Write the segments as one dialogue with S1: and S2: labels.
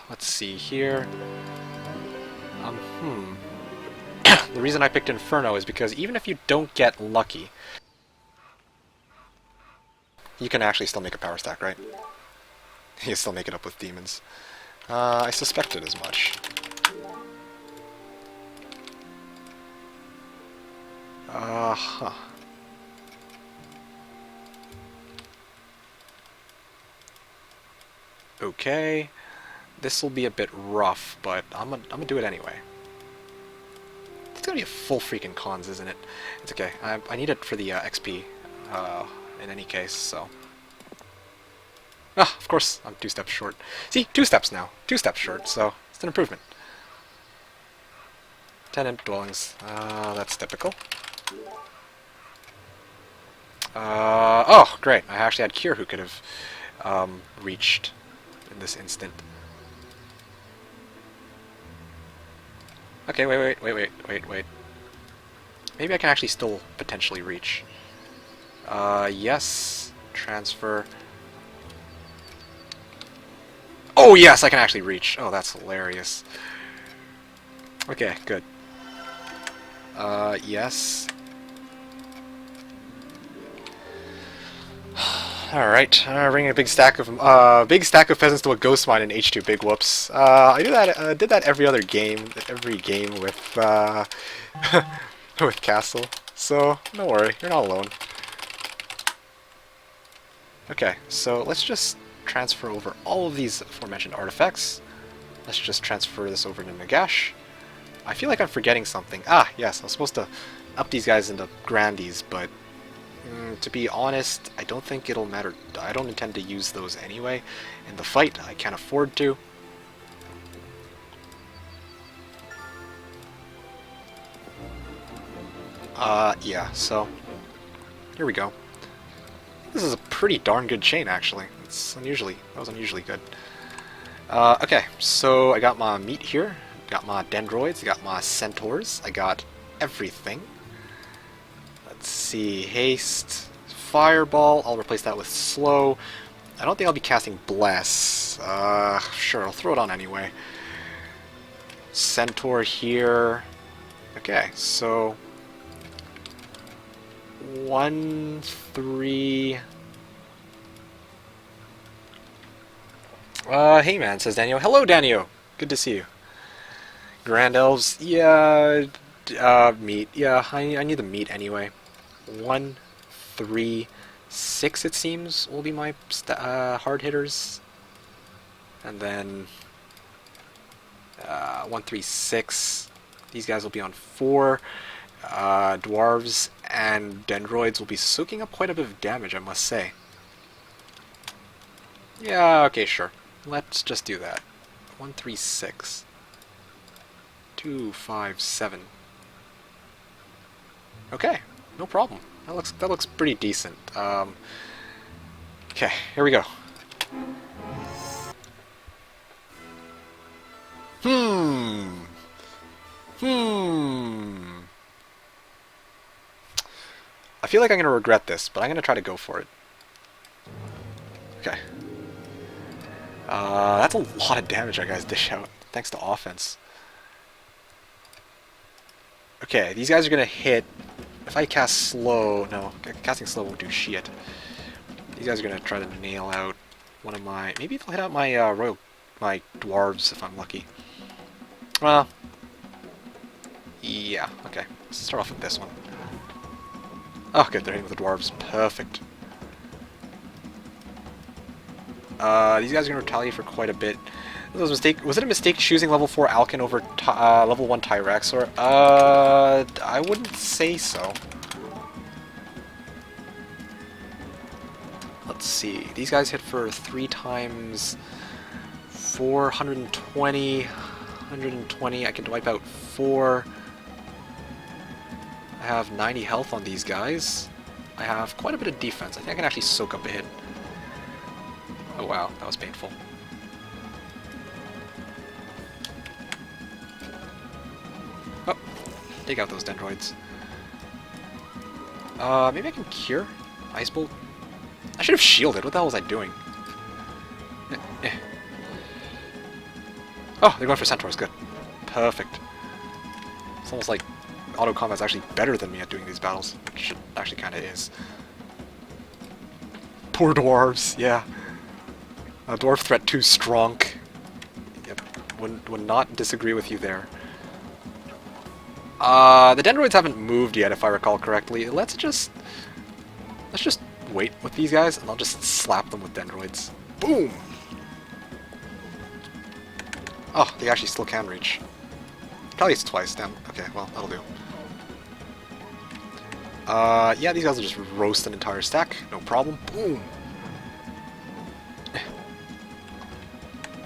S1: let's see here. The reason I picked Inferno is because even if you don't get lucky, you can actually still make a power stack, right? You still make it up with demons. I suspected as much. Huh. Okay. This will be a bit rough, but I'm gonna do it anyway. It's gonna be a full freaking cons, isn't it? It's okay. I need it for the XP in any case, so... Ah, of course, I'm 2 steps short. See, 2 steps now. 2 steps short, so it's an improvement. 10 imp dwellings. That's typical. Oh, great. I actually had Cure who could have reached in this instant. Okay, wait. Maybe I can actually still potentially reach. Yes. Transfer. Oh, yes, I can actually reach. Oh, that's hilarious. Okay, good. Yes. Alright, bringing a big stack of peasants to a ghost mine in H2. Big whoops. I do that. Did that every other game, with with Castle. So don't worry, you're not alone. Okay, so let's just transfer over all of these aforementioned artifacts. Let's just transfer this over to Nagash. I feel like I'm forgetting something. Ah, yes, I was supposed to up these guys into Grandies, but to be honest, I don't think it'll matter. I don't intend to use those anyway in the fight. I can't afford to. Yeah, so here we go. This is a pretty darn good chain, actually. That was unusually good. Okay, so I got my meat here, got my dendroids, I got my centaurs, I got everything. Let's see, haste, fireball, I'll replace that with slow. I don't think I'll be casting bless. Sure, I'll throw it on anyway. Centaur here. Okay, so 1, 3. Hey man, says Daniel. Hello, Daniel. Good to see you. Grand Elves, yeah. Meat, yeah. I need the meat anyway. 1, 3, 6. It seems will be my hard hitters, and then 1, 3, 6. These guys will be on 4. Dwarves and dendroids will be soaking up quite a bit of damage, I must say. Yeah, okay, sure. Let's just do that. 1, 3, 6. 2, 5, 7. Okay, no problem. That looks pretty decent. Okay, here we go. I feel like I'm gonna regret this, but I'm gonna try to go for it. Okay. That's a lot of damage our guys dish out, thanks to offense. Okay, these guys are gonna hit. If I cast slow, no, casting slow won't do shit. These guys are gonna try to nail out one of my. Maybe they'll hit out my my dwarves if I'm lucky. Well, yeah, okay. Let's start off with this one. Oh, good, they're hitting with the dwarves. Perfect. These guys are going to retaliate for quite a bit. Was it a mistake choosing level 4 Alkin over level 1 Tyraxor? I wouldn't say so. Let's see. These guys hit for 3 times 420, 120. I can wipe out 4. I have 90 health on these guys. I have quite a bit of defense. I think I can actually soak up a hit. Oh wow, that was painful. Oh, take out those dendroids. Maybe I can cure? Ice Bolt? I should have shielded. What the hell was I doing? Oh, they're going for centaurs. Good. Perfect. It's almost like auto combat's actually better than me at doing these battles, which it actually kind of is. Poor dwarves. Yeah. Dwarf threat too strong. Yep. Would not disagree with you there. The dendroids haven't moved yet, if I recall correctly. Let's just wait with these guys, and I'll just slap them with dendroids. Boom! Oh, they actually still can reach. Probably it's twice, damn. Okay, well, that'll do. Yeah, these guys will just roast an entire stack, no problem. Boom!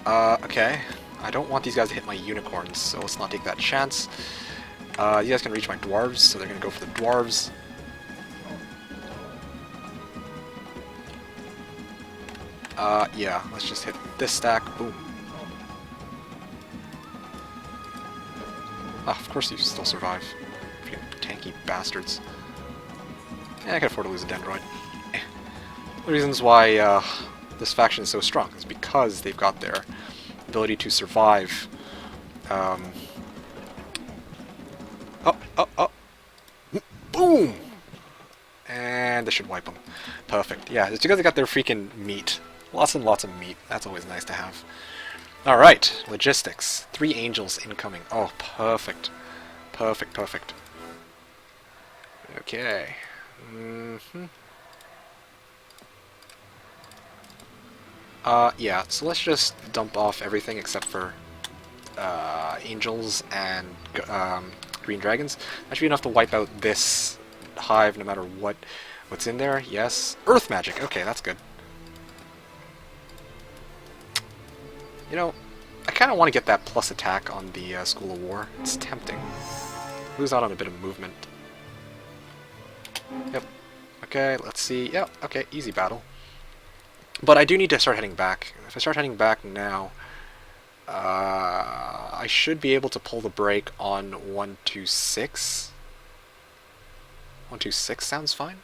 S1: Okay. I don't want these guys to hit my unicorns, so let's not take that chance. You guys can reach my dwarves, so they're gonna go for the dwarves. Yeah, let's just hit this stack. Boom. Ah, of course you still survive. You tanky bastards. Yeah, I can afford to lose a dendroid. The reasons why this faction is so strong is because they've got their ability to survive. Boom! And this should wipe them. Perfect. Yeah, it's because they got their freaking meat. Lots and lots of meat. That's always nice to have. Alright, logistics. 3 angels incoming. Oh, perfect. Perfect, perfect. Okay. Yeah, so let's just dump off everything except for angels and green dragons. That should be enough to wipe out this hive no matter what's in there. Yes. Earth magic. Okay, that's good. You know, I kind of want to get that plus attack on the School of War. It's tempting. Lose out on a bit of movement. Yep. Okay, let's see. Yep, okay, easy battle. But I do need to start heading back. If I start heading back now, I should be able to pull the brake on 126. 126 sounds fine.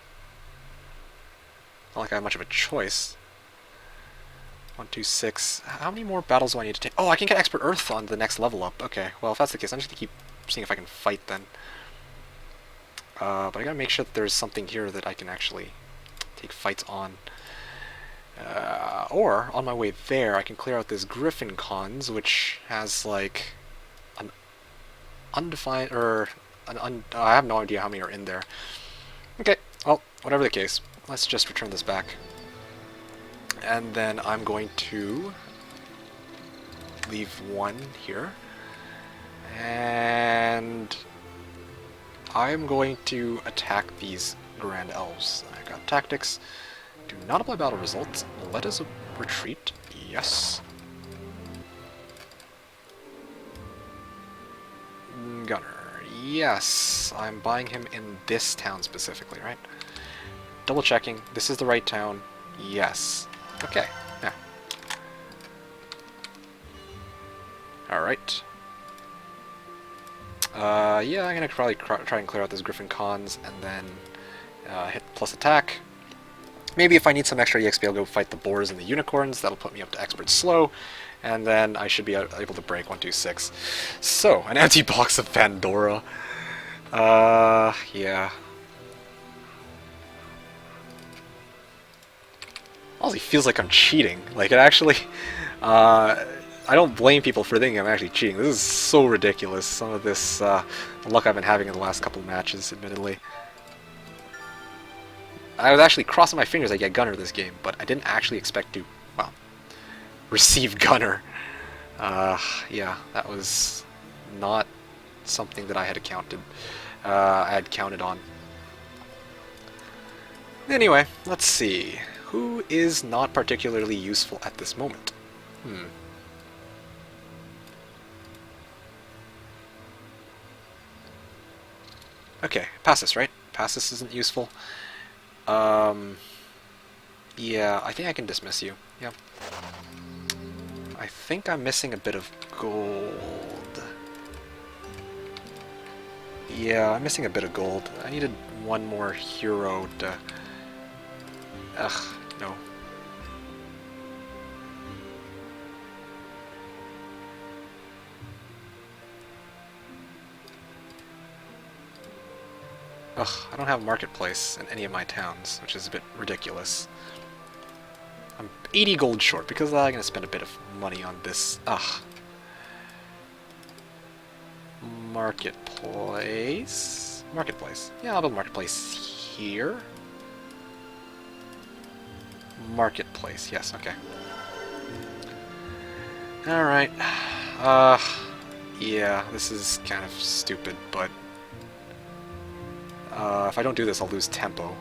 S1: Not like I have much of a choice. 126. How many more battles do I need to take? Oh, I can get Expert Earth on the next level up. Okay, well, if that's the case, I'm just going to keep seeing if I can fight then. But I gotta make sure that there's something here that I can actually take fights on. Or, on my way there, I can clear out this Griffin cons, which has, like, an undefined, or, I have no idea how many are in there. Okay, well, whatever the case, let's just return this back. And then I'm going to leave 1 here. And I'm going to attack these Grand Elves. I got tactics. Do not apply battle results. Let us retreat. Yes. Gunner. Yes. I'm buying him in this town specifically, right? Double checking. This is the right town. Yes. Okay. Yeah. Alright. Yeah, I'm gonna probably try and clear out this Griffin cons and then hit plus attack. Maybe if I need some extra EXP, I'll go fight the boars and the unicorns. That'll put me up to expert slow, and then I should be able to break 126. So, an empty box of Pandora. Yeah. Honestly, feels like I'm cheating. Like, it actually, I don't blame people for thinking I'm actually cheating. This is so ridiculous. Some of this luck I've been having in the last couple of matches, admittedly. I was actually crossing my fingers I get Gunner this game, but I didn't actually expect to, well, receive Gunner. Yeah, that was not something that I had counted on. Anyway, let's see. Who is not particularly useful at this moment? Okay, Passus, right? Passus isn't useful. Yeah, I think I can dismiss you. Yeah. I think I'm missing a bit of gold. Yeah, I'm missing a bit of gold. I needed one more hero to... Ugh, no. Ugh, I don't have marketplace in any of my towns, which is a bit ridiculous. I'm 80 gold short because I'm gonna spend a bit of money on this. Ugh. Marketplace. Marketplace. Yeah, I'll build marketplace here. Marketplace. Yes. Okay. All right. Yeah, this is kind of stupid, but if I don't do this, I'll lose tempo.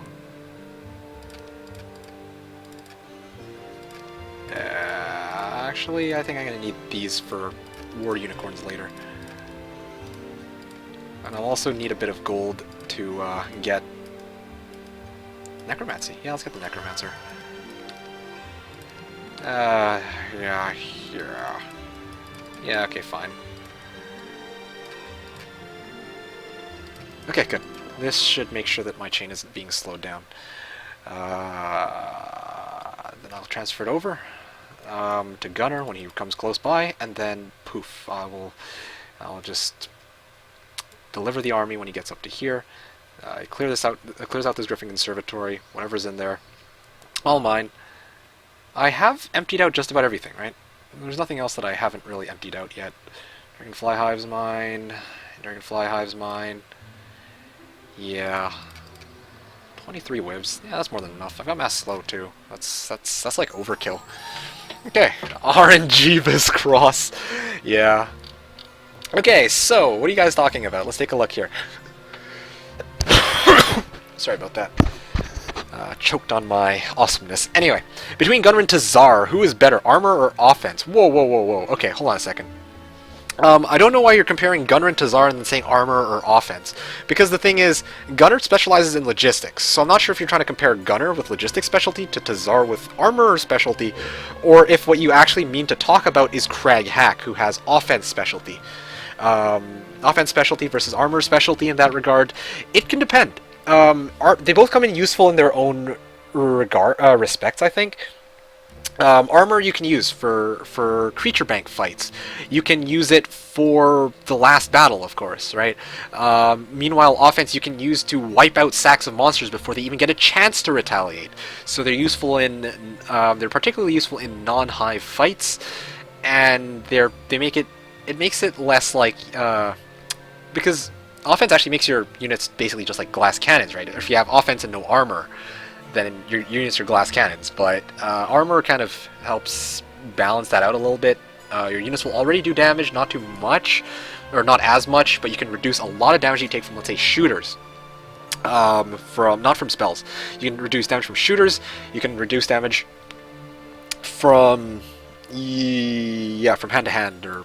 S1: Actually, I think I'm gonna need these for war unicorns later. And I'll also need a bit of gold to get necromancy. Yeah, let's get the necromancer. Yeah. Yeah, okay, fine. Okay, good. This should make sure that my chain isn't being slowed down. Then I'll transfer it over to Gunner when he comes close by, and then poof, I'll just deliver the army when he gets up to here. Clear this out. Clears out this Griffin conservatory. Whatever's in there, all mine. I have emptied out just about everything, right? There's nothing else that I haven't really emptied out yet. Dragonfly Hive's mine. Dragonfly Hive's mine. Yeah. 23 whibs. Yeah, that's more than enough. I've got mass slow too. That's like overkill. Okay. RNG cross. Yeah. Okay, so what are you guys talking about? Let's take a look here. Sorry about that. Choked on my awesomeness. Anyway, between Gunner and Tazar, who is better, armor or offense? Whoa, whoa, whoa, whoa. Okay, hold on a second. I don't know why you're comparing Gunner and Tazar and then saying armor or offense. Because the thing is, Gunner specializes in logistics. So I'm not sure if you're trying to compare Gunner with logistics specialty to Tazar with armor specialty, or if what you actually mean to talk about is Crag Hack, who has offense specialty. Offense specialty versus armor specialty in that regard. It can depend. They both come in useful in their own respects, I think. Armor you can use for creature bank fights. You can use it for the last battle, of course, right? Meanwhile, offense you can use to wipe out sacks of monsters before they even get a chance to retaliate. So they're useful in, they're particularly useful in non-hive fights, and it makes it less like, because offense actually makes your units basically just like glass cannons, right? If you have offense and no armor, then your units are glass cannons. But armor kind of helps balance that out a little bit. Your units will already do damage, not too much, or not as much, but you can reduce a lot of damage you take from, let's say, shooters. Not from spells. You can reduce damage from shooters. You can reduce damage from from hand to hand, or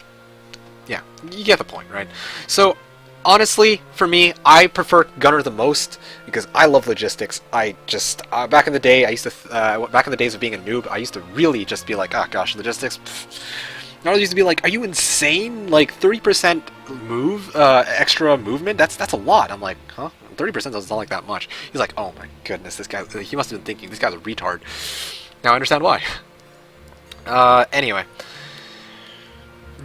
S1: yeah, you get the point, right? So honestly, for me, I prefer Gunner the most because I love logistics. I just back in the day, I used to back in the days of being a noob, I used to really just be like, oh gosh, logistics. I used to be like, are you insane? Like 30% extra movement? That's a lot. I'm like, huh? 30% doesn't sound like that much. He's like, oh my goodness, this guy. He must have been thinking this guy's a retard. Now I understand why. Anyway.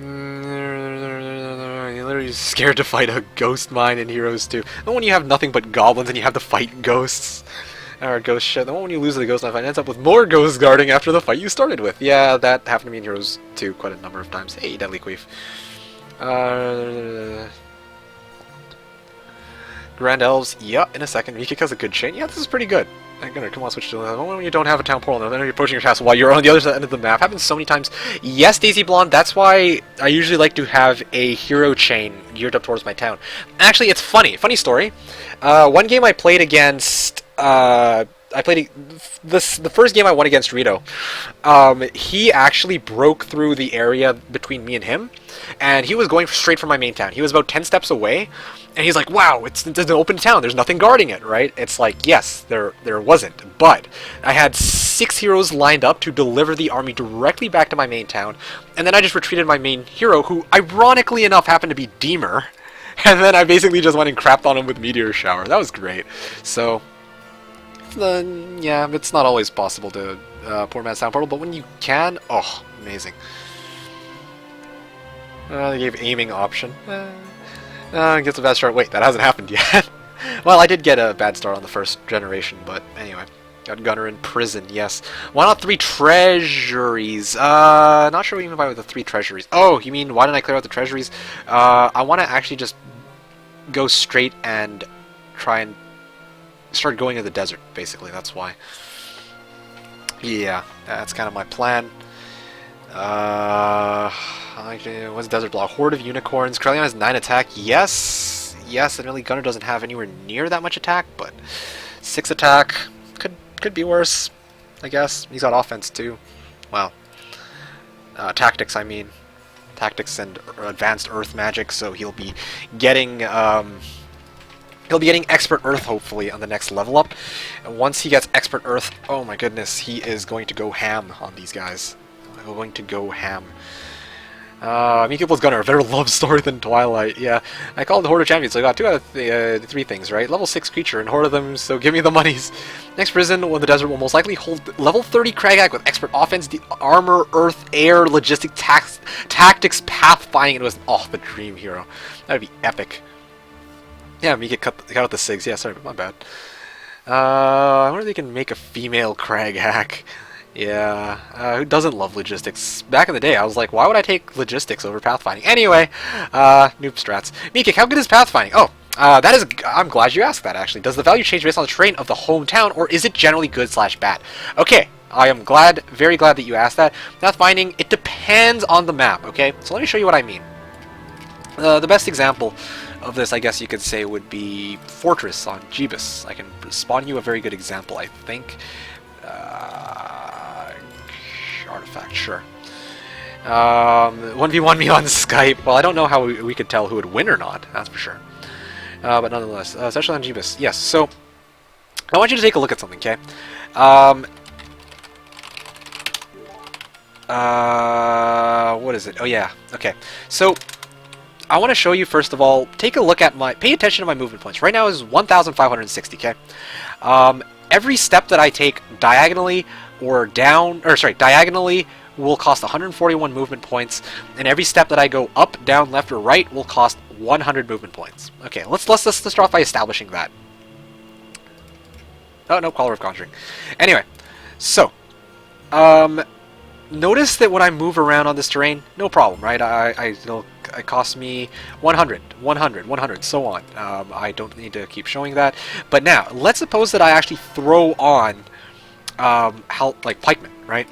S1: You're literally scared to fight a ghost mine in Heroes 2. The one you have nothing but goblins and you have to fight ghosts. Or ghost shit. The one when you lose the ghost knife, it ends up with more ghosts guarding after the fight you started with. Yeah, that happened to me in Heroes 2 quite a number of times. Hey, Deadly Queef. Grand Elves, yeah, in a second. Mikika's a good chain. Yeah, this is pretty good. Gunner, come on, switch to the one when you don't have a town portal, and then you're approaching your castle while you're on the other end of the map. Happens so many times. Yes, Daisy Blonde, that's why I usually like to have a hero chain geared up towards my town. Actually, it's funny. Funny story. One game I played against... the first game I won against Rito. He actually broke through the area between me and him, and he was going straight for my main town. He was about 10 steps away, and he's like, wow, it's an open town, there's nothing guarding it, right? It's like, yes, there wasn't, but I had 6 heroes lined up to deliver the army directly back to my main town, and then I just retreated my main hero, who ironically enough happened to be Deemer, and then I basically just went and crapped on him with Meteor Shower. That was great. So... yeah, it's not always possible to poor man's town portal, but when you can, oh, amazing. They gave aiming option. Gets a bad start. Wait, that hasn't happened yet. Well, I did get a bad start on the first generation, but anyway. Got Gunner in prison, yes. Why not 3 treasuries? Not sure what you mean by the 3 treasuries. Oh, you mean why didn't I clear out the treasuries? I want to actually just go straight and try and start going to the desert, basically. That's why. Yeah, that's kind of my plan. What's desert block? Horde of unicorns. Krellion has 9 attack. Yes, yes. And really, Gunner doesn't have anywhere near that much attack, but 6 attack could be worse, I guess. He's got offense too. Well, tactics. I mean, tactics and advanced Earth magic. So he'll be getting expert Earth hopefully on the next level up. And once he gets expert Earth, oh my goodness, he is going to go ham on these guys. Going to go ham. Meekiple's Gunner, a better love story than Twilight. Yeah, I called the Horde of Champions, so I got 2 out of the 3 things, right? Level 6 creature and Horde of them, so give me the monies. Next prison, when the desert will most likely hold level 30 Kragak with expert offense, the armor, earth, air, logistic, tactics, pathfinding. It was the dream hero. That would be epic. Yeah, Mika cut out the SIGs. Yeah, sorry, my bad. I wonder if they can make a female Kragak. Yeah, who doesn't love logistics? Back in the day, I was like, why would I take logistics over pathfinding? Anyway, noob strats. Meekik, how good is pathfinding? Oh, I'm glad you asked that, actually. Does the value change based on the terrain of the hometown, or is it generally good/bad? Okay, I am very glad that you asked that. Pathfinding, it depends on the map, okay? So let me show you what I mean. The best example of this, I guess you could say, would be Fortress on Jebus. I can spawn you a very good example, I think. Artifact, sure. 1v1 me on Skype. Well, I don't know how we could tell who would win or not, that's for sure. But nonetheless, especially on Jebus. Yes, so I want you to take a look at something, okay? What is it? Oh yeah, okay. So I want to show you, first of all, take a look at pay attention to my movement points. Right now is 1,560, okay? Every step that I take diagonally diagonally will cost 141 movement points, and every step that I go up, down, left, or right will cost 100 movement points. Okay, let's start off by establishing that. Oh no, Caller of Conjuring. Anyway, so notice that when I move around on this terrain, no problem, right? It costs me 100, 100, 100, so on. I don't need to keep showing that. But now, let's suppose that I actually throw on like pikemen, right?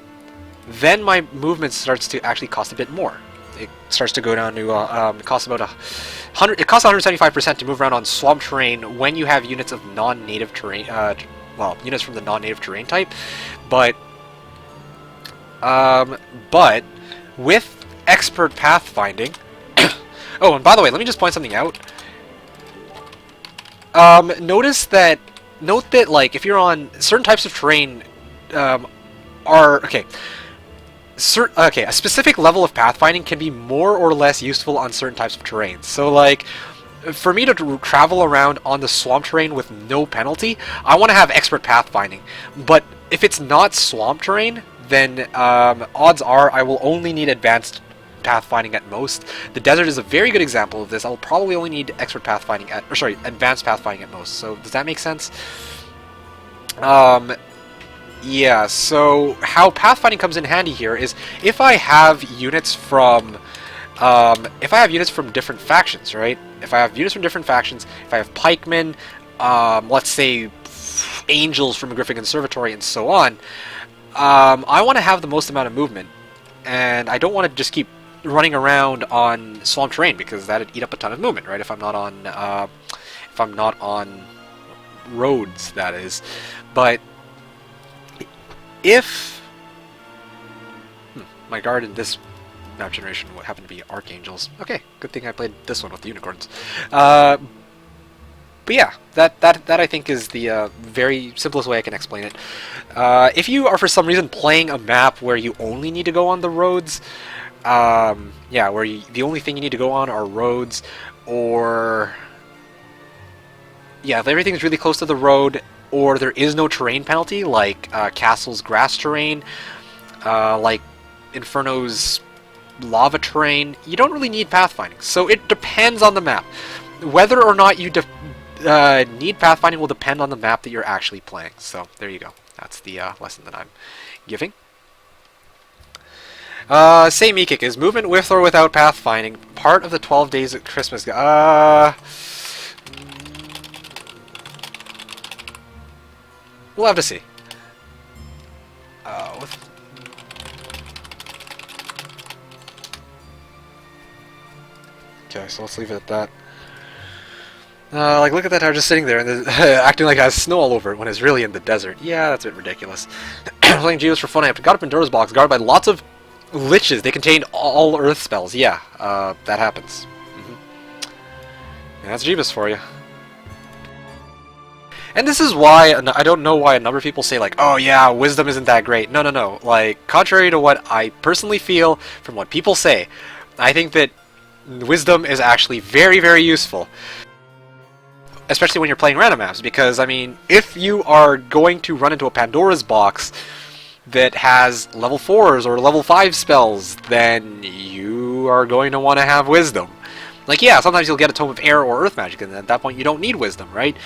S1: Then my movement starts to actually cost a bit more. It starts to go down to it costs about 100. It costs 175% to move around on swamp terrain when you have units of non-native terrain. Well, units from the non-native terrain type, but with expert pathfinding. Oh, and by the way, let me just point something out. Note that like if you're on certain types of terrain, a specific level of pathfinding can be more or less useful on certain types of terrain. So like, for me to travel around on the swamp terrain with no penalty, I want to have expert pathfinding. But if it's not swamp terrain, then odds are I will only need advanced pathfinding at most. The desert is a very good example of this. I will probably only need expert pathfinding advanced pathfinding at most. So does that make sense? Yeah, so how pathfinding comes in handy here is if I have units from different factions, right? If I have units from different factions, if I have pikemen, let's say angels from Griffin conservatory and so on, I want to have the most amount of movement, and I don't want to just keep running around on swamp terrain because that'd eat up a ton of movement, right? If I'm not on roads, that is. But if my guard in this map generation would happen to be archangels, okay, good thing I played this one with the unicorns. But yeah, that I think is the very simplest way I can explain it. If you are for some reason playing a map where you only need to go on the roads, yeah, where the only thing you need to go on are roads, or yeah, if everything's really close to the road, or there is no terrain penalty, like Castle's grass terrain, like Inferno's lava terrain, you don't really need pathfinding. So it depends on the map. Whether or not you need pathfinding will depend on the map that you're actually playing. So there you go. That's the lesson that I'm giving. Say Meekik, is movement with or without pathfinding part of the 12 days at Christmas? We'll have to see. Okay, so let's leave it at that. Like, look at that tower just sitting there and acting like it has snow all over it when it's really in the desert. Yeah, that's a bit ridiculous. Playing Jebus for fun, I got up in Pandora's box, guarded by lots of liches. They contained all earth spells. Yeah, that happens. Yeah, that's Jebus for you. And this is why, I don't know why a number of people say, like, oh yeah, wisdom isn't that great. No, no, no. Like, contrary to what I personally feel from what people say, I think that wisdom is actually very, very useful. Especially when you're playing random maps, because, I mean, if you are going to run into a Pandora's box that has level 4s or level 5 spells, then you are going to want to have wisdom. Like, yeah, sometimes you'll get a Tome of Air or Earth Magic, and at that point you don't need wisdom, right?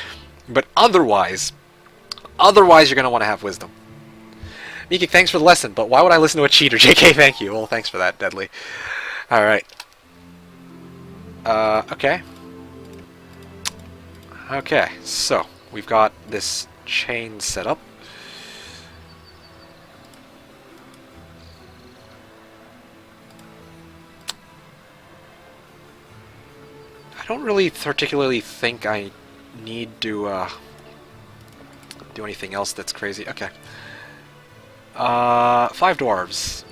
S1: But otherwise you're going to want to have wisdom. Miki, thanks for the lesson, but why would I listen to a cheater? JK, thank you. Well, thanks for that, Deadly. Alright. Okay. Okay, so we've got this chain set up. I don't really particularly think I need to do anything else that's crazy. Okay. 5 dwarves.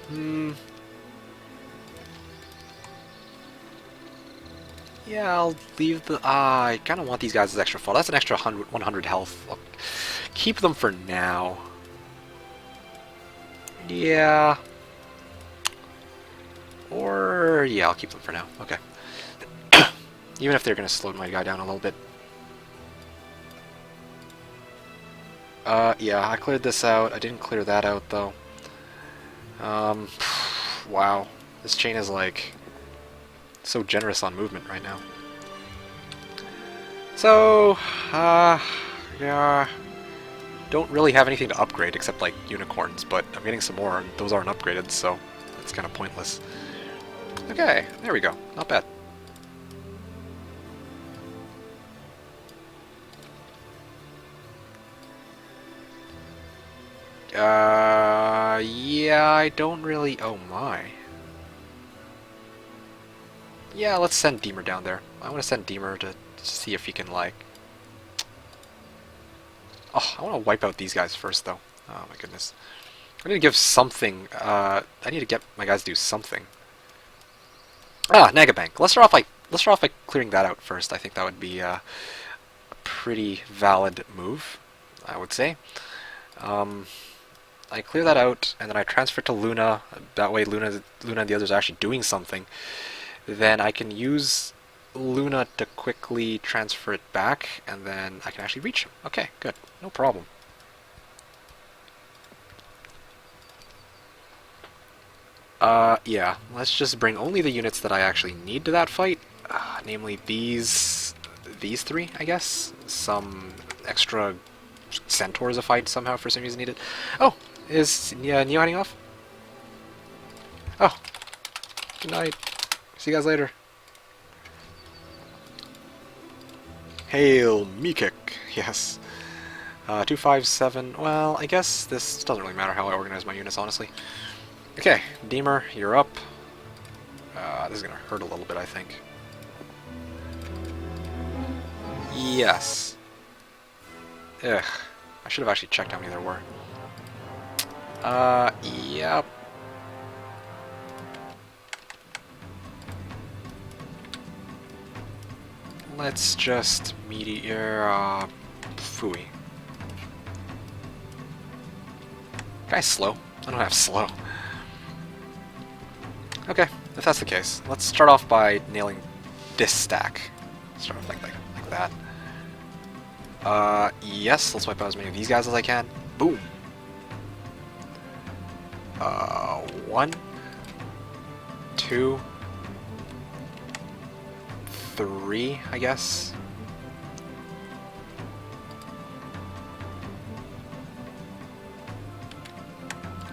S1: Yeah, I'll leave the... I kind of want these guys as extra fall. That's an extra 100 health. I'll keep them for now. Yeah. Or... yeah, I'll keep them for now. Okay. Even if they're going to slow my guy down a little bit. Yeah, I cleared this out. I didn't clear that out, though. Wow. This chain is, like... so generous on movement right now. So, yeah, don't really have anything to upgrade except like unicorns, but I'm getting some more and those aren't upgraded, so it's kind of pointless. Okay, there we go. Not bad. Yeah, I don't really... oh my. Yeah, let's send Deemer down there. I want to send Deemer to see if he can, like... oh, I want to wipe out these guys first, though. Oh my goodness. I need to give something, I need to get my guys to do something. Ah, Nagabank. Let's start off by clearing that out first. I think that would be a pretty valid move, I would say. I clear that out, and then I transfer to Luna. That way Luna and the others are actually doing something. Then I can use Luna to quickly transfer it back, and then I can actually reach him. Okay, good. No problem. Yeah. Let's just bring only the units that I actually need to that fight. Namely these 3, I guess. Some extra centaurs a fight somehow for some reason needed. Oh! Is Neo heading off? Oh! Good night. See you guys later. Hail Meekik. Yes. 257. Well, I guess this doesn't really matter how I organize my units, honestly. Okay, Deemer, you're up. This is gonna hurt a little bit, I think. Yes. Ugh. I should have actually checked how many there were. Yep. Let's just meteor, phooey. Guy's slow. I don't have slow. Okay, if that's the case, let's start off by nailing this stack. Start off like that. Yes, let's wipe out as many of these guys as I can. Boom. 1, 2, 3, I guess.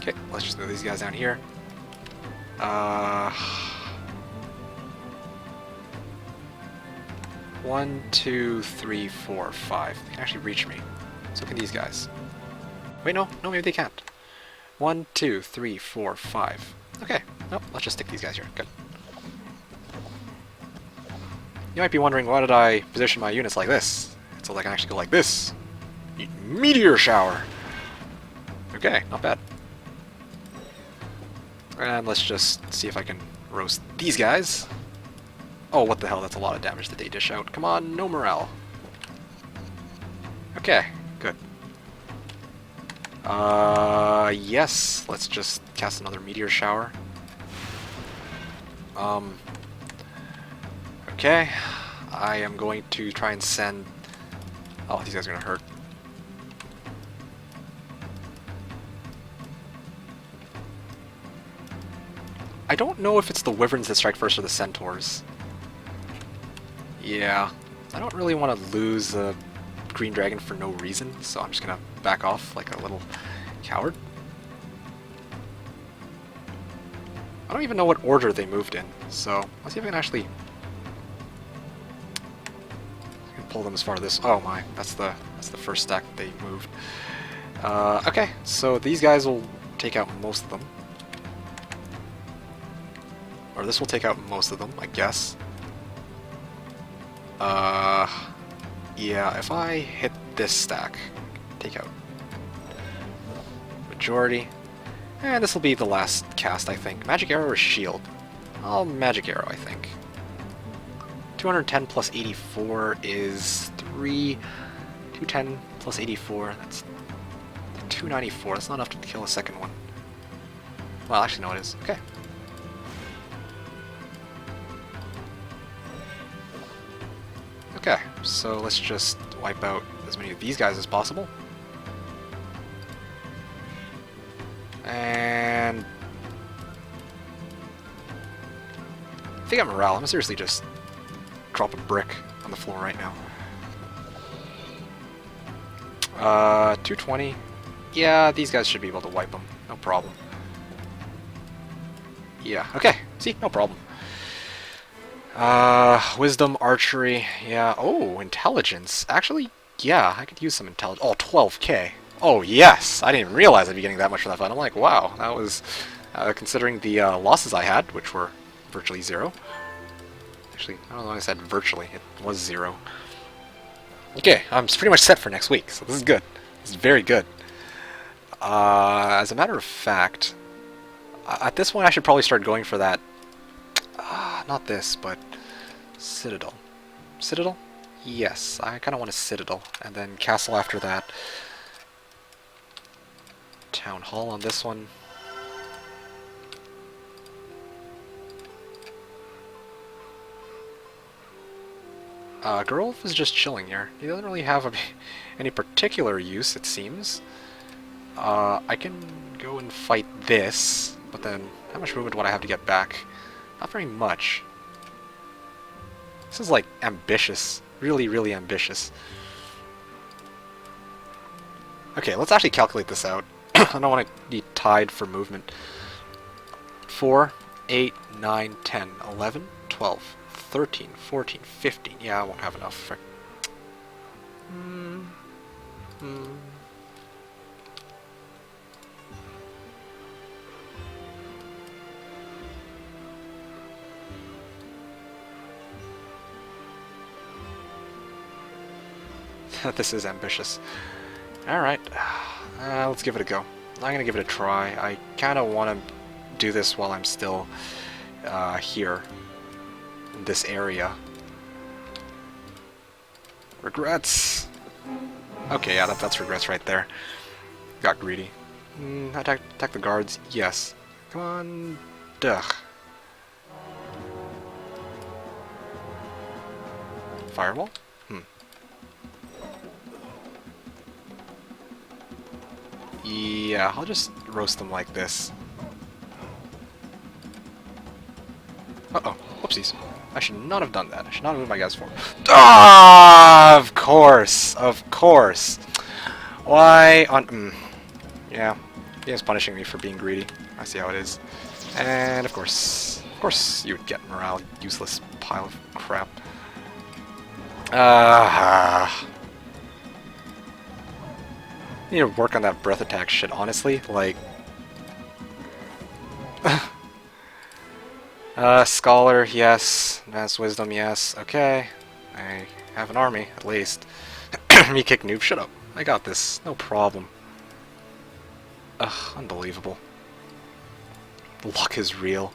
S1: Okay, let's just move these guys down here. 1, 2, 3, 4, 5. They can actually reach me. So can these guys. Wait, no, maybe they can't. 1, 2, 3, 4, 5. Okay, nope, let's just stick these guys here. Good. You might be wondering, why did I position my units like this? So they can actually go like this. Meteor shower! Okay, not bad. And let's just see if I can roast these guys. Oh, what the hell, that's a lot of damage that they dish out. Come on, no morale. Okay, good. Yes, let's just cast another meteor shower. Okay, I am going to try and send... Oh, these guys are gonna hurt. I don't know if it's the wyverns that strike first or the centaurs. Yeah, I don't really want to lose a green dragon for no reason, so I'm just gonna back off like a little coward. I don't even know what order they moved in, so let's see if I can actually pull them as far as this. Oh my, that's the first stack that they moved. Okay, so these guys will take out most of them. Or this will take out most of them, I guess. Yeah, if I hit this stack, take out majority. And this will be the last cast, I think. Magic arrow or shield? Oh, magic arrow, I think. 210 plus 84 is 3. 210 plus 84, that's 294. That's not enough to kill a second one. Well, actually, no, it is. Okay. Okay, so let's just wipe out as many of these guys as possible. And I think I'm morale. I'm gonna seriously just drop a brick on the floor right now. 220. Yeah, these guys should be able to wipe them. No problem. Yeah, okay. See, no problem. Wisdom, archery, yeah. Oh, intelligence. Actually, yeah, I could use some intelligence. Oh, 12k. Oh, yes! I didn't even realize I'd be getting that much for that fight. I'm like, wow, that was... considering the losses I had, which were virtually 0. Actually, I don't know why I said virtually. It was 0. Okay, I'm pretty much set for next week, so this is good. This is very good. As a matter of fact, at this point I should probably start going for that... not this, but Citadel. Citadel? Yes, I kind of want a Citadel, and then Castle after that. Town Hall on this one. Gerulf is just chilling here. He doesn't really have any particular use, it seems. I can go and fight this, but then how much movement would I have to get back? Not very much. This is like ambitious. Really, really ambitious. Okay, let's actually calculate this out. I don't want to be tied for movement. 4, 8, 9, 10, 11, 12, 13, 14, 15. Yeah, I won't have enough for... This is ambitious. Alright, let's give it a go. I'm gonna give it a try. I kind of want to do this while I'm still here in this area. Regrets! Okay, yeah, that's regrets right there. Got greedy. Attack the guards? Yes. Come on. Duh. Fireball? Yeah, I'll just roast them like this. Uh-oh. Whoopsies. I should not have done that. I should not have moved my guys forward. Ah, of course! Of course! Why on... yeah. game's punishing me for being greedy. I see how it is. And of course you would get morale, useless pile of crap. Need to work on that breath attack shit, honestly. Like, scholar, yes. Advanced wisdom, yes. Okay, I have an army at least. Me kick noob, shut up. I got this, no problem. Ugh, unbelievable. Luck is real.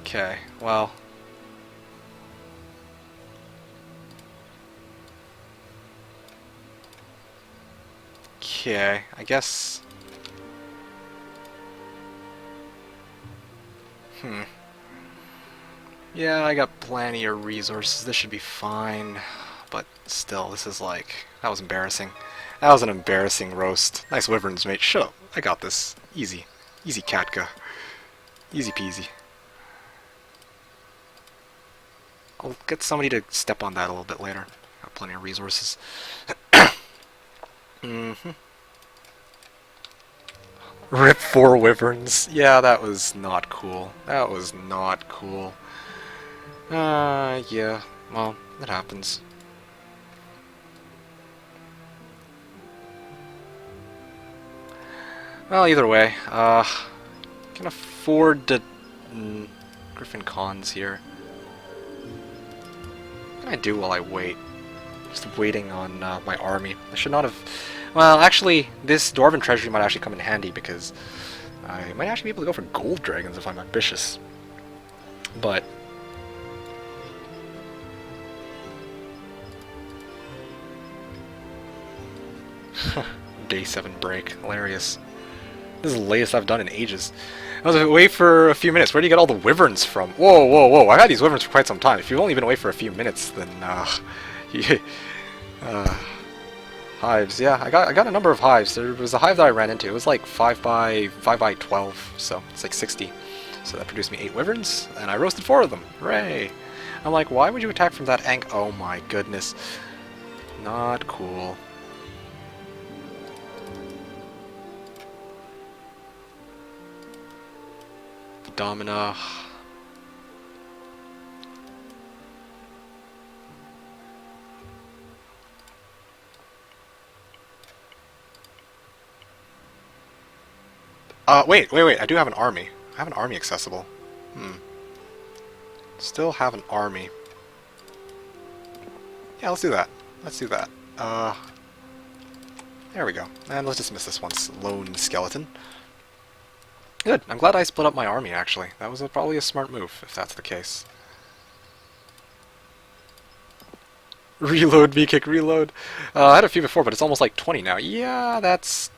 S1: Okay, well. Okay, I guess. Yeah, I got plenty of resources. This should be fine. But still, this is like... That was embarrassing. That was an embarrassing roast. Nice wyverns, mate. Shut up. I got this. Easy. Easy, Katka. Easy peasy. I'll get somebody to step on that a little bit later. Got plenty of resources. Rip 4 wyverns. Yeah, that was not cool. That was not cool. Yeah. Well, that happens. Well, either way, can afford to... Griffin cons here. What can I do while I wait? Just waiting on my army. I should not have... Well, actually, this Dwarven treasury might actually come in handy because I might actually be able to go for gold dragons if I'm ambitious. But... Day 7 break. Hilarious. This is the latest I've done in ages. I was away for a few minutes. Where do you get all the wyverns from? Whoa, whoa, whoa. I've had these wyverns for quite some time. If you've only been away for a few minutes, then, hives. Yeah, I got a number of hives. There was a hive that I ran into. It was like 5 by 12, so it's like 60. So that produced me 8 wyverns, and I roasted 4 of them. Hooray! I'm like, why would you attack from that angle? Oh my goodness. Not cool. Domina. Wait. I do have an army. I have an army accessible. Still have an army. Yeah, let's do that. Let's do that. There we go. And let's dismiss this one lone skeleton. Good. I'm glad I split up my army, actually. That was probably a smart move, if that's the case. Reload, V-kick, reload. I had a few before, but it's almost like 20 now. Yeah, that's...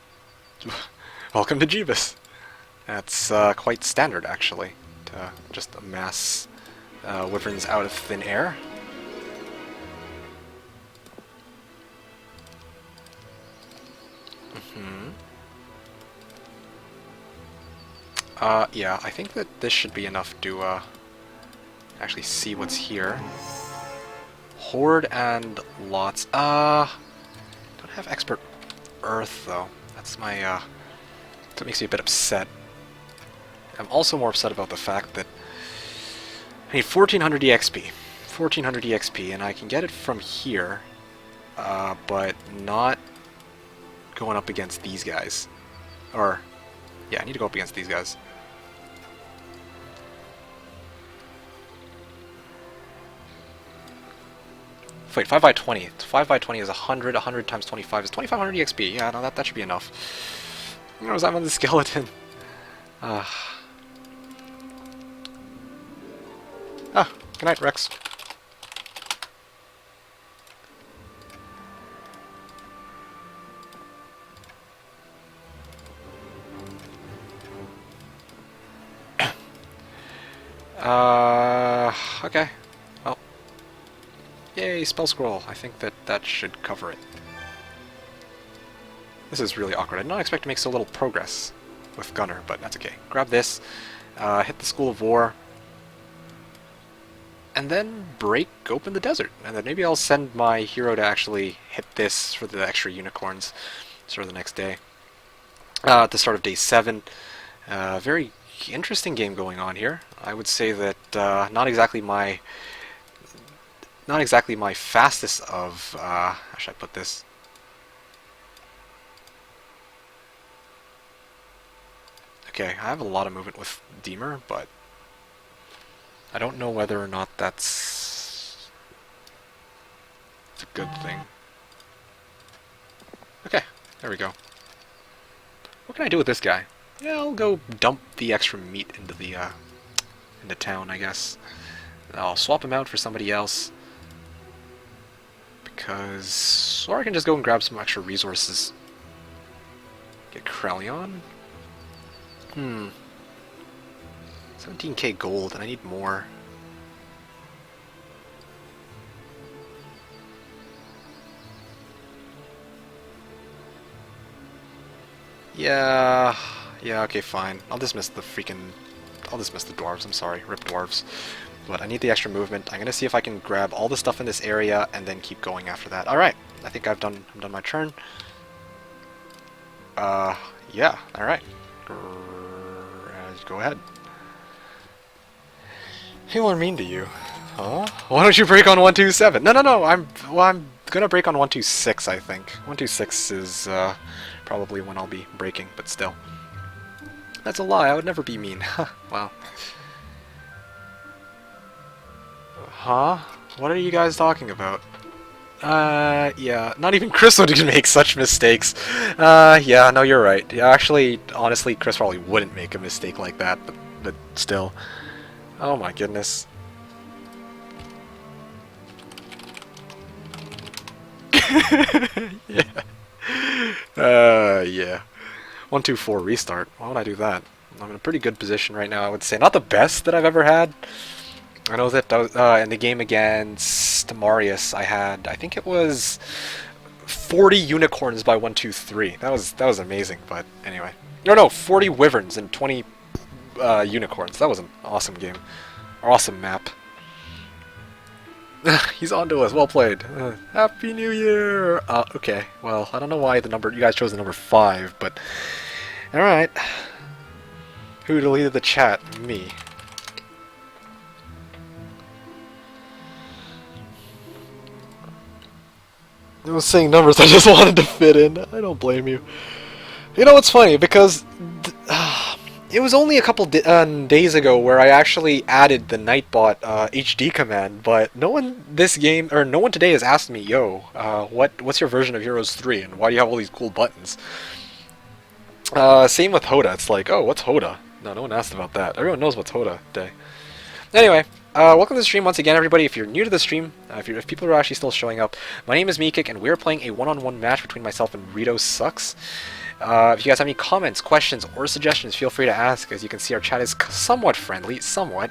S1: Welcome to Jebus. That's quite standard, actually, to just amass wyverns out of thin air. Yeah, I think that this should be enough to actually see what's here. Horde and lots. Don't have expert earth though. That's my that makes me a bit upset. I'm also more upset about the fact that I need 1400 EXP. 1400 EXP, and I can get it from here, but not going up against these guys. Or, yeah, I need to go up against these guys. Wait, 5 by 20. 5 by 20 is 100. 100 times 25 is 2500 EXP. Yeah, no, that should be enough. Where was I on the skeleton? Ah, good night, Rex. Okay. Well. Yay, spell scroll. I think that should cover it. This is really awkward. I did not expect to make so little progress with Gunner, but that's okay. Grab this, hit the School of War. and then break open the desert. And then maybe I'll send my hero to actually hit this for the extra unicorns for the next day. At the start of day 7. Very interesting game going on here. I would say that not exactly my fastest of how should I put this? Okay, I have a lot of movement with Deemer, but I don't know whether or not it's a good thing. Okay, there we go. What can I do with this guy? Yeah, I'll go dump the extra meat into town, I guess. I'll swap him out for somebody else. Because... or I can just go and grab some extra resources. Get Krellion? 17k gold, and I need more. Yeah, okay, fine. I'll dismiss the dwarves, I'm sorry, rip dwarves. But I need the extra movement. I'm gonna see if I can grab all the stuff in this area and then keep going after that. Alright, I think I'm done my turn. Yeah, alright. Go ahead. People are mean to you. Huh? Why don't you break on 127? No, I'm gonna break on 126, I think. 126 is probably when I'll be breaking, but still. That's a lie, I would never be mean. Wow. Huh? What are you guys talking about? Yeah, not even Chris would make such mistakes. Yeah, no, you're right. Yeah, actually, honestly, Chris probably wouldn't make a mistake like that, but still. Oh my goodness. Yeah. Yeah. 124 restart. Why would I do that? I'm in a pretty good position right now, I would say. Not the best that I've ever had. I know that in the game against Marius, I had, I think it was 40 unicorns by 123. That was amazing, but anyway. No, 40 wyverns and 20 unicorns. That was an awesome game. Awesome map. He's on to us. Well played. Happy New Year! Okay, well, I don't know why you guys chose the number 5, but... Alright. Who deleted the chat? Me. I was saying numbers I just wanted to fit in. I don't blame you. You know what's funny? Because it was only a couple days ago where I actually added the Nightbot HD command, but no one today has asked me, yo, what's your version of Heroes 3 and why do you have all these cool buttons? Same with Hoda. It's like, oh, what's Hoda? No one asked about that. Everyone knows what's Hoda Day. Anyway. Welcome to the stream once again, everybody. If you're new to the stream, if people are actually still showing up, my name is Meekik, and we're playing a one-on-one match between myself and RitoSux. If you guys have any comments, questions, or suggestions, feel free to ask. As you can see, our chat is somewhat friendly, somewhat.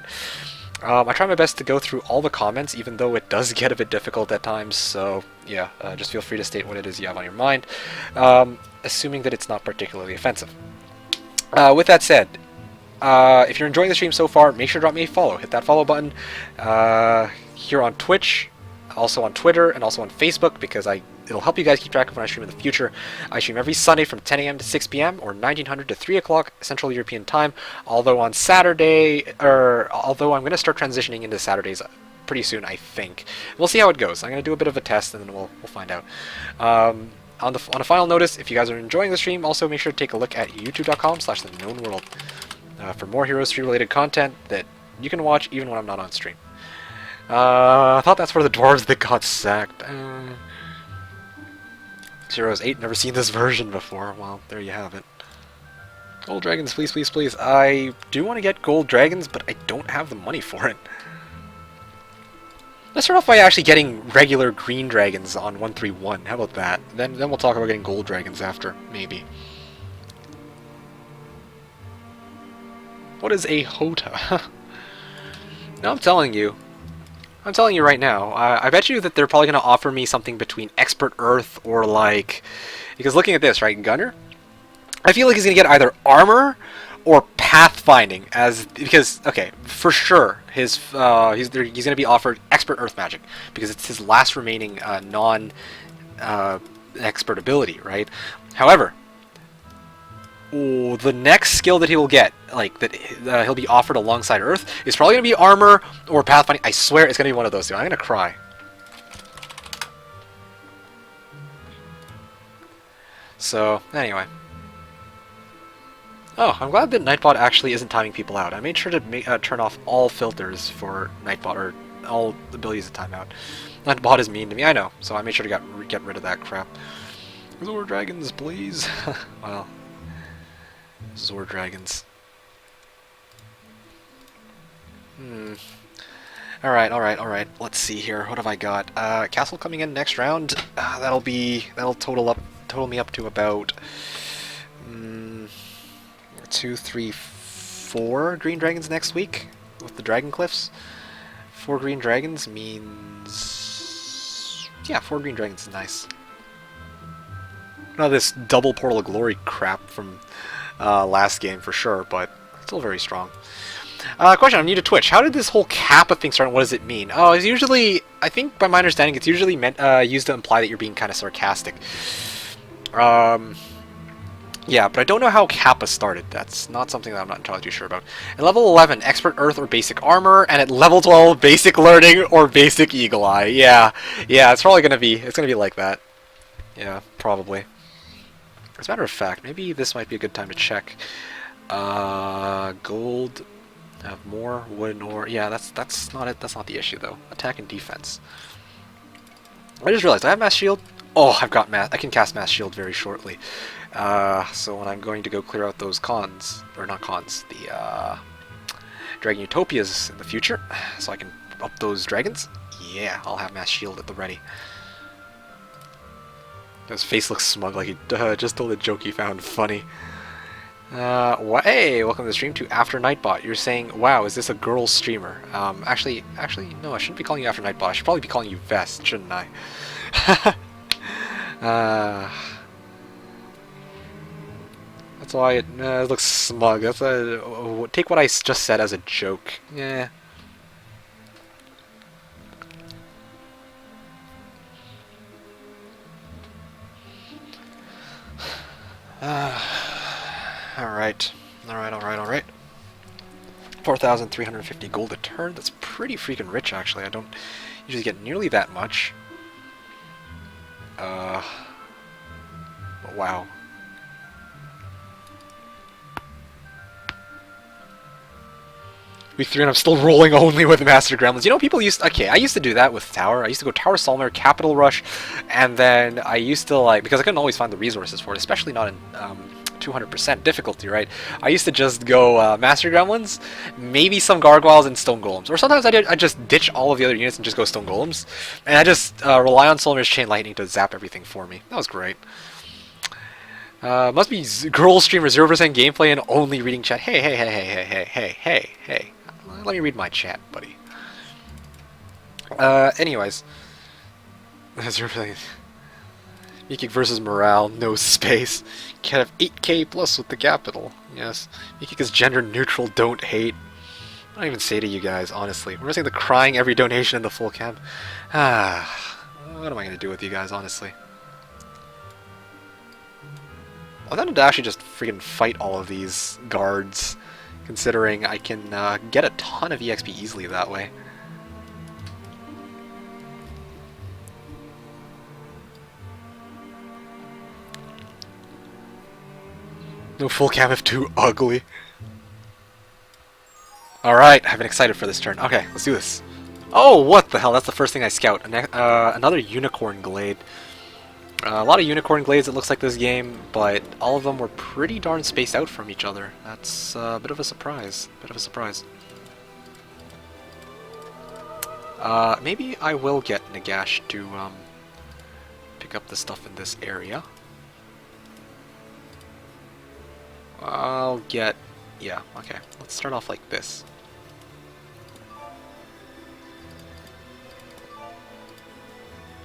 S1: I try my best to go through all the comments, even though it does get a bit difficult at times, so yeah, just feel free to state what it is you have on your mind, assuming that it's not particularly offensive. With that said, if you're enjoying the stream so far, make sure to drop me a follow. Hit that follow button here on Twitch, also on Twitter, and also on Facebook, because it'll help you guys keep track of when I stream in the future. I stream every Sunday from 10 a.m. to 6 p.m. or 1900 to 3 o'clock Central European Time. Although on Saturday, although I'm going to start transitioning into Saturdays pretty soon, I think. We'll see how it goes. I'm going to do a bit of a test, and then we'll find out. On a final notice, if you guys are enjoying the stream, also make sure to take a look at youtube.com/TheKnownWorld. For more Heroes 3 related content that you can watch even when I'm not on stream. I thought that's for the dwarves that got sacked. Heroes 8, never seen this version before. Well, there you have it. Gold dragons, please, please, please. I do want to get gold dragons, but I don't have the money for it. Let's start off by actually getting regular green dragons on 131. How about that? Then we'll talk about getting gold dragons after, maybe. What is a Hota? No, I'm telling you right now. I bet you that they're probably going to offer me something between Expert Earth or like... Because looking at this, right, Gunner? I feel like he's going to get either Armor or Pathfinding because, okay, for sure, he's going to be offered expert earth magic because it's his last remaining non expert ability, right? However, the next skill that he will get, like that he'll be offered alongside Earth, is probably going to be armor or pathfinding. I swear it's going to be one of those two. I'm going to cry. So, anyway. Oh, I'm glad that Nightbot actually isn't timing people out. I made sure to turn off all filters for Nightbot, or all abilities to time out. Nightbot is mean to me, I know, so I made sure to get rid of that crap. Zord Dragons, please. Well, Zord Dragons. Alright. Let's see here. What have I got? Castle coming in next round. That'll total me up to about 2, 3, 4 green dragons next week with the Dragon Cliffs. 4 green dragons means, yeah, 4 green dragons is nice. Not this double Portal of Glory crap from last game for sure, but still very strong. Question, I'm new to Twitch. How did this whole Kappa thing start and what does it mean? Oh, it's usually, I think by my understanding, it's usually meant used to imply that you're being kind of sarcastic. Yeah, but I don't know how Kappa started. That's not something that I'm not entirely too sure about. At level 11, Expert Earth or Basic Armor, and at level 12, Basic Learning or Basic Eagle Eye. Yeah, it's probably gonna be, like that. Yeah, probably. As a matter of fact, maybe this might be a good time to check. Gold, have more, wood, or yeah, that's not it. That's not the issue though. Attack and defense. I just realized I have Mass Shield. Oh, I've got I can cast Mass Shield very shortly. So when I'm going to go clear out those cons, or not cons, the Dragon Utopias in the future, so I can up those dragons. Yeah, I'll have Mass Shield at the ready. His face looks smug, like he just told a joke he found funny. Hey, welcome to the stream to After Nightbot. You're saying, wow, is this a girl streamer? Actually, no, I shouldn't be calling you After Nightbot. I should probably be calling you Vest, shouldn't I? That's why it looks smug. That's take what I just said as a joke. Yeah. Alright. 4,350 gold a turn. That's pretty freaking rich, actually. I don't usually get nearly that much. Wow. Week 3 and I'm still rolling only with Master Gremlins. You know, people used... Okay, I used to do that with Tower. I used to go Tower Solmer, Capital Rush, and then I used to, like... Because I couldn't always find the resources for it, especially not in 200% difficulty, right? I used to just go Master Gremlins, maybe some Gargoyles and Stone Golems. Or sometimes I just ditch all of the other units and just go Stone Golems. And I just rely on Solmer's Chain Lightning to zap everything for me. That was great. Must be girl streamer 0% gameplay and only reading chat. Hey. Let me read my chat, buddy. Anyways. Mikik versus Morale, no space. Can't have 8k plus with the capital. Yes. Mikik is gender neutral, don't hate. I don't even say to you guys, honestly. We're missing the crying every donation in the full camp. What am I going to do with you guys, honestly? I'm going to actually just freaking fight all of these guards, considering I can get a ton of EXP easily that way. No full cam if too ugly. Alright, I've been excited for this turn. Okay, let's do this. Oh, what the hell? That's the first thing I scout. Another Unicorn Glade. A lot of Unicorn Glades it looks like this game, but all of them were pretty darn spaced out from each other. That's a bit of a surprise. Maybe I will get Nagash to pick up the stuff in this area. I'll get... yeah, okay. Let's start off like this.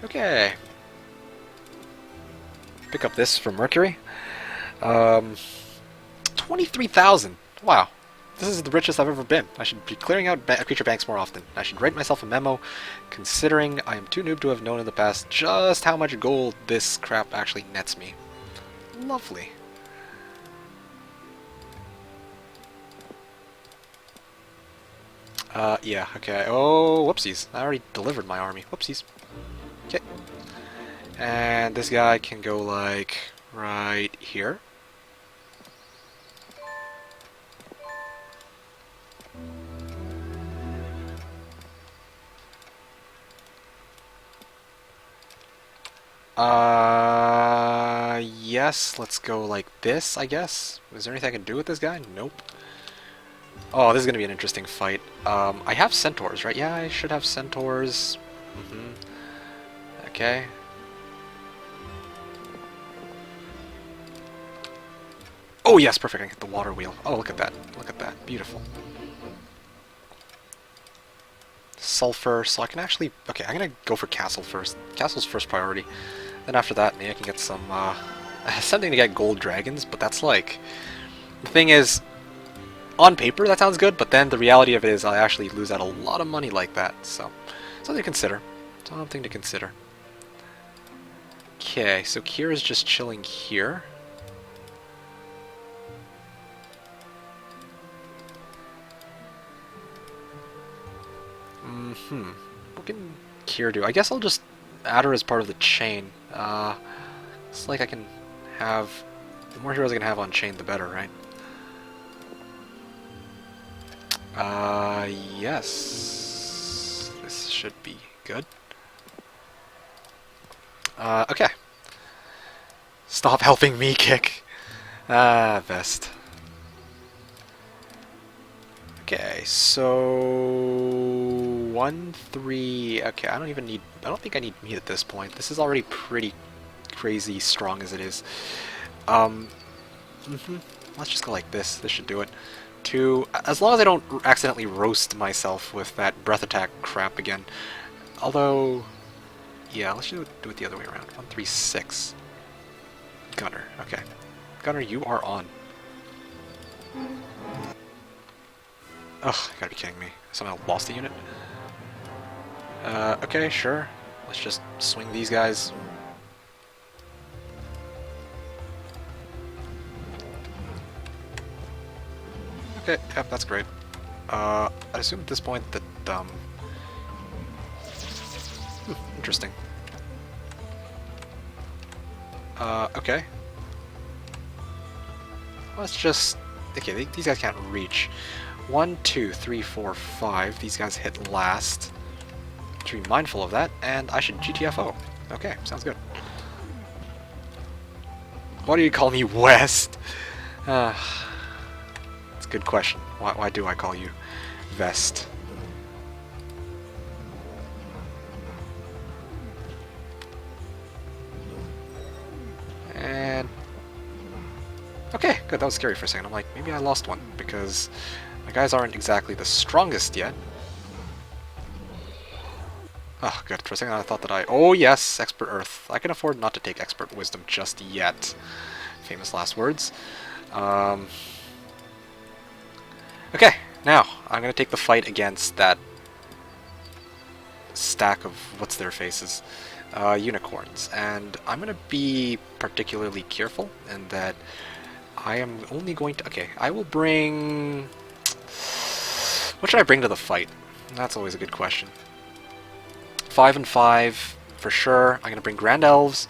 S1: Okay. Pick up this from Mercury. 23,000. Wow. This is the richest I've ever been. I should be clearing out creature banks more often. I should write myself a memo, considering I am too noob to have known in the past just how much gold this crap actually nets me. Lovely. Yeah, okay. Oh, whoopsies. I already delivered my army. Whoopsies. Okay. And this guy can go, like, right here. Yes, let's go like this, I guess. Is there anything I can do with this guy? Nope. Oh, this is gonna be an interesting fight. I have centaurs, right? Yeah, I should have centaurs. Okay. Oh yes, perfect, I can get the water wheel. Oh, look at that. Look at that. Beautiful. Sulfur, so I can actually... Okay, I'm gonna go for castle first. Castle's first priority. Then after that, maybe I can get some, something to get gold dragons, but that's like... The thing is, on paper that sounds good, but then the reality of it is I actually lose out a lot of money like that, so... Something to consider. Something to consider. Okay, so Kira's just chilling here. What can Kira do? I guess I'll just add her as part of the chain. It's like I can have... The more heroes I can have on chain, the better, right? Yes. This should be good. Okay. Stop helping me kick. Best. Okay, so... 1, 3... Okay, I don't think I need meat at this point. This is already pretty crazy strong as it is. Let's just go like this. This should do it. 2... As long as I don't accidentally roast myself with that breath attack crap again. Although... Yeah, let's do it the other way around. 1, 3, 6. Gunner. Okay. Gunner, you are on. Ugh, you gotta be kidding me. Somehow lost a unit? Okay, sure. Let's just swing these guys. Okay, yep, that's great. I assume at this point that, interesting. Okay. Let's just... Okay, these guys can't reach. 1, 2, 3, 4, 5. These guys hit last. To be mindful of that, and I should GTFO. Okay, sounds good. Why do you call me West? It's a good question. Why do I call you Vest? And... Okay, good, that was scary for a second. I'm like, maybe I lost one, because my guys aren't exactly the strongest yet. Oh, good. For a second I thought that Oh yes, Expert Earth. I can afford not to take Expert Wisdom just yet. Famous last words. Okay, now, I'm gonna take the fight against that stack of what's-their-faces. Unicorns. And I'm gonna be particularly careful in that I am only going to... Okay, I will bring... What should I bring to the fight? That's always a good question. 5 and 5, for sure. I'm going to bring Grand Elves.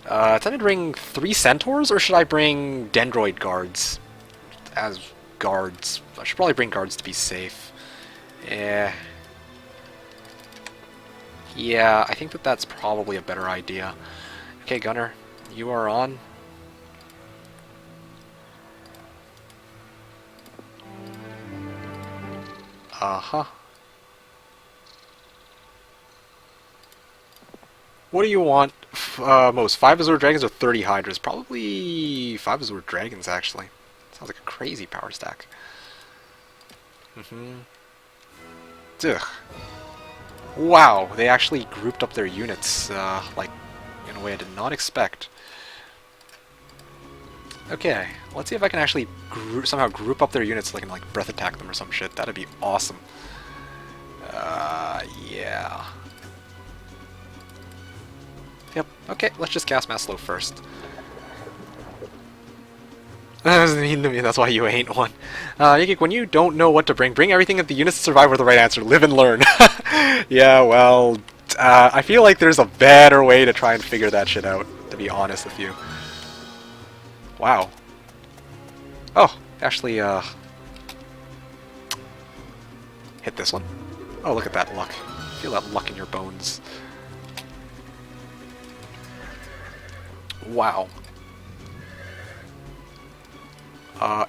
S1: Time to bring 3 Centaurs, or should I bring Dendroid Guards as guards? I should probably bring guards to be safe. Yeah, I think that's probably a better idea. Okay, Gunner, you are on. Uh-huh. What do you want most? 5 Azure Dragons or 30 Hydras? Probably 5 Azure Dragons, actually. Sounds like a crazy power stack. Ugh. Wow, they actually grouped up their units, like, in a way I did not expect. Okay, let's see if I can actually somehow group up their units so I can like breath attack them or some shit. That'd be awesome. Yeah. Yep, okay, let's just cast Mass Slow first. That doesn't mean to me, that's why you ain't one. Yigik, when you don't know what to bring everything that the units to survive with the right answer. Live and learn. Yeah, well, I feel like there's a better way to try and figure that shit out, to be honest with you. Wow. Oh, actually, hit this one. Oh, look at that luck. Feel that luck in your bones. Wow.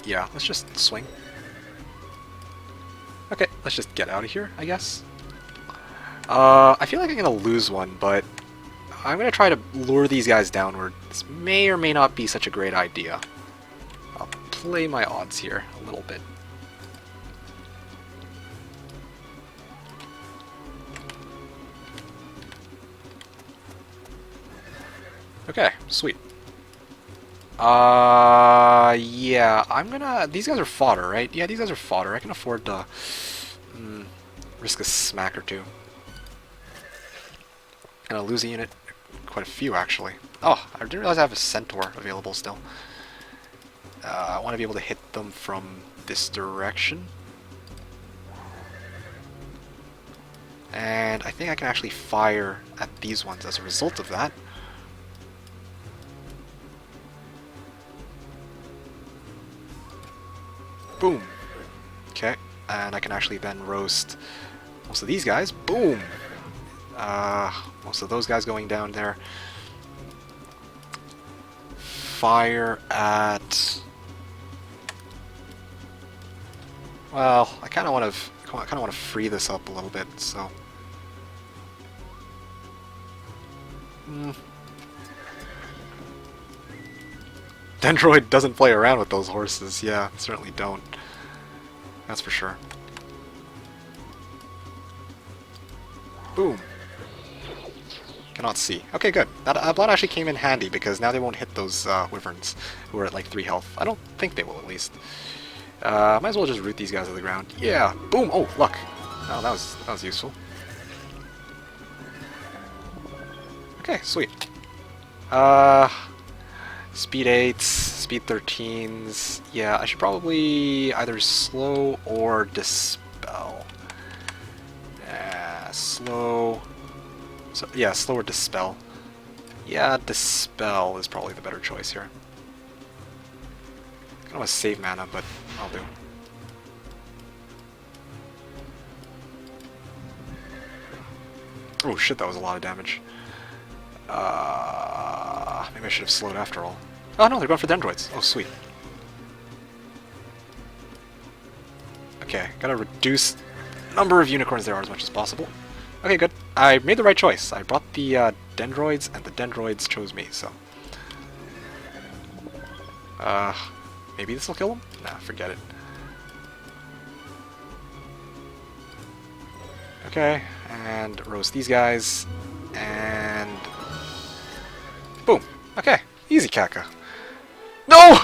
S1: Yeah, let's just swing. Okay, let's just get out of here, I guess. I feel like I'm gonna lose one, but I'm gonna try to lure these guys downward. This may or may not be such a great idea. I'll play my odds here a little bit. Okay, sweet. Yeah, I'm gonna... These guys are fodder, right? Yeah, these guys are fodder. I can afford to risk a smack or two. Gonna lose a unit. Quite a few, actually. Oh, I didn't realize I have a centaur available still. I want to be able to hit them from this direction. And I think I can actually fire at these ones as a result of that. Boom. Okay, and I can actually then roast most of these guys. Boom! Most of those guys going down there. Fire at... Well, I kind of want to free this up a little bit, so... Dendroid doesn't play around with those horses. Yeah, certainly don't. That's for sure. Boom. Cannot see. Okay, good. That blood actually came in handy because now they won't hit those wyverns who are at like 3 health. I don't think they will, at least. Might as well just root these guys to the ground. Yeah. Boom. Oh, luck. Oh, that was useful. Okay, sweet. Speed 8s, speed 13s. Yeah, I should probably either slow or dispel. Slow. So yeah, slow or dispel. Yeah, dispel is probably the better choice here. I don't want to save mana, but I'll do. Oh shit, that was a lot of damage. Maybe I should have slowed after all. Oh no, they're going for dendroids. Oh sweet. Okay, gotta reduce the number of unicorns there are as much as possible. Okay, good. I made the right choice. I brought the dendroids, and the dendroids chose me, so... maybe this will kill them? Nah, forget it. Okay, and roast these guys, and... boom! Okay, easy Kaka. No!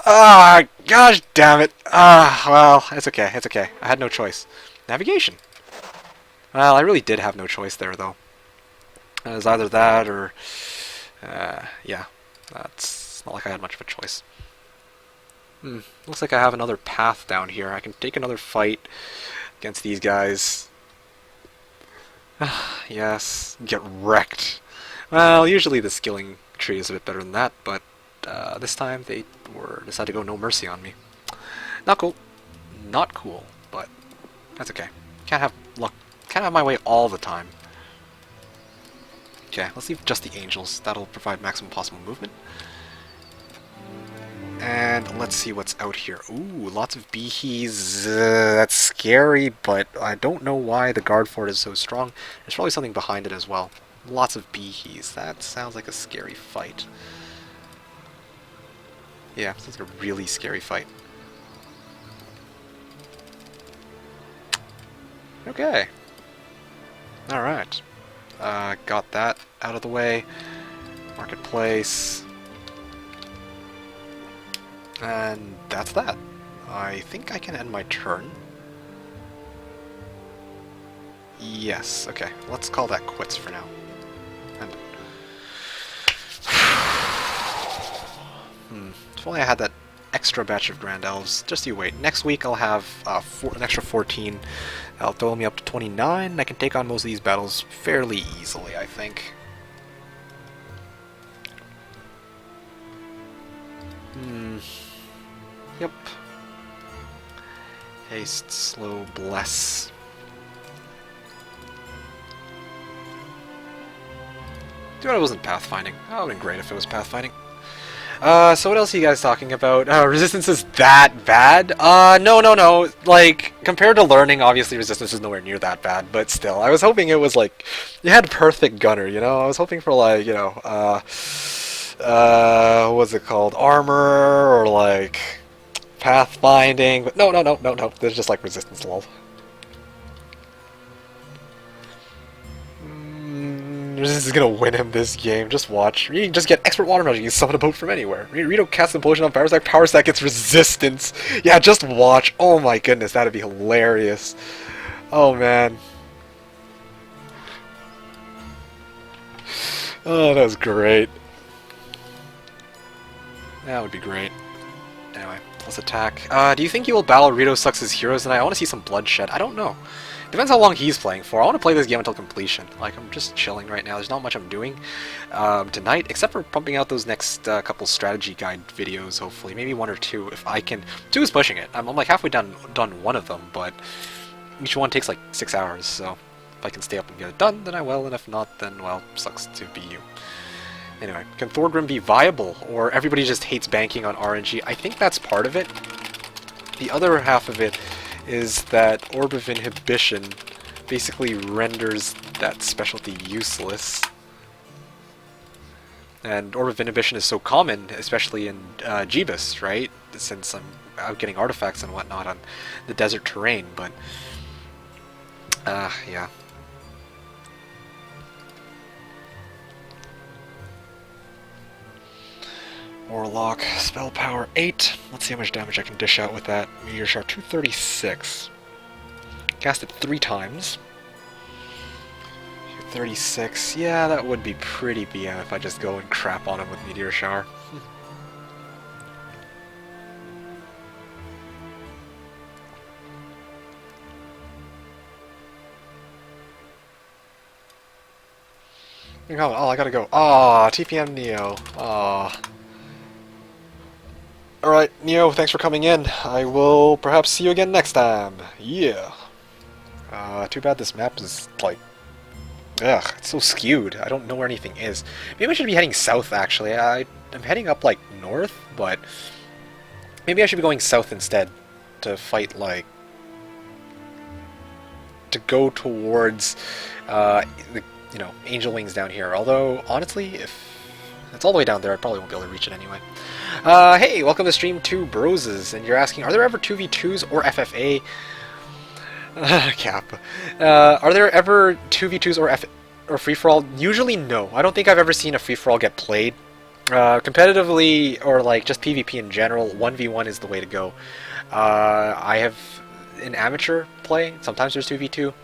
S1: Ah, gosh damn it. Well, it's okay, it's okay. I had no choice. Navigation. Well, I really did have no choice there, though. It was either that or... yeah. It's not like I had much of a choice. Looks like I have another path down here. I can take another fight against these guys. Yes, get wrecked. Well, usually the skilling tree is a bit better than that, but this time they decided to go no mercy on me. Not cool. Not cool, but that's okay. Can't have luck. Can't have my way all the time. Okay, let's leave just the angels. That'll provide maximum possible movement. And let's see what's out here. Ooh, lots of beehies. That's scary, but I don't know why the guard fort is so strong. There's probably something behind it as well. Lots of beehies. That sounds like a scary fight. Yeah, sounds like a really scary fight. Okay. Alright. Got that out of the way. Marketplace. And that's that. I think I can end my turn. Yes, okay. Let's call that quits for now. And if only I had that extra batch of Grand Elves. Just you wait. Next week I'll have an extra 14. That'll throw me up to 29, and I can take on most of these battles fairly easily, I think. Yep. Haste, slow, bless. Dude, it wasn't pathfinding. That would have been great if it was pathfinding. So what else are you guys talking about? Resistance is that bad? No. Like, compared to learning, obviously resistance is nowhere near that bad, but still. I was hoping it was, like, you had perfect gunner, you know? I was hoping for, like, you know, what's it called? Armor, or, like, pathfinding. But no. There's just, like, resistance, lol. Resistance is gonna win him this game. Just watch. You can just get expert water magic. You can summon a boat from anywhere. Rito casts a potion on Power Stack. Power Stack gets resistance. Yeah, just watch. Oh my goodness, that'd be hilarious. Oh man. Oh, that was great. That would be great. Anyway, let's attack. Do you think you will battle RitoSux' heroes tonight? I want to see some bloodshed. I don't know. Depends how long he's playing for. I want to play this game until completion. Like, I'm just chilling right now. There's not much I'm doing tonight, except for pumping out those next couple strategy guide videos, hopefully. Maybe 1 or 2, if I can. 2 is pushing it. I'm like halfway done one of them, but each one takes like 6 hours, so if I can stay up and get it done, then I will, and if not, then, well, sucks to be you. Anyway, can Thorgrim be viable, or everybody just hates banking on RNG? I think that's part of it. The other half of it is that Orb of Inhibition basically renders that specialty useless. And Orb of Inhibition is so common, especially in Jebus, right? Since I'm out getting artifacts and whatnot on the desert terrain, but yeah. Warlock, spell power 8. Let's see how much damage I can dish out with that. Meteor Shower 236. Cast it 3 times. 236. Yeah, that would be pretty BM if I just go and crap on him with Meteor Shower. Oh, I gotta go. Aw, TPM Neo. Aw. Alright, Neo, thanks for coming in. I will perhaps see you again next time. Yeah. Too bad this map is, like... Ugh, it's so skewed. I don't know where anything is. Maybe I should be heading south, actually. I'm heading up, like, north, but... Maybe I should be going south instead to fight, like... To go towards, the, you know, Angel Wings down here. Although, honestly, if it's all the way down there, I probably won't be able to reach it anyway. Hey, welcome to Stream 2 Broses, and you're asking, are there ever 2v2s or FFA? Cap. Are there ever 2v2s or free-for-all? Usually no. I don't think I've ever seen a free-for-all get played. Competitively, or like just PvP in general, 1v1 is the way to go. I have an amateur play. Sometimes there's 2v2.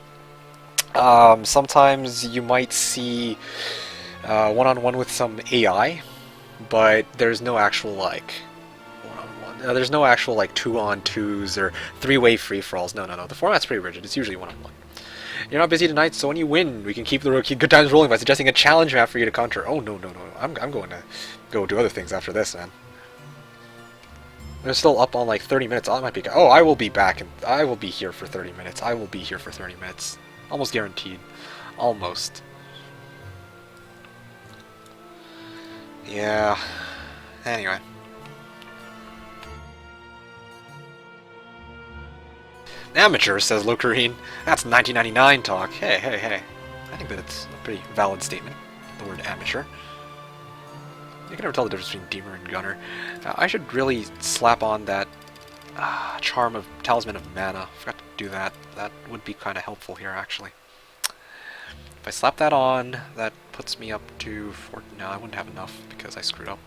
S1: Sometimes you might see one-on-one with some AI, but there's no actual like one-on-one. There's no actual like 2-on-2s or 3-way free-for-alls. No. The format's pretty rigid. It's usually one-on-one. You're not busy tonight, so when you win, we can keep the good times rolling by suggesting a challenge map for you to counter. Oh no. I'm going to go do other things after this, man. They're still up on like 30 minutes. Oh, I might be. Oh, I will be back, and I will be here for 30 minutes. I will be here for 30 minutes. Almost guaranteed. Almost. Yeah. Anyway. Amateur, says Locarine. That's 1999 talk. Hey. I think that it's a pretty valid statement. The word amateur. You can never tell the difference between Deemer and Gunner. I should really slap on that Charm of Talisman of Mana. Forgot to do that. That would be kind of helpful here, actually. If I slap that on, that puts me up to 4... No, I wouldn't have enough because I screwed up.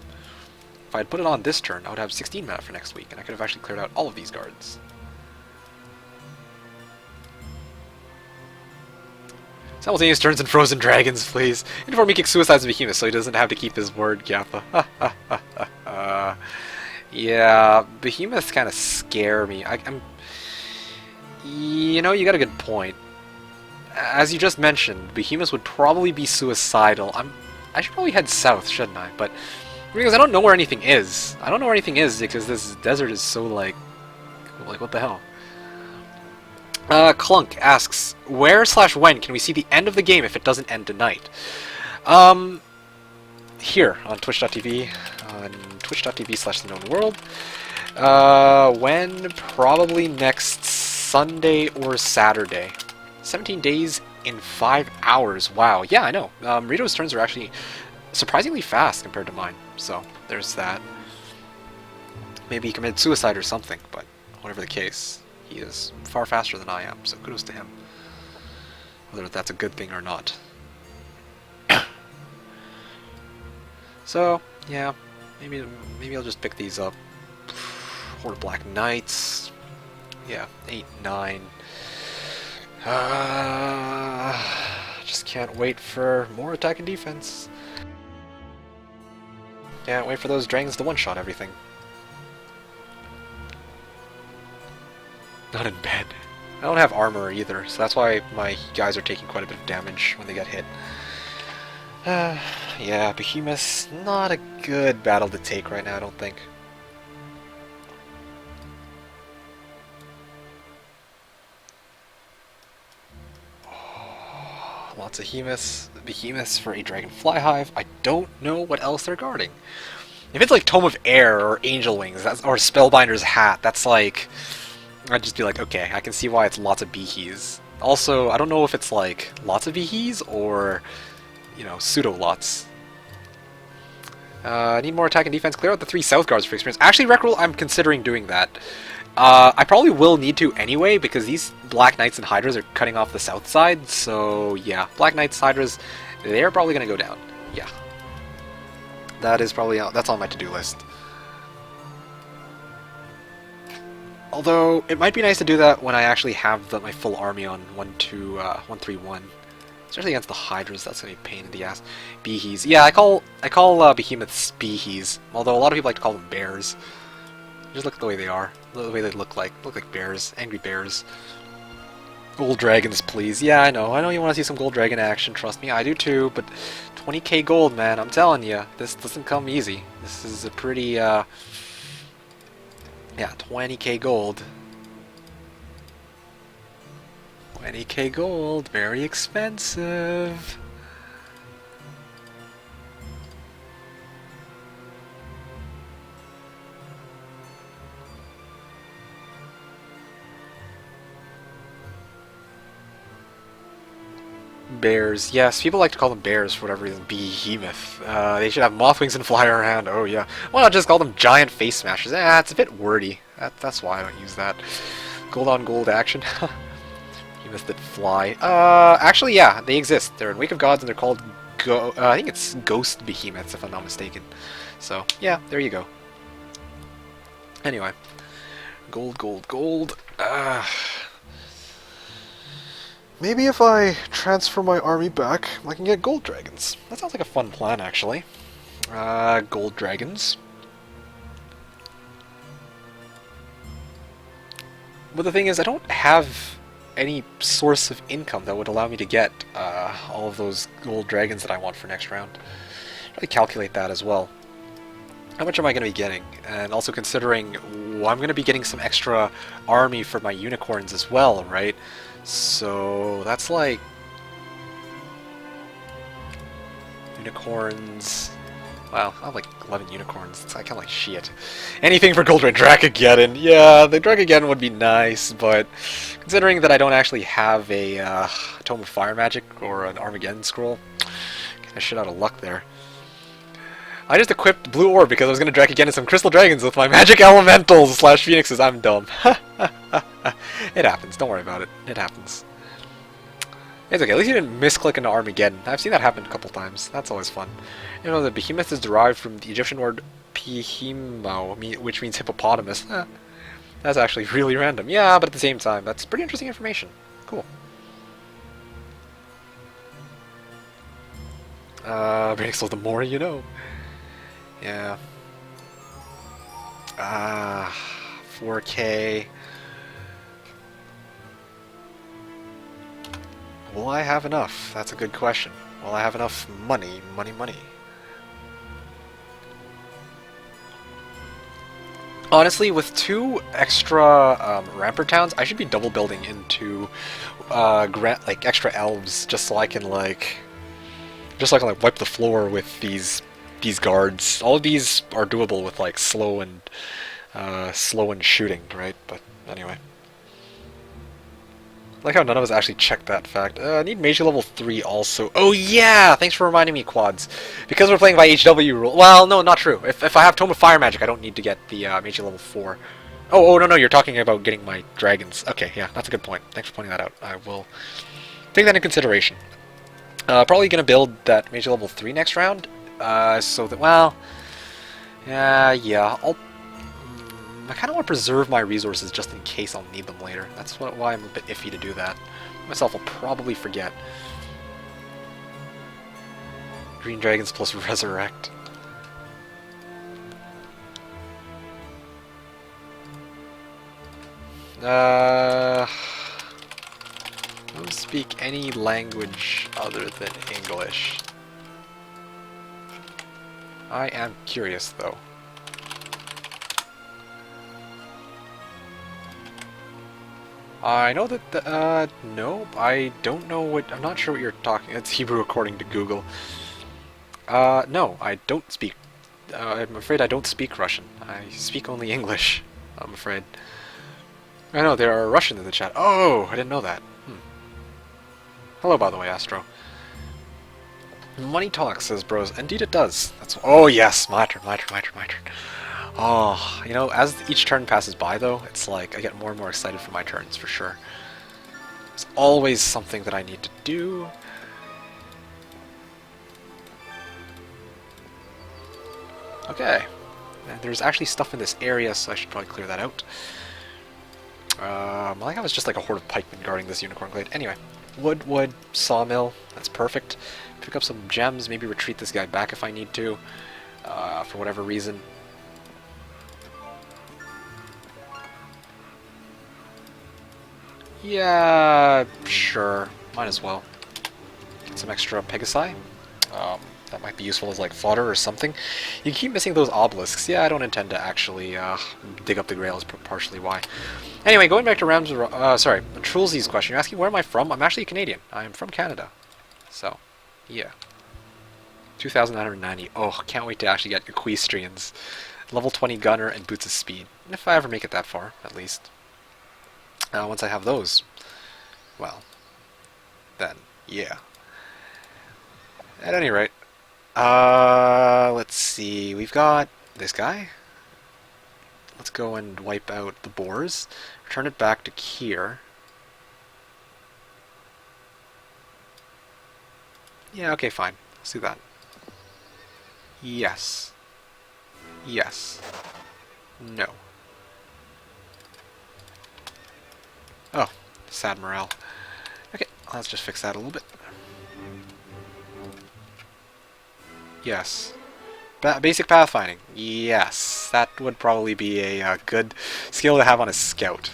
S1: If I had put it on this turn, I would have 16 mana for next week, and I could have actually cleared out all of these guards. Simultaneous turns and frozen dragons, please. Inform me kick suicides the behemoth so he doesn't have to keep his word, Gappa. Yeah, behemoths kind of scare me. You know, you got a good point. As you just mentioned, behemoths would probably be suicidal. I should probably head south, shouldn't I? But because I don't know where anything is. I don't know where anything is because this desert is so like what the hell? Clunk asks, where/when can we see the end of the game if it doesn't end tonight? Here on twitch.tv, on twitch.tv/TheKnownWorld. When? Probably next Sunday or Saturday. 17 days in 5 hours. Wow. Yeah, I know. Rito's turns are actually surprisingly fast compared to mine. So, there's that. Maybe he committed suicide or something, but whatever the case, he is far faster than I am, so kudos to him. Whether that's a good thing or not. So, yeah, maybe I'll just pick these up. Horde of Black Knights. Yeah, 8, 9. Just can't wait for more attack and defense. Can't wait for those dragons to one-shot everything. Not in bed. I don't have armor either, so that's why my guys are taking quite a bit of damage when they get hit. Yeah, Behemoth's not a good battle to take right now, I don't think. Oh, lots of Behemoths for a Dragonfly Hive. I don't know what else they're guarding. If it's like Tome of Air or Angel Wings or Spellbinder's Hat, that's like... I'd just be like, okay, I can see why it's lots of Behees. Also, I don't know if it's like lots of Behees or, you know, pseudo-lots. I need more attack and defense. Clear out the 3 South Guards for experience. Actually, Recruit, I'm considering doing that. I probably will need to anyway, because these Black Knights and Hydras are cutting off the south side, so yeah. Black Knights, Hydras, they're probably going to go down. Yeah. That is probably, that's on my to-do list. Although, it might be nice to do that when I actually have my full army on 1-3-1. Especially against the Hydras, that's going to be a pain in the ass. Behees. Yeah, I call Behemoths Behees, although a lot of people like to call them bears. Just look at the way they are. The way they look like bears. Angry bears. Gold dragons, please. Yeah, I know you want to see some gold dragon action, trust me, I do too, but 20k gold, man, I'm telling you, this doesn't come easy. This is a pretty, yeah, 20k gold. 20k gold, very expensive. Bears, yes, people like to call them bears for whatever reason. Behemoth. They should have moth wings and fly around. Oh yeah. Why not just call them giant face smashers? It's a bit wordy. That's why I don't use that. Gold on gold action. Behemoths that fly. Actually, yeah, they exist. They're in Wake of Gods and they're called I think it's Ghost Behemoths, if I'm not mistaken. So, yeah, there you go. Anyway. Gold, gold, gold. Maybe if I transfer my army back, I can get gold dragons. That sounds like a fun plan, actually. Gold dragons. But the thing is, I don't have any source of income that would allow me to get all of those gold dragons that I want for next round. Try to calculate that as well. How much am I going to be getting? And also considering I'm going to be getting some extra army for my unicorns as well, right? So that's like unicorns. Wow, I have like 11 unicorns. It's kind of like shit. Anything for Gold Dracageddon. Yeah, the Dracageddon would be nice, but considering that I don't actually have a Tome of Fire Magic or an Armageddon Scroll, kind of shit out of luck there. I just equipped Blue Orb because I was going to Dracageddon some Crystal Dragons with my Magic Elementals / Phoenixes. I'm dumb. It happens. Don't worry about it. It happens. It's okay, at least you didn't misclick into Armageddon. I've seen that happen a couple times. That's always fun. You know, the behemoth is derived from the Egyptian word pihimo, which means hippopotamus. That's actually really random. Yeah, but at the same time, that's pretty interesting information. Cool. So the more you know. Yeah. 4K. Will I have enough? That's a good question. Will I have enough money? Money. Honestly, with 2 extra rampart towns, I should be double building into like extra elves, just so I can like wipe the floor with these guards. All of these are doable with like slow and shooting, right? But anyway. I like how none of us actually checked that fact. I need Mage level 3 also. Oh yeah! Thanks for reminding me, Quads. Because we're playing by HW rule. Well, no, not true. If I have Tome of Fire Magic, I don't need to get the Mage level 4. Oh, no, you're talking about getting my dragons. Okay, yeah, that's a good point. Thanks for pointing that out. I will take that in consideration. Probably gonna build that Mage level 3 next round. So that, well... yeah, I kind of want to preserve my resources just in case I'll need them later. That's why I'm a bit iffy to do that. Myself will probably forget. Green Dragons plus Resurrect. Don't speak any language other than English. I am curious, though. I know that no, I don't know what, I'm not sure what you're talking, it's Hebrew according to Google. No, I don't speak, I'm afraid I don't speak Russian. I speak only English, I'm afraid. I know, there are Russians in the chat. Oh, I didn't know that. Hello, by the way, Astro. Money talks, says Bros. Indeed it does. That's, oh yes, my turn. Oh, you know, as each turn passes by, though, it's like I get more and more excited for my turns, for sure. There's always something that I need to do. Okay. And there's actually stuff in this area, so I should probably clear that out. I think I was just like a horde of pikemen guarding this unicorn glade. Anyway, wood, sawmill, that's perfect. Pick up some gems, maybe retreat this guy back if I need to, for whatever reason. Yeah, sure. Might as well. Get some extra Pegasi. That might be useful as like fodder or something. You keep missing those obelisks. Yeah, I don't intend to actually dig up the Grail is partially why. Anyway, going back to Trulzi's question. You're asking where am I from? I'm actually Canadian. I am from Canada. So, yeah. 2,990. Oh, can't wait to actually get Equestrians. Level 20 gunner and boots of speed. If I ever make it that far, at least. Once I have those, well, then, yeah. At any rate, let's see, we've got this guy. Let's go and wipe out the boars, return it back to here. Yeah, okay, fine. Let's do that. Yes. Yes. No. Oh, sad morale. Okay, let's just fix that a little bit. Yes. Basic pathfinding. Yes. That would probably be a good skill to have on a scout.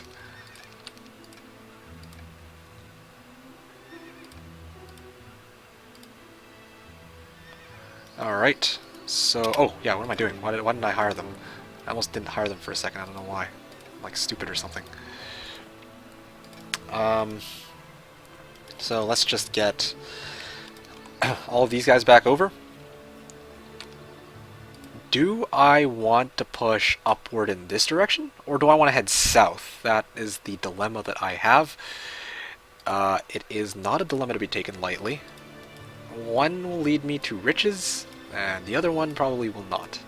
S1: Alright. So, oh, yeah, what am I doing? Why didn't I hire them? I almost didn't hire them for a second. I don't know why. I'm like stupid or something. So let's just get all of these guys back over. Do I want to push upward in this direction, or do I want to head south? That is the dilemma that I have. It is not a dilemma to be taken lightly. One will lead me to riches, and the other one probably will not.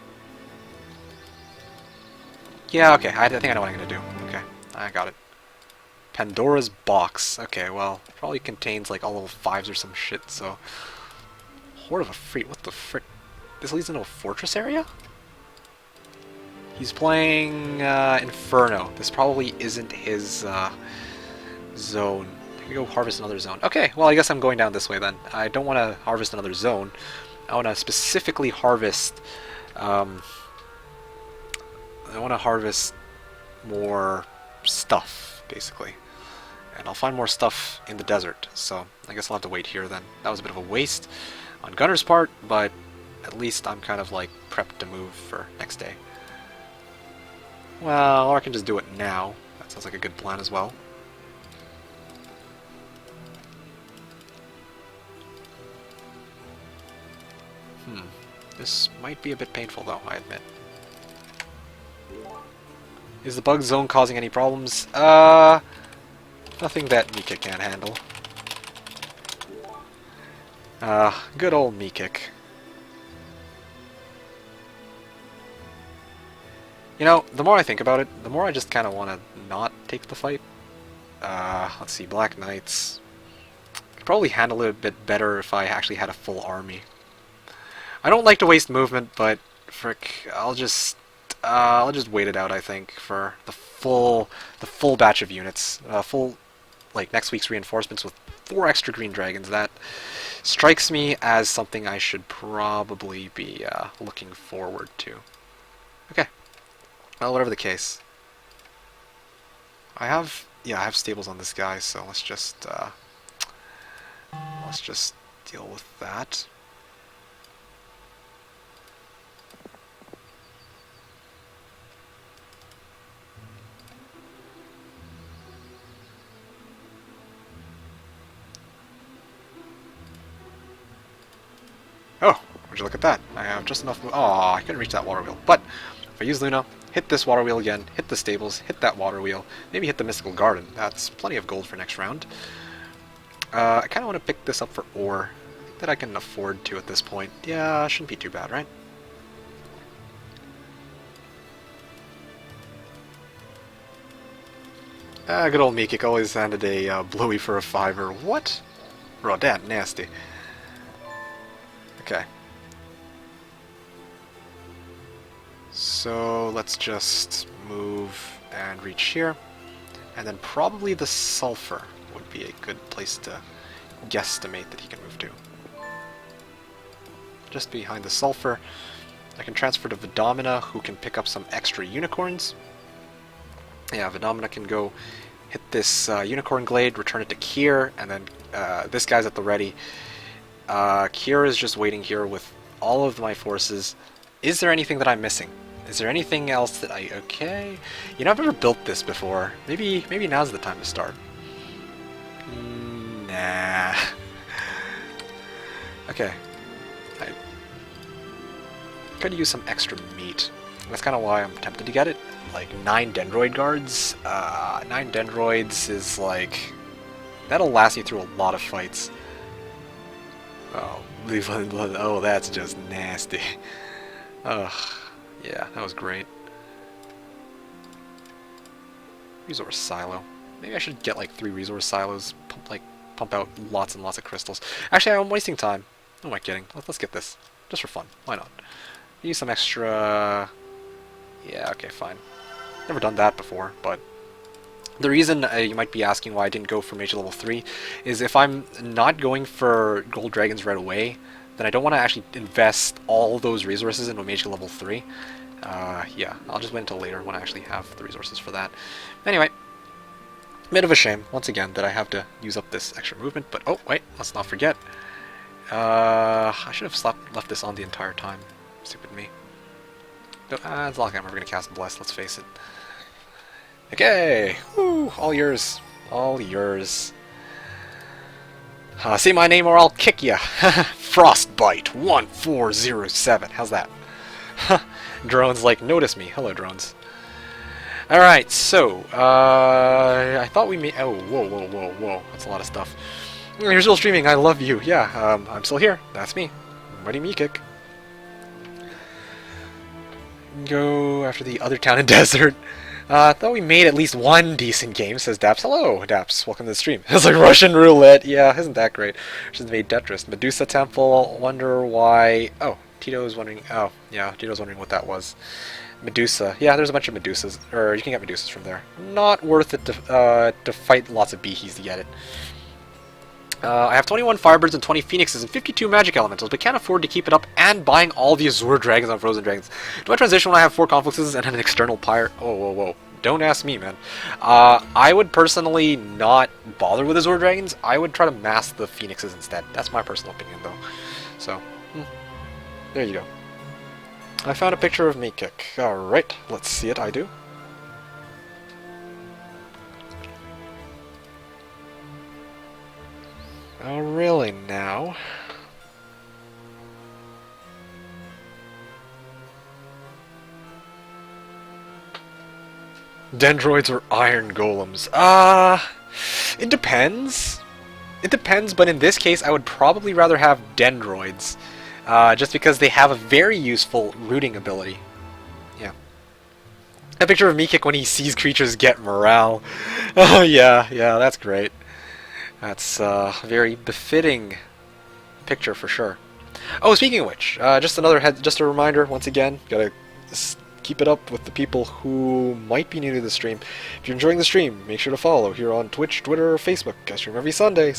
S1: Yeah, okay, I think I know what I'm going to do. Okay, I got it. Pandora's box. Okay, well, probably contains like all level 5s or some shit, so... Horde of a Freak, what the frick? This leads into a fortress area? He's playing Inferno. This probably isn't his zone. I can go harvest another zone. Okay, well I guess I'm going down this way then. I don't want to harvest another zone. I want to specifically harvest... I want to harvest more stuff, basically. And I'll find more stuff in the desert, so I guess I'll have to wait here then. That was a bit of a waste on Gunner's part, but at least I'm kind of like prepped to move for next day. Well, or I can just do it now. That sounds like a good plan as well. This might be a bit painful though, I admit. Is the bug zone causing any problems? Nothing that Mika can't handle. Good old Mikik. You know, the more I think about it, the more I just kind of want to not take the fight. Let's see, Black Knights. Could probably handle it a bit better if I actually had a full army. I don't like to waste movement, but frick, I'll just wait it out. I think for the full batch of units, like next week's reinforcements with 4 extra green dragons. That strikes me as something I should probably be looking forward to. Okay. Well, whatever the case, I have stables on this guy, so let's just deal with that. Oh, would you look at that? I have just enough. Oh, I couldn't reach that water wheel. But if I use Luna, hit this water wheel again, hit the stables, hit that water wheel, maybe hit the mystical garden. That's plenty of gold for next round. I kind of want to pick this up for ore. I think that I can afford to at this point. Yeah, shouldn't be too bad, right? Good old Mikik always handed a Bluey for a 5-er. What? Rodette, nasty. Okay. So let's just move and reach here. And then probably the sulfur would be a good place to guesstimate that he can move to. Just behind the sulfur, I can transfer to Vidomina, who can pick up some extra unicorns. Yeah, Vidomina can go hit this unicorn glade, return it to Kier, and then this guy's at the ready. Kier is just waiting here with all of my forces. Is there anything that I'm missing? Is there anything else that I... Okay. You know, I've never built this before. Maybe now's the time to start. Nah. Okay. I could use some extra meat. That's kind of why I'm tempted to get it. Like 9 Dendroid guards. 9 Dendroids is like... That'll last you through a lot of fights. Oh, oh, that's just nasty. Ugh. Yeah, that was great. Resource silo. Maybe I should get like 3 resource silos. Pump out lots and lots of crystals. Actually, I'm wasting time. Who am I kidding? Let's get this. Just for fun. Why not? Use some extra... Yeah, okay, fine. Never done that before, but... The reason you might be asking why I didn't go for Mage level 3 is if I'm not going for Gold Dragons right away, then I don't want to actually invest all those resources into Mage level 3. Yeah, I'll just wait until later when I actually have the resources for that. Anyway, bit of a shame, once again, that I have to use up this extra movement, but oh, wait, let's not forget. I should have left this on the entire time. Stupid me. But, it's not like I'm ever going to cast Bless, let's face it. Okay, woo, all yours, all yours. Say my name or I'll kick ya. Frostbite 1407. How's that? Drones like notice me. Hello, drones. All right, so I thought we made. Oh, whoa! That's a lot of stuff. You're still streaming. I love you. Yeah, I'm still here. That's me, Mighty Mikik. Go after the other town and desert. Thought we made at least one decent game, says Daps. Hello, Daps. Welcome to the stream. It's like Russian roulette. Yeah, isn't that great? Just made Tetris. Medusa Temple. Wonder why... Oh, Tito's wondering... Oh, yeah, Tito's wondering what that was. Medusa. Yeah, there's a bunch of Medusas. Or you can get Medusas from there. Not worth it to fight lots of Behees to get it. I have 21 Firebirds and 20 Phoenixes and 52 Magic Elementals, but can't afford to keep it up and buying all the Azure Dragons on Frozen Dragons. Do I transition when I have 4 Confluxes and an external Pyre? Oh, whoa, whoa. Don't ask me, man. I would personally not bother with Azure Dragons. I would try to mass the Phoenixes instead. That's my personal opinion, though. So, there you go. I found a picture of Meat Kick. Alright, let's see it. I do. Oh, really now? Dendroids or iron golems? It depends. It depends, but in this case, I would probably rather have Dendroids. Just because they have a very useful rooting ability. Yeah. A picture of Meat when he sees creatures get morale. Oh, yeah, that's great. That's a very befitting picture for sure. Oh, speaking of which, just a reminder once again. Gotta keep it up with the people who might be new to the stream. If you're enjoying the stream, make sure to follow here on Twitch, Twitter, or Facebook. I stream every Sunday,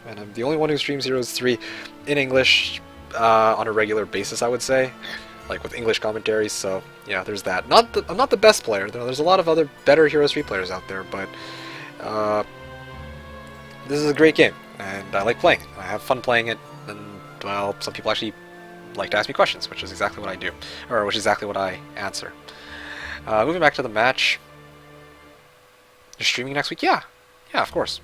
S1: and I'm the only one who streams Heroes 3 in English on a regular basis, I would say, like with English commentaries. So yeah, there's that. I'm not the best player, though. There's a lot of other better Heroes 3 players out there, but this is a great game, and I like playing it. I have fun playing it, and, well, some people actually like to ask me questions, which is exactly what I do, or which is exactly what I answer. Moving back to the match. You're streaming next week? Yeah, of course.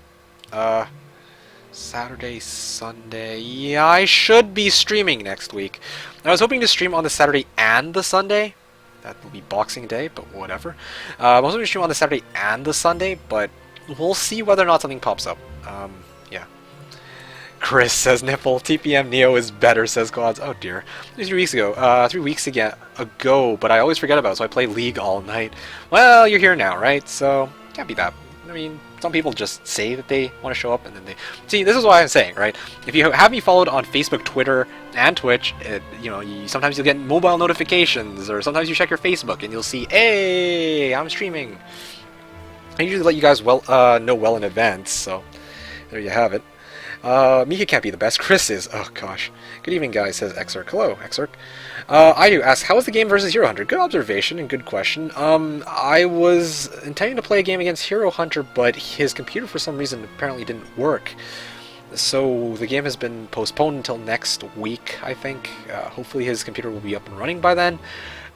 S1: Saturday, Sunday... Yeah, I should be streaming next week. I was hoping to stream on the Saturday and the Sunday. That will be Boxing Day, but whatever. I was hoping to stream on the Saturday and the Sunday, but we'll see whether or not something pops up. Yeah. Chris says nipple. TPM Neo is better, says Quads. Oh dear. 3 weeks ago. 3 weeks ago, but I always forget about it, so I play League all night. Well, you're here now, right? So, can't be that. I mean, some people just say that they want to show up, and then they... See, this is what I'm saying, right? If you have me followed on Facebook, Twitter, and Twitch, sometimes you'll get mobile notifications, or sometimes you check your Facebook, and you'll see, hey, I'm streaming. I usually let you guys know well in advance, so there you have it. Mika can't be the best. Chris is. Oh, gosh. Good evening, guys, says Exarch. Hello, Exarch. I do ask, how was the game versus Hero Hunter? Good observation and good question. I was intending to play a game against Hero Hunter, but his computer, for some reason, apparently didn't work. So the game has been postponed until next week, I think. Hopefully his computer will be up and running by then.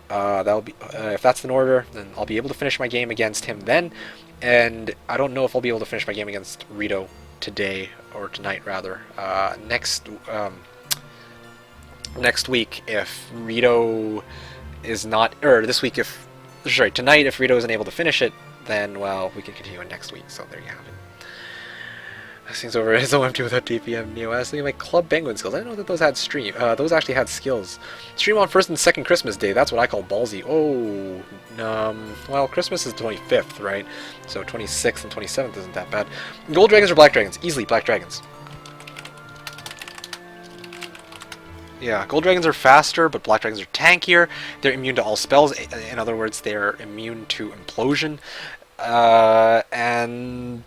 S1: That'll be if that's in order, then I'll be able to finish my game against him then. And I don't know if I'll be able to finish my game against Rito today, or tonight rather. Next week, if Rito is not, or this week if, sorry, tonight if Rito isn't able to finish it, then, well, we can continue it next week, so there you have it. Seems over. It's so empty without TPM Neo. I was thinking my Club Penguin skills. I didn't know that those had those actually had skills. Stream on 1st and 2nd Christmas Day. That's what I call ballsy. Oh, well, Christmas is the 25th, right? So 26th and 27th isn't that bad. Gold Dragons or Black Dragons? Easily Black Dragons. Yeah, Gold Dragons are faster, but Black Dragons are tankier. They're immune to all spells. In other words, they're immune to Implosion. And...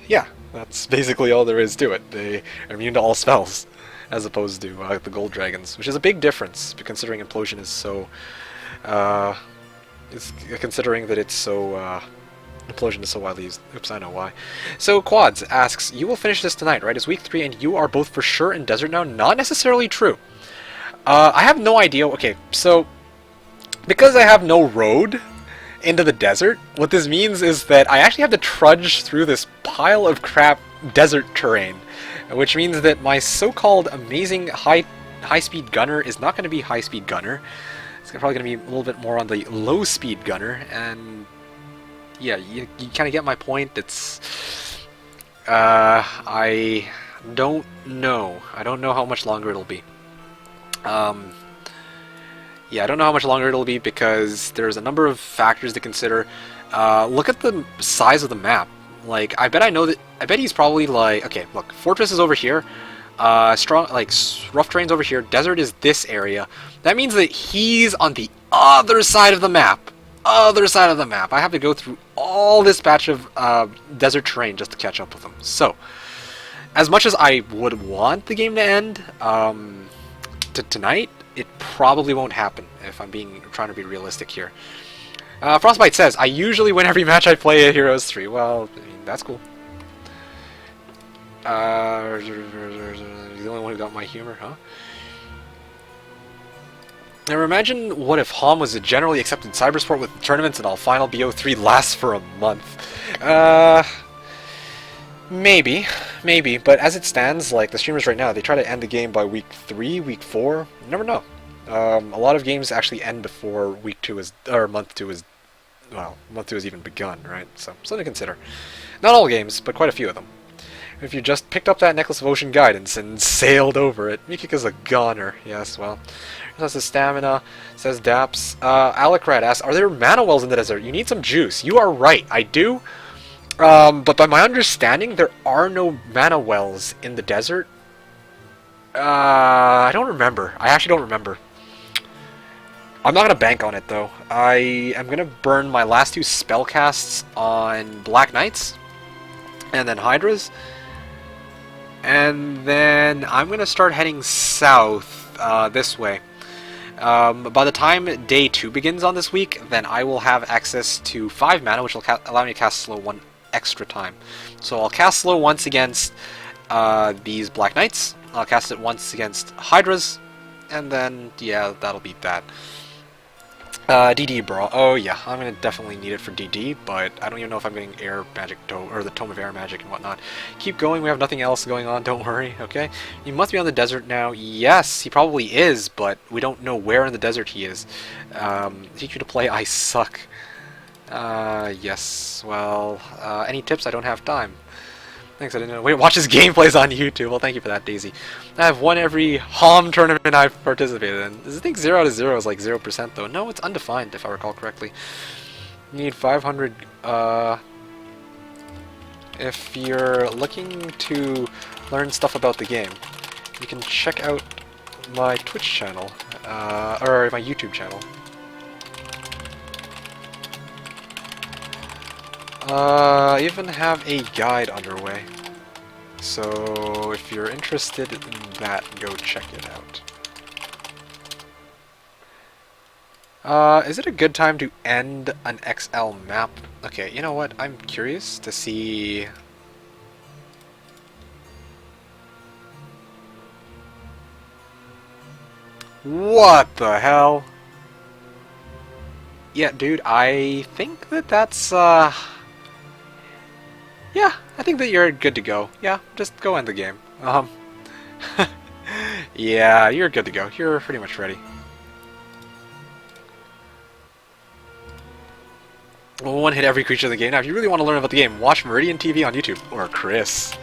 S1: yeah, that's basically all there is to it. They are immune to all spells, as opposed to the Gold Dragons, which is a big difference, considering Implosion is so... considering that it's so... Implosion is so widely used. Oops, I know why. So, Quads asks, you will finish this tonight, right? It's week 3, and you are both for sure in Desert now? Not necessarily true. I have no idea. Okay, so... because I have no road into the desert, what this means is that I actually have to trudge through this pile of crap desert terrain, which means that my so-called amazing high-speed gunner is not going to be high-speed gunner. It's probably going to be a little bit more on the low-speed gunner, and yeah, you kind of get my point. It's I don't know. I don't know how much longer it'll be. Yeah, I don't know how much longer it'll be because there's a number of factors to consider. Look at the size of the map. Like, I bet he's probably like, okay, look, Fortress is over here. Rough terrain's over here. Desert is this area. That means that he's on the other side of the map. Other side of the map. I have to go through all this patch of desert terrain just to catch up with him. So, as much as I would want the game to end tonight, it probably won't happen if I'm trying to be realistic here. Frostbite says, I usually win every match I play at Heroes 3. Well, I mean, that's cool. The only one who got my humor, huh? Now imagine what if HOM was a generally accepted cybersport with tournaments and all final BO3 lasts for a month. Maybe, but as it stands, like the streamers right now, they try to end the game by week 3, week 4. You never know. A lot of games actually end before week 2 is, or month 2 is, well, month 2 has even begun, right? So, something to consider. Not all games, but quite a few of them. If you just picked up that Necklace of Ocean Guidance and sailed over it, Mikik is a goner. Yes, well. That's the stamina, says Daps. Alecrat asks, are there mana wells in the desert? You need some juice. You are right, I do. But by my understanding, there are no mana wells in the desert. I don't remember. I actually don't remember. I'm not going to bank on it, though. I am going to burn my last 2 spellcasts on Black Knights and then Hydras. And then I'm going to start heading south this way. By the time day 2 begins on this week, then I will have access to 5 mana, which will allow me to cast slow 1 extra time. So I'll cast slow once against these Black Knights, I'll cast it once against Hydras, and then, yeah, that'll beat that. DD Brawl. Oh yeah, I'm gonna definitely need it for DD, but I don't even know if I'm getting Air Magic, or the Tome of Air Magic and whatnot. Keep going, we have nothing else going on, don't worry, okay? You must be on the desert now. Yes, he probably is, but we don't know where in the desert he is. Teach you to play I Suck. Yes, well, any tips? I don't have time. Thanks, I didn't know. Wait, watch his gameplays on YouTube. Well, thank you for that, Daisy. I've won every HOM tournament I've participated in. I think 0 out of 0 is like 0% though. No, it's undefined, if I recall correctly. You need 500, if you're looking to learn stuff about the game, you can check out my Twitch channel, or my YouTube channel. I even have a guide underway, so if you're interested in that, go check it out. Is it a good time to end an XL map? Okay, you know what, I'm curious to see... What the hell? Yeah, dude, I think that's, yeah, I think that you're good to go. Yeah, just go end the game. Yeah, you're good to go. You're pretty much ready. One hit every creature in the game. Now, if you really want to learn about the game, watch Meridian TV on YouTube. Or Chris.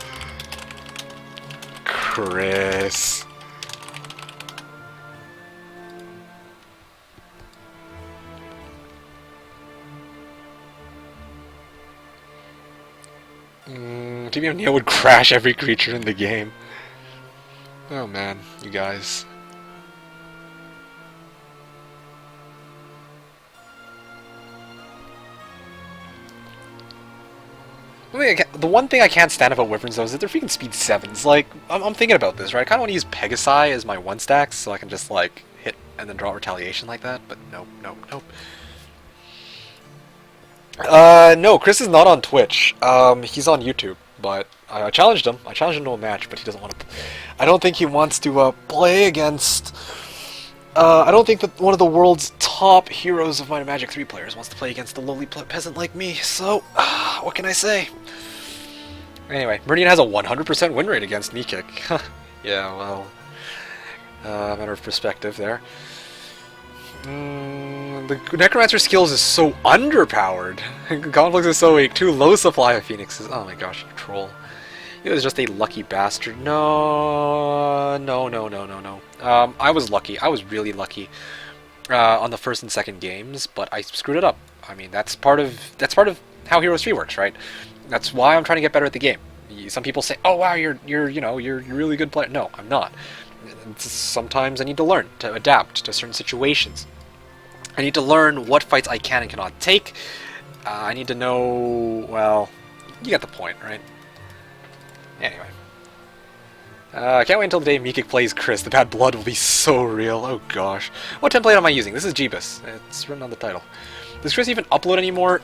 S1: Chris. TV O'Neill would crash every creature in the game. Oh man, you guys. The one thing I can't stand about Wyverns though is that they're freaking speed 7s. Like, I'm thinking about this, right? I kinda wanna use Pegasi as my 1-stacks so I can just like hit and then draw retaliation like that, but nope, nope, nope. No, Chris is not on Twitch. He's on YouTube, but I challenged him. I challenged him to a match, but he doesn't want to... I don't think he wants to, play against... I don't think that one of the world's top heroes of Might and Magic 3 players wants to play against a lowly peasant like me, so... what can I say? Anyway, Meridian has a 100% win rate against Mikik. Yeah, well... matter of perspective there. The Necromancer skills is so underpowered. Conflicts is so weak. Too low supply of Phoenixes. Oh my gosh, you troll. He was just a lucky bastard. No. I was lucky. I was really lucky. on the first and second games, but I screwed it up. I mean, that's part of how Heroes 3 works, right? That's why I'm trying to get better at the game. Some people say, "Oh wow, you're a really good player." No, I'm not. Sometimes I need to learn to adapt to certain situations. I need to learn what fights I can and cannot take. I need to know, well, you get the point, right? Anyway. I can't wait until the day Mikik plays Chris. The bad blood will be so real. Oh gosh. What template am I using? This is Jebus. It's written on the title. Does Chris even upload anymore?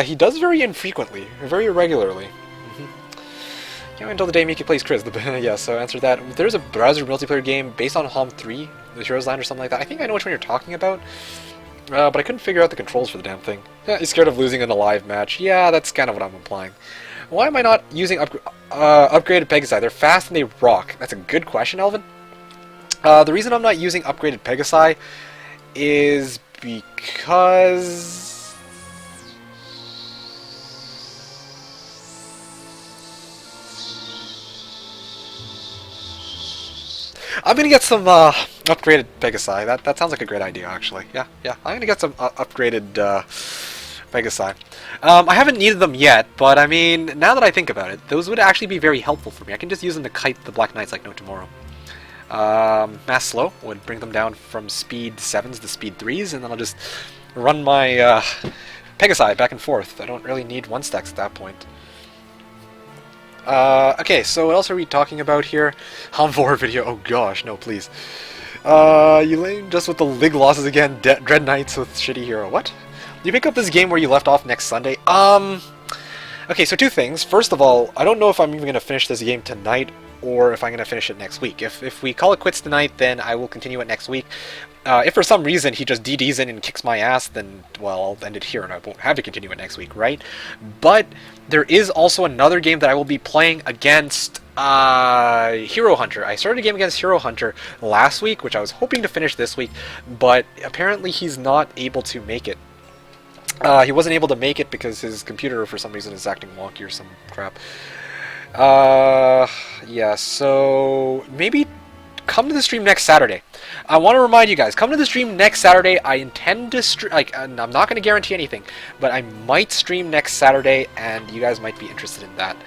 S1: He does very infrequently. Very irregularly. Can't wait until the day Mikik plays Chris. Yeah, so answer that. There's a browser multiplayer game based on HOM 3, the Heroes Land or something like that. I think I know which one you're talking about. But I couldn't figure out the controls for the damn thing. Yeah, he's scared of losing in a live match. Yeah, that's kind of what I'm implying. Why am I not using upgraded Pegasi? They're fast and they rock. That's a good question, Elvin. The reason I'm not using upgraded Pegasi is because... I'm gonna get some upgraded Pegasi. That sounds like a great idea, actually. Yeah. I'm gonna get some upgraded Pegasi. I haven't needed them yet, but I mean, now that I think about it, those would actually be very helpful for me. I can just use them to kite the Black Knights like no tomorrow. Mass Slow would bring them down from speed 7s to speed 3s, and then I'll just run my Pegasi back and forth. I don't really need 1-stacks at that point. Okay, so what else are we talking about here? HOM4 video. Oh gosh, no, please. You lame just with the Lig losses again. Dread Knights with shitty hero. What? You pick up this game where you left off next Sunday? Okay, so two things. First of all, I don't know if I'm even going to finish this game tonight or if I'm going to finish it next week. If we call it quits tonight, then I will continue it next week. If for some reason he just DDs in and kicks my ass, then, well, I'll end it here and I won't have to continue it next week, right? But there is also another game that I will be playing against Hero Hunter. I started a game against Hero Hunter last week, which I was hoping to finish this week, but apparently he's not able to make it. He wasn't able to make it because his computer, for some reason, is acting wonky or some crap. Yeah, so maybe come to the stream next Saturday. I want to remind you guys, come to the stream next Saturday. I intend to stream, I'm not going to guarantee anything, but I might stream next Saturday, and you guys might be interested in that.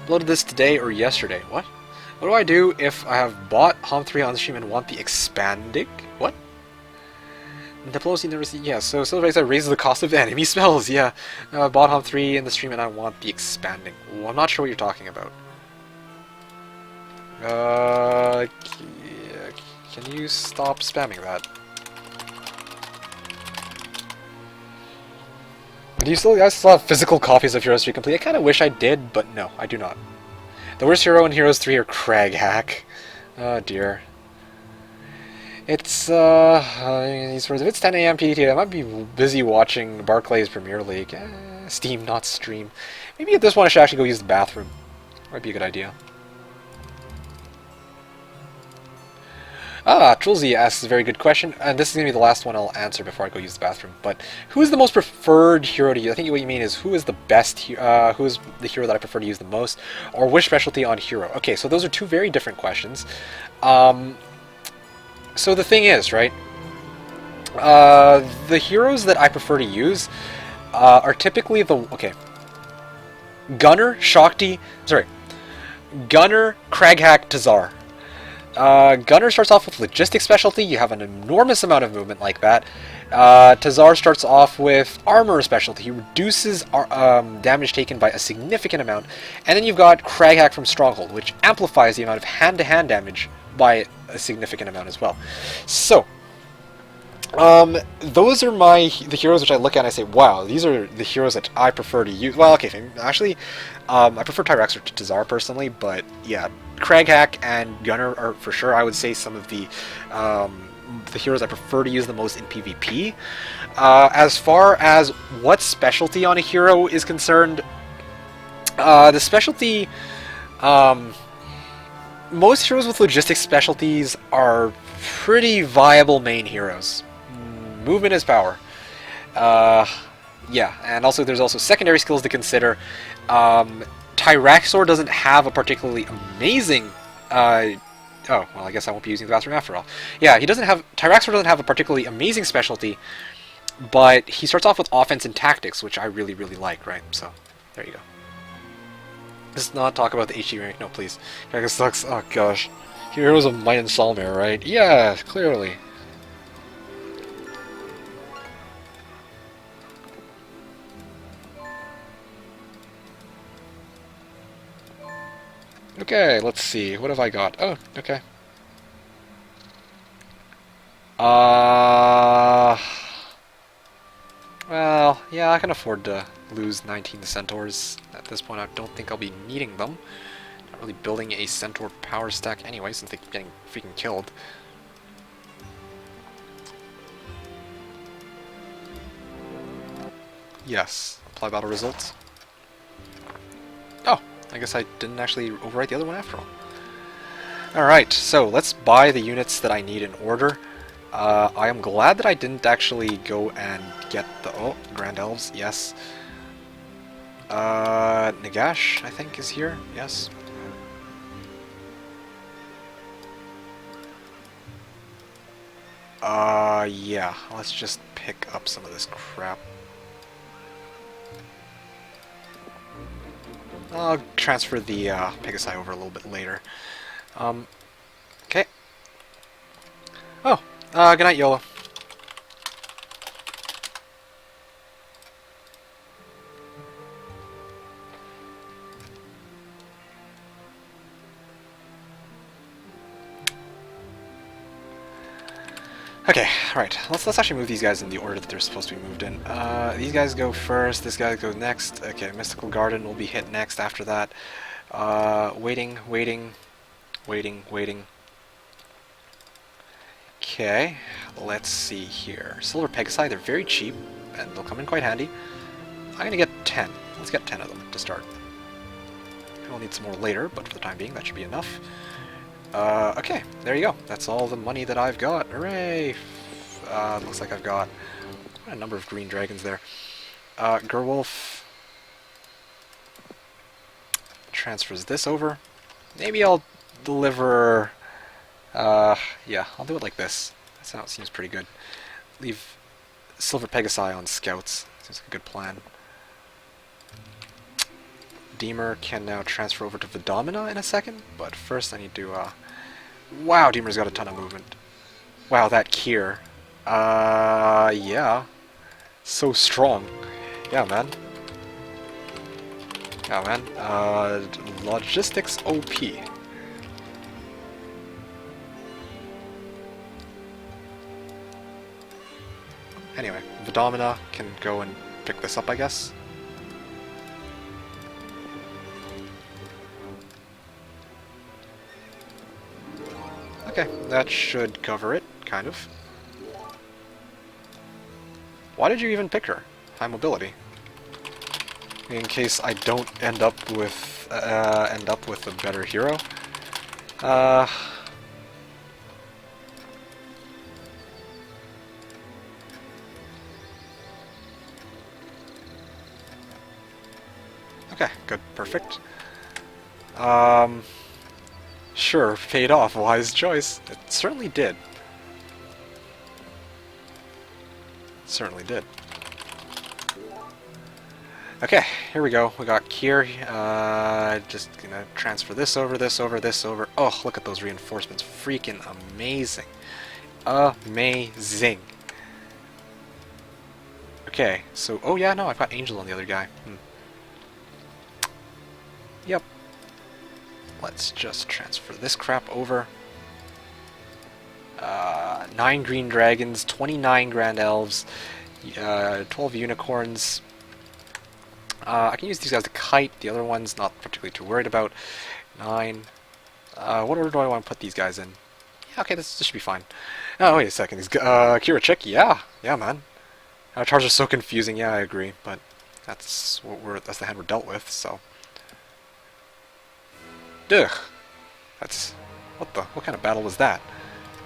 S1: Uploaded this today or yesterday. What? What do I do if I have bought HOM 3 on the stream and want the expanding? What? Diplomacy never see. Yeah, so Silver said raises the cost of enemy spells. Yeah, I bought HOM 3 in the stream and I want the expanding. Well, I'm not sure what you're talking about. Can you stop spamming that? Do you guys still have physical copies of Heroes 3 Complete? I kind of wish I did, but no, I do not. The worst hero in Heroes 3 are Crag Hack. Oh dear. It's, if it's 10 AM PDT, I might be busy watching Barclays Premier League. Steam, not stream. Maybe at this one I should actually go use the bathroom. Might be a good idea. Trulzy asks a very good question, and this is going to be the last one I'll answer before I go use the bathroom. But who is the most preferred hero to use? I think what you mean is who is the best, who is the hero that I prefer to use the most, or which specialty on hero? Okay, so those are two very different questions. So the thing is, right, the heroes that I prefer to use are typically the, Gunner, Gunner, Craghack, Tazar. Gunner starts off with logistics specialty. You have an enormous amount of movement like that. Tazar starts off with armor specialty. He reduces damage taken by a significant amount. And then you've got Craghack from Stronghold, which amplifies the amount of hand-to-hand damage by a significant amount as well. So, those are the heroes which I look at and I say, wow, these are the heroes that I prefer to use. Well, okay, actually, I prefer Tyraxer to Tazar personally, but yeah, Craghack and Gunner are for sure, I would say, some of the heroes I prefer to use the most in PvP. As far as what specialty on a hero is concerned, the specialty, most heroes with logistics specialties are pretty viable main heroes. Movement is power. Yeah, and also there's also secondary skills to consider. Tyraxor doesn't have a particularly amazing Oh, well, I guess I won't be using the bathroom after all. Yeah, he doesn't have... Tyraxor doesn't have a particularly amazing specialty, but he starts off with offense and tactics, which I really, really like, right? So, there you go. Let's not talk about the HD rank. No, please. RitoSux, oh gosh. Heroes of Might and Solmir, right? Yeah, clearly. Okay, let's see. What have I got? Oh, okay. Well, yeah, I can afford to lose 19 Centaurs. At this point, I don't think I'll be needing them. Not really building a Centaur power stack anyway, since they keep getting freaking killed. Yes, apply battle results. Oh, I guess I didn't actually overwrite the other one after all. Alright, so let's buy the units that I need in order. I am glad that I didn't actually go and get the... Oh, Grand Elves, yes. Nagash, I think, is here, yes. Yeah, let's just pick up some of this crap. I'll transfer the Pegasi over a little bit later. Okay. Oh, good night, YOLO. Okay, right. Let's actually move these guys in the order that they're supposed to be moved in. These guys go first. This guy goes next. Okay, Mystical Garden will be hit next after that. Waiting. Okay, let's see here. Silver Pegasi, they're very cheap, and they'll come in quite handy. I'm gonna get 10. Let's get 10 of them to start. We'll need some more later, but for the time being, that should be enough. Okay, there you go. That's all the money that I've got. Hooray! Looks like I've got quite a number of green dragons there. Gerwolf transfers this over. Maybe I'll deliver... yeah, I'll do it like this. That seems pretty good. Leave Silver Pegasi on scouts. Seems like a good plan. Deemer can now transfer over to Vidomina in a second, but first I need to, wow, Deemer's got a ton of movement. Wow, that Kier. Yeah. So strong. Yeah, man. Yeah, man. Logistics OP. Anyway, Vidomina can go and pick this up, I guess. Okay, that should cover it, kind of. Why did you even pick her? High mobility. In case I don't end up with a better hero. Okay, good, perfect. Sure, paid off, wise choice. It certainly did. Certainly did. Okay, here we go. We got Kier. Just gonna transfer this over, this over, this over. Oh, look at those reinforcements. Freaking amazing. Amazing. Okay, so... Oh yeah, no, I've got Angel on the other guy. Yep. Let's just transfer this crap over. 9 green dragons, 29 grand elves, 12 unicorns. I can use these guys to kite. The other ones, not particularly too worried about. 9. What order do I want to put these guys in? Yeah, okay, this should be fine. Oh, wait a second. Kirachek, yeah, man. Charges are so confusing. Yeah, I agree, but that's that's the hand we're dealt with. So. Ugh. That's... What kind of battle was that?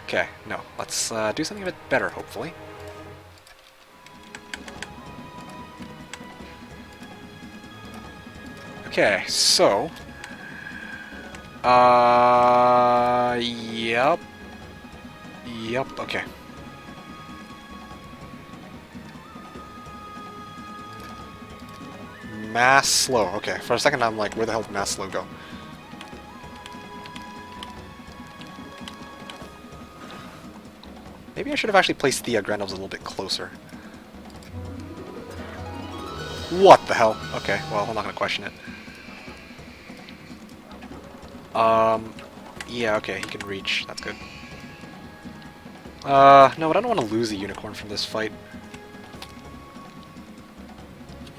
S1: Okay, no. Let's do something a bit better, hopefully. Okay, so... Yep, okay. Mass slow. Okay, for a second I'm like, where the hell did mass slow go? Maybe I should have actually placed the Grandels a little bit closer. What the hell? Okay, well, I'm not gonna question it. Yeah, okay, he can reach. That's good. No, but I don't want to lose a unicorn from this fight.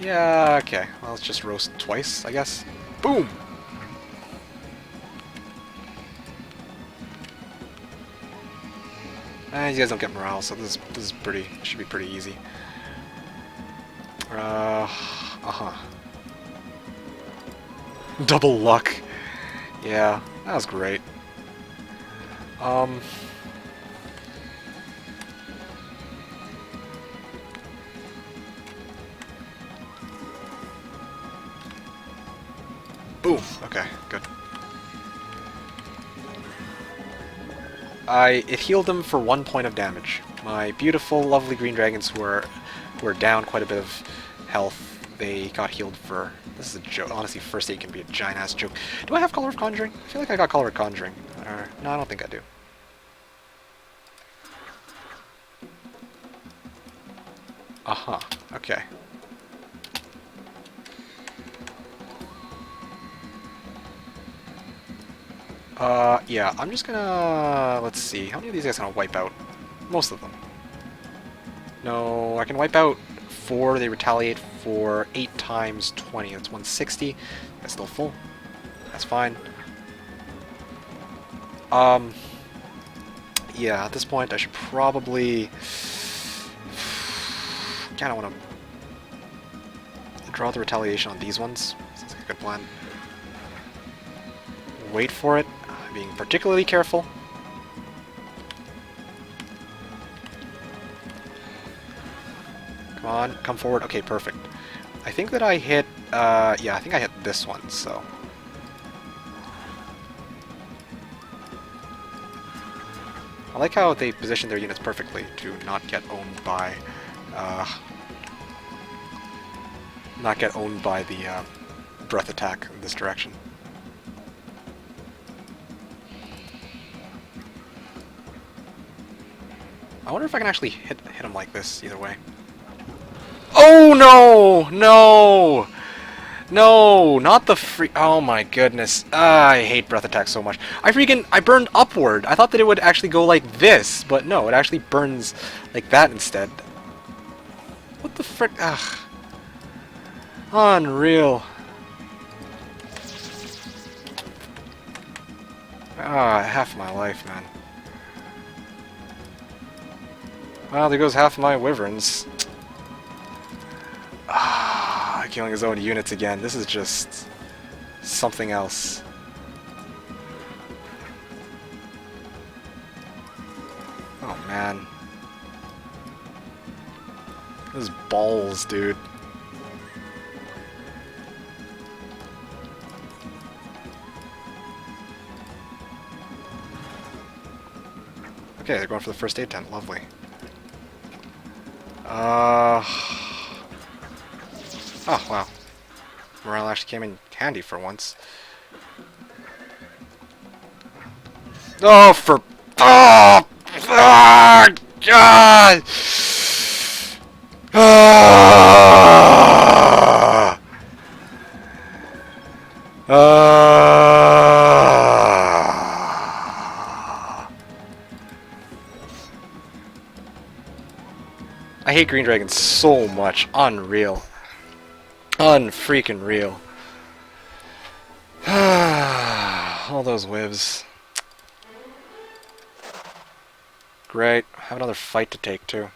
S1: Yeah, okay. Well, let's just roast twice, I guess. Boom! You guys don't get morale, so this is pretty, should be pretty easy. Double luck. Yeah, that was great. Boom. Okay, good. It healed them for 1 point of damage. My beautiful, lovely green dragons who are down quite a bit of health, they got healed for... This is a joke. Honestly, first aid can be a giant-ass joke. Do I have Color of Conjuring? I feel like I got Color of Conjuring. No, I don't think I do. Uh-huh. Okay. Yeah, I'm just gonna... Let's see. How many of these guys can I wipe out? Most of them. No, I can wipe out 4. They retaliate for 8 times 20. That's 160. That's still full. That's fine. Yeah, at this point I should probably... Kinda wanna... draw the retaliation on these ones. Sounds like a good plan. Wait for it. Being particularly careful. Come on, come forward. Okay, perfect. I think that I hit, yeah, I think I hit this one, so... I like how they position their units perfectly to not get owned by, the, breath attack in this direction. I wonder if I can actually hit him like this, either way. Oh no! No! No! Not the free... Oh my goodness. I hate breath attack so much. I burned upward. I thought that it would actually go like this, but no, it actually burns like that instead. What the frick? Ugh. Unreal. Ah, half my life, man. Well, there goes half my wyverns. Ah, killing his own units again. This is just something else. Oh man. This is balls, dude. Okay, they're going for the first aid tent. Lovely. Oh, wow. Morale actually came in handy for once. Oh, for... Oh! Oh! God! Ah! I hate green dragons so much. Unreal. Unfreaking real. All those whivs. Great. Have another fight to take too.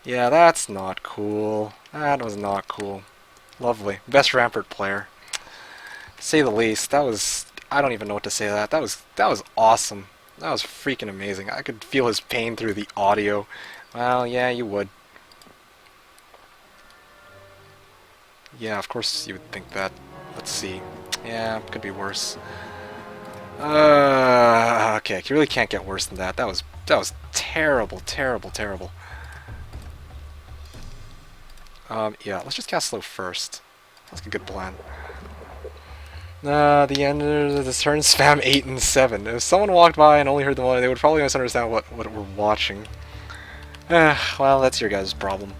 S1: Yeah, that's not cool. That was not cool. Lovely. Best Rampart player. To say the least. That was... I don't even know what to say to that. That was awesome. That was freaking amazing. I could feel his pain through the audio. Well, yeah, you would. Yeah, of course you would think that. Let's see. Yeah, could be worse. Okay, you really can't get worse than that. That was terrible, terrible, terrible. Yeah, let's just cast slow first. That's a good plan. The end of the turn, spam 8 and 7. If someone walked by and only heard the one, they would probably misunderstand what we're watching. Well, that's your guys' problem.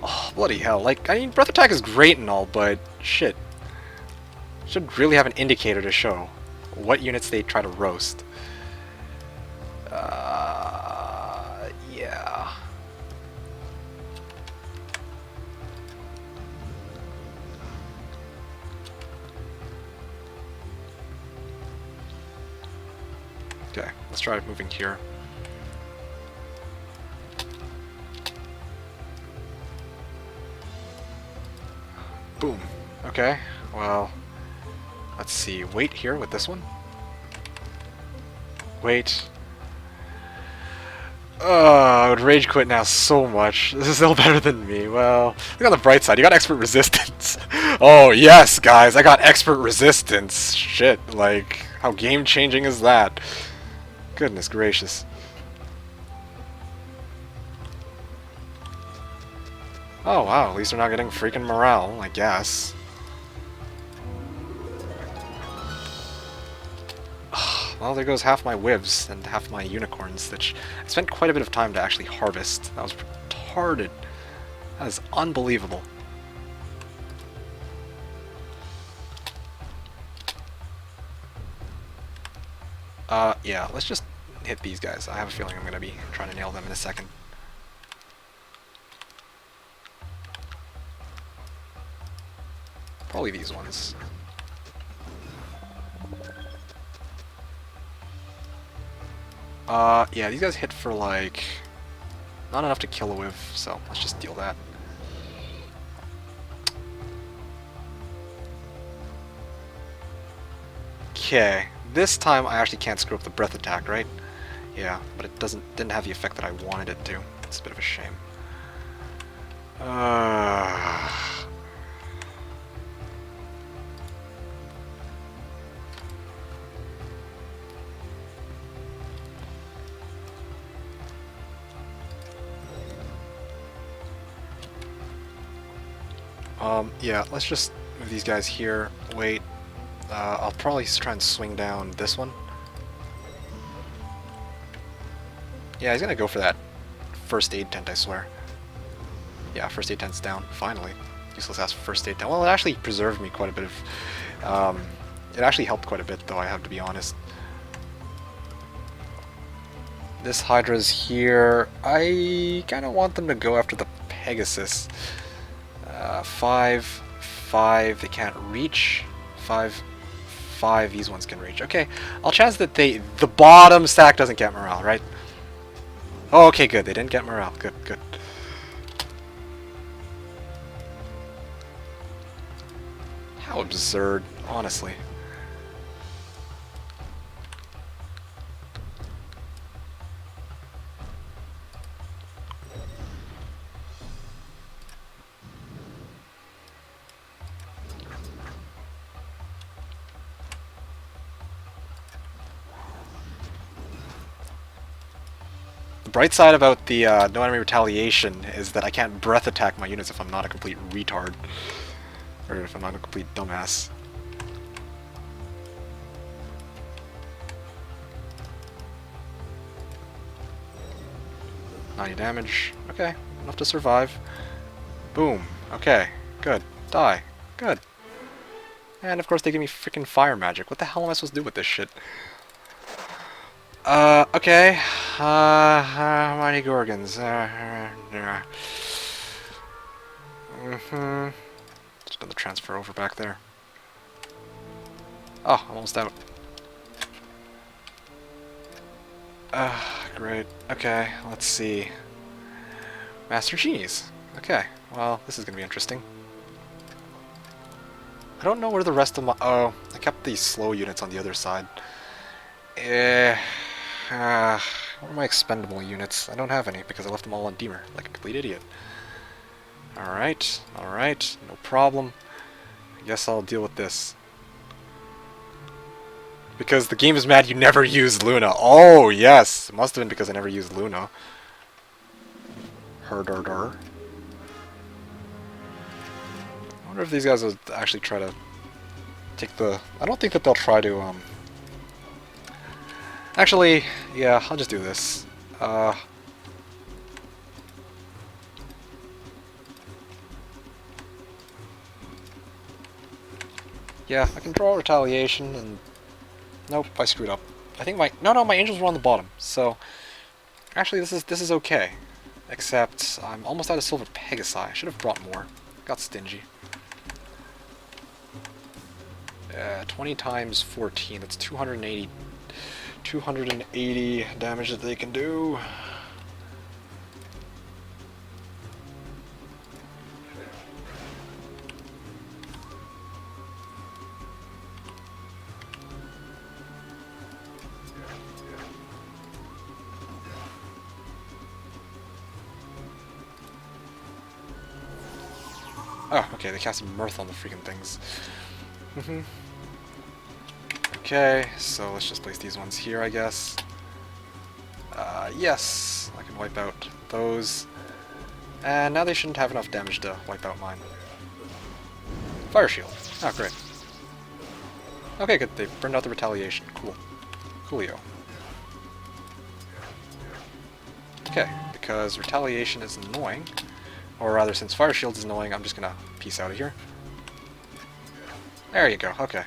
S1: Oh, bloody hell. Like, I mean, Breath Attack is great and all, but shit. Should really have an indicator to show what units they try to roast. Yeah. Okay, let's try moving here. Boom. Okay, well, let's see. Wait here with this one. Wait. I would rage quit now so much. This is still better than me. Well, look on the bright side. You got expert resistance. Oh, yes, guys. I got expert resistance. Shit, like, how game-changing is that? Goodness gracious. Oh, wow. At least they're not getting freaking morale, I guess. Well, there goes half my whivs and half my unicorns, which I spent quite a bit of time to actually harvest. That was retarded. That is unbelievable. Yeah, let's just hit these guys. I have a feeling I'm going to be trying to nail them in a second. Probably these ones. Yeah, these guys hit for, like, not enough to kill a whiv, so let's just deal that. Okay, this time I actually can't screw up the breath attack, right? Yeah, but it didn't have the effect that I wanted it to. It's a bit of a shame. Yeah, let's just move these guys here. Wait. I'll probably try and swing down this one. Yeah, he's gonna go for that first aid tent, I swear. Yeah, first aid tent's down, finally. Useless ass first aid tent. Well, it actually preserved me quite a bit of... it actually helped quite a bit, though, I have to be honest. This Hydra's here. I kind of want them to go after the Pegasus. 5, 5, they can't reach. 5, 5, these ones can reach. Okay, I'll chance that the bottom stack doesn't get morale, right? Oh, okay, good. They didn't get morale. Good, good. How absurd, honestly. Bright side about the no enemy retaliation is that I can't breath attack my units if I'm not a complete retard. Or if I'm not a complete dumbass. $90 damage. Okay, enough to survive. Boom. Okay, good. Die. Good. And of course they give me freaking fire magic. What the hell am I supposed to do with this shit? Okay. Mighty Gorgons. Just done the transfer over back there. Oh, I'm almost out. Great. Okay, let's see. Master Genies. Okay, well, this is gonna be interesting. I don't know where the rest of my... Oh, I kept these slow units on the other side. What are my expendable units? I don't have any because I left them all on Deemer, like a complete idiot. Alright, alright, no problem. I guess I'll deal with this. Because the game is mad you never used Luna. Oh, yes! It must have been because I never used Luna. Herder. I wonder if these guys will actually try to take the... I don't think that they'll try to, Actually, yeah, I'll just do this. Yeah, I can draw retaliation, and... Nope, I screwed up. I think my... No, my angels were on the bottom, so... Actually, this is okay. Except, I'm almost out of silver Pegasi. I should have brought more. Got stingy. 20 times 14, that's 280... 280 damage that they can do. Oh, okay, they casted Mirth on the freaking things. Okay, so let's just place these ones here, I guess. Yes, I can wipe out those. And now they shouldn't have enough damage to wipe out mine. Fire shield. Oh, great. Okay, good. They burned out the retaliation. Cool. Coolio. Okay, because retaliation is annoying. Or rather, since fire shield is annoying, I'm just gonna peace out of here. There you go. Okay.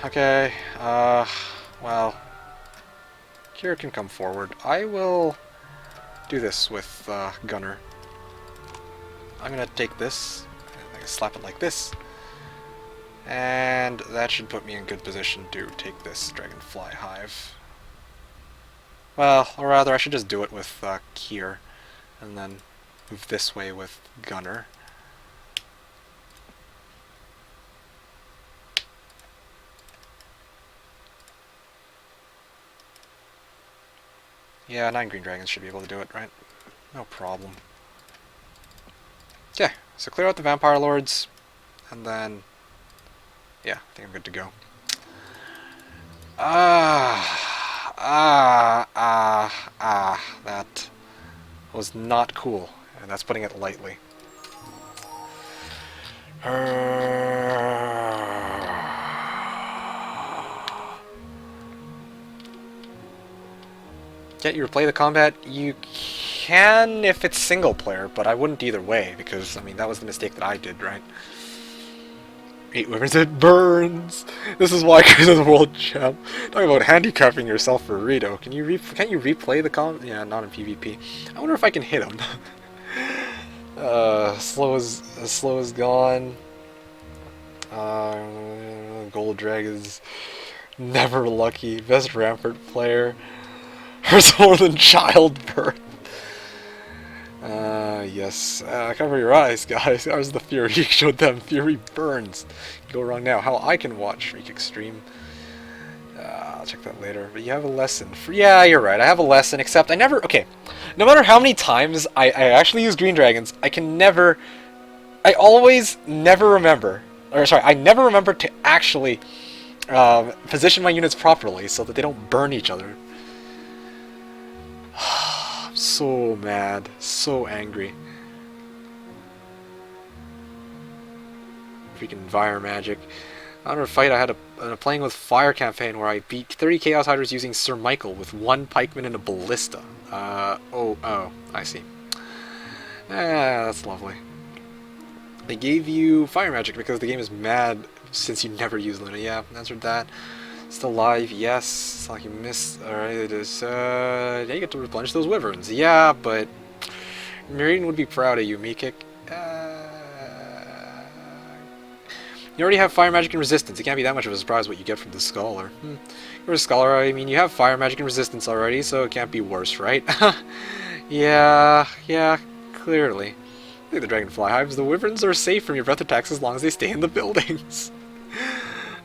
S1: Okay, well, Kira can come forward. I will do this with Gunner. I'm gonna take this, and slap it like this, and that should put me in good position to take this Dragonfly Hive. Well, or rather, I should just do it with Kier, and then move this way with Gunner. Yeah, 9 green dragons should be able to do it, right? No problem. Okay, so clear out the vampire lords, and then... yeah, I think I'm good to go. That was not cool, and that's putting it lightly. Can't you replay the combat? You can if it's single player, but I wouldn't either way, because, I mean, that was the mistake that I did, right? 8 wyverns, it burns! This is why Griffin is the world champ. Talking about handicapping yourself for Rito. Can't you replay the Yeah, not in PvP. I wonder if I can hit him. Slow is gone. Gold Drag is never lucky. Best Rampart player. Hurts more than childbirth. Yes. Cover your eyes, guys. Ours the Fury. You showed them. Fury burns. Go wrong now. How I can watch Shriek Extreme. I'll check that later. But you have a lesson. Yeah, you're right. I have a lesson, except I never... Okay. No matter how many times I actually use Green Dragons, I can never... I always never remember... Or, sorry, I never remember to actually position my units properly so that they don't burn each other. I'm so mad. So angry. Freaking Vire Magic. I remember a fight I had a playing with Fire campaign where I beat 30 Chaos Hiders using Sir Michael with 1 Pikeman and a Ballista. Oh, I see. That's lovely. They gave you Fire Magic because the game is mad since you never use Luna. Yeah, answered that. Still alive, yes. It's like you missed. Alright, it is, yeah, you get to replenish those wyverns. Yeah, but Marine would be proud of you, Meekik. You already have Fire Magic and Resistance. It can't be that much of a surprise what you get from the Scholar. You're a Scholar, I mean, you have Fire Magic and Resistance already, so it can't be worse, right? Yeah, clearly. Look at the Dragonfly Hives. The wyverns are safe from your breath attacks as long as they stay in the buildings.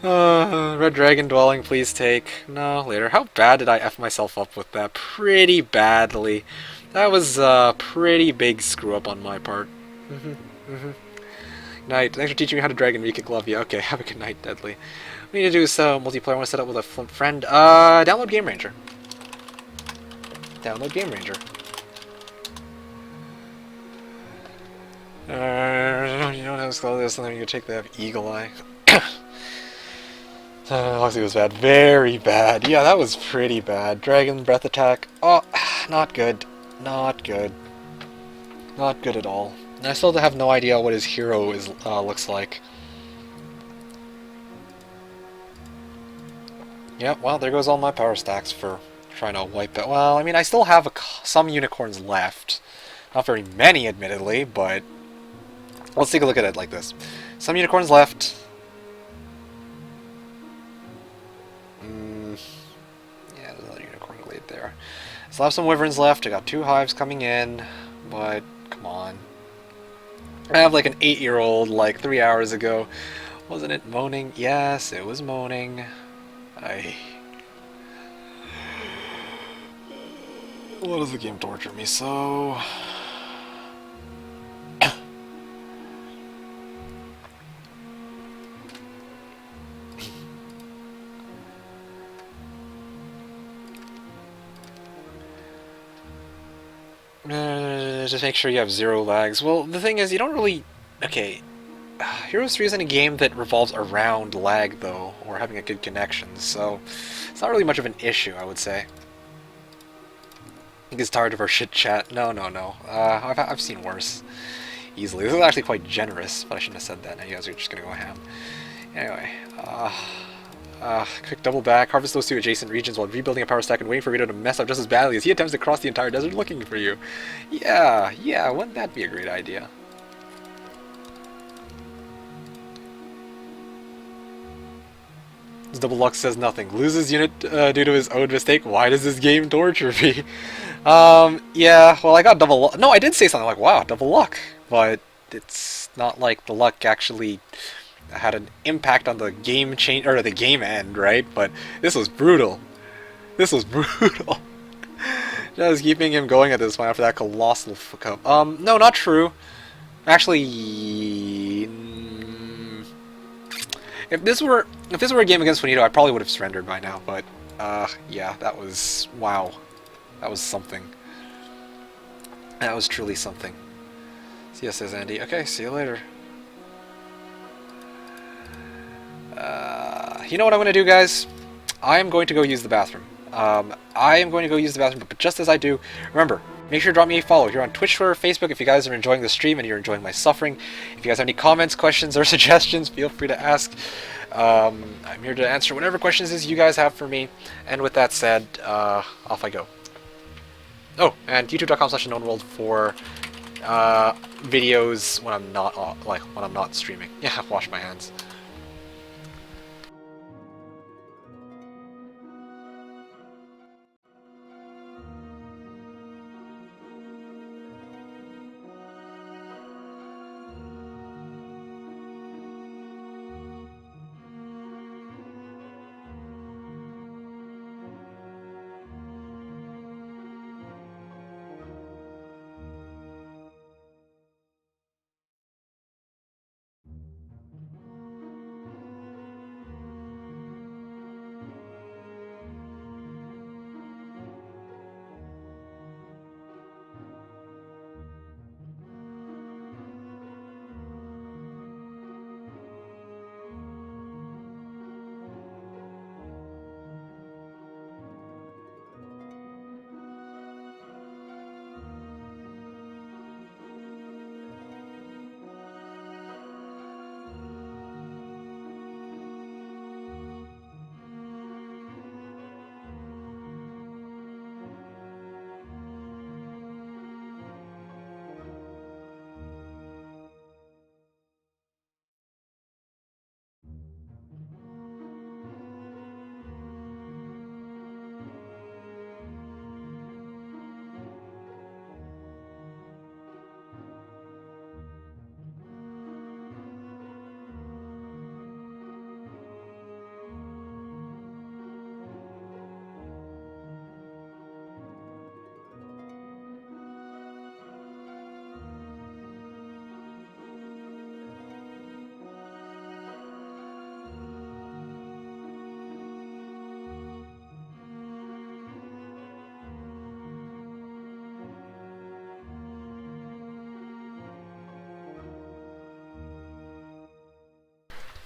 S1: Red Dragon Dwelling, please take. No, later. How bad did I F myself up with that? Pretty badly. That was a pretty big screw up on my part. Night. Thanks for teaching me how to Dragon Re-Kick. Love you. Okay, have a good night, Deadly. What we need to do is multiplayer. I want to set up with a friend. Download Game Ranger. Download Game Ranger. You don't have to scroll this, and then you can take the Eagle Eye. Luxie was bad. Very bad. Yeah, that was pretty bad. Dragon Breath Attack. Oh, not good. Not good. Not good at all. And I still have no idea what his hero looks like. Yeah, well, there goes all my power stacks for trying to wipe it. Well, I mean, I still have some unicorns left. Not very many, admittedly, but let's take a look at it like this. Some unicorns left. Yeah, there's another unicorn glade there. Still have some wyverns left. I got 2 hives coming in, but come on. I have like an 8-year-old like 3 hours ago. Wasn't it moaning? Yes, it was moaning. Why does the game torture me so? Just make sure you have 0 lags. Well, the thing is, you don't really... Okay. Heroes 3 isn't a game that revolves around lag, though, or having a good connection, so it's not really much of an issue, I would say. I think it's tired of our shit chat. No. I've seen worse. Easily. This is actually quite generous, but I shouldn't have said that. Now you guys are just gonna go ham. Anyway, quick double back, harvest those 2 adjacent regions while rebuilding a power stack and waiting for Rito to mess up just as badly as he attempts to cross the entire desert looking for you. Yeah, wouldn't that be a great idea? Double Luck says nothing. Loses unit due to his own mistake. Why does this game torture me? Yeah, well, I got double luck. No, I did say something like, wow, double luck. But it's not like the luck actually had an impact on the game change or the game end, right? But this was brutal. This was brutal. Just keeping him going at this point after that colossal fuck up. No, not true. Actually, if this were a game against Finito, I probably would have surrendered by now. But yeah, that was wow. That was something. That was truly something. See ya, says Andy. Okay, see you later. You know what I'm going to do, guys? I am going to go use the bathroom. But just as I do, remember, make sure to drop me a follow here on Twitch or Facebook if you guys are enjoying the stream and you're enjoying my suffering. If you guys have any comments, questions, or suggestions, feel free to ask. I'm here to answer whatever questions you guys have for me. And with that said, off I go. Oh, and youtube.com/TheKnownWorld for videos when I'm not when I'm not streaming. Yeah, wash my hands.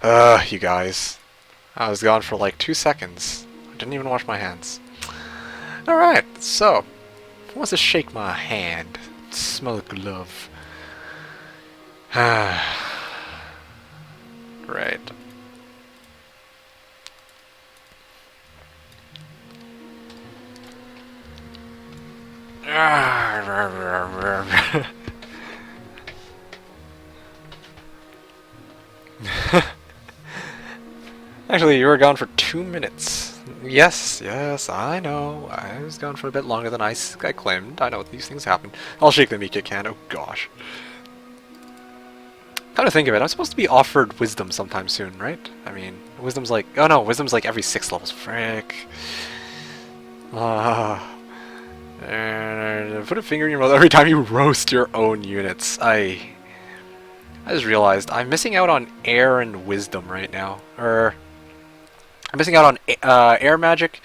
S1: You guys. I was gone for like 2 seconds. I didn't even wash my hands. Alright, so. Who wants to shake my hand? Smell the glove. Right. Actually, you were gone for 2 minutes. Yes, yes, I know. I was gone for a bit longer than I claimed. I know these things happen. I'll shake the Mika can. Oh gosh. Come to think of it, I'm supposed to be offered wisdom sometime soon, right? I mean, wisdom's like... Oh no, wisdom's like every 6 levels. Frick. Put a finger in your mouth every time you roast your own units. I just realized I'm missing out on air and wisdom right now. I'm missing out on air magic,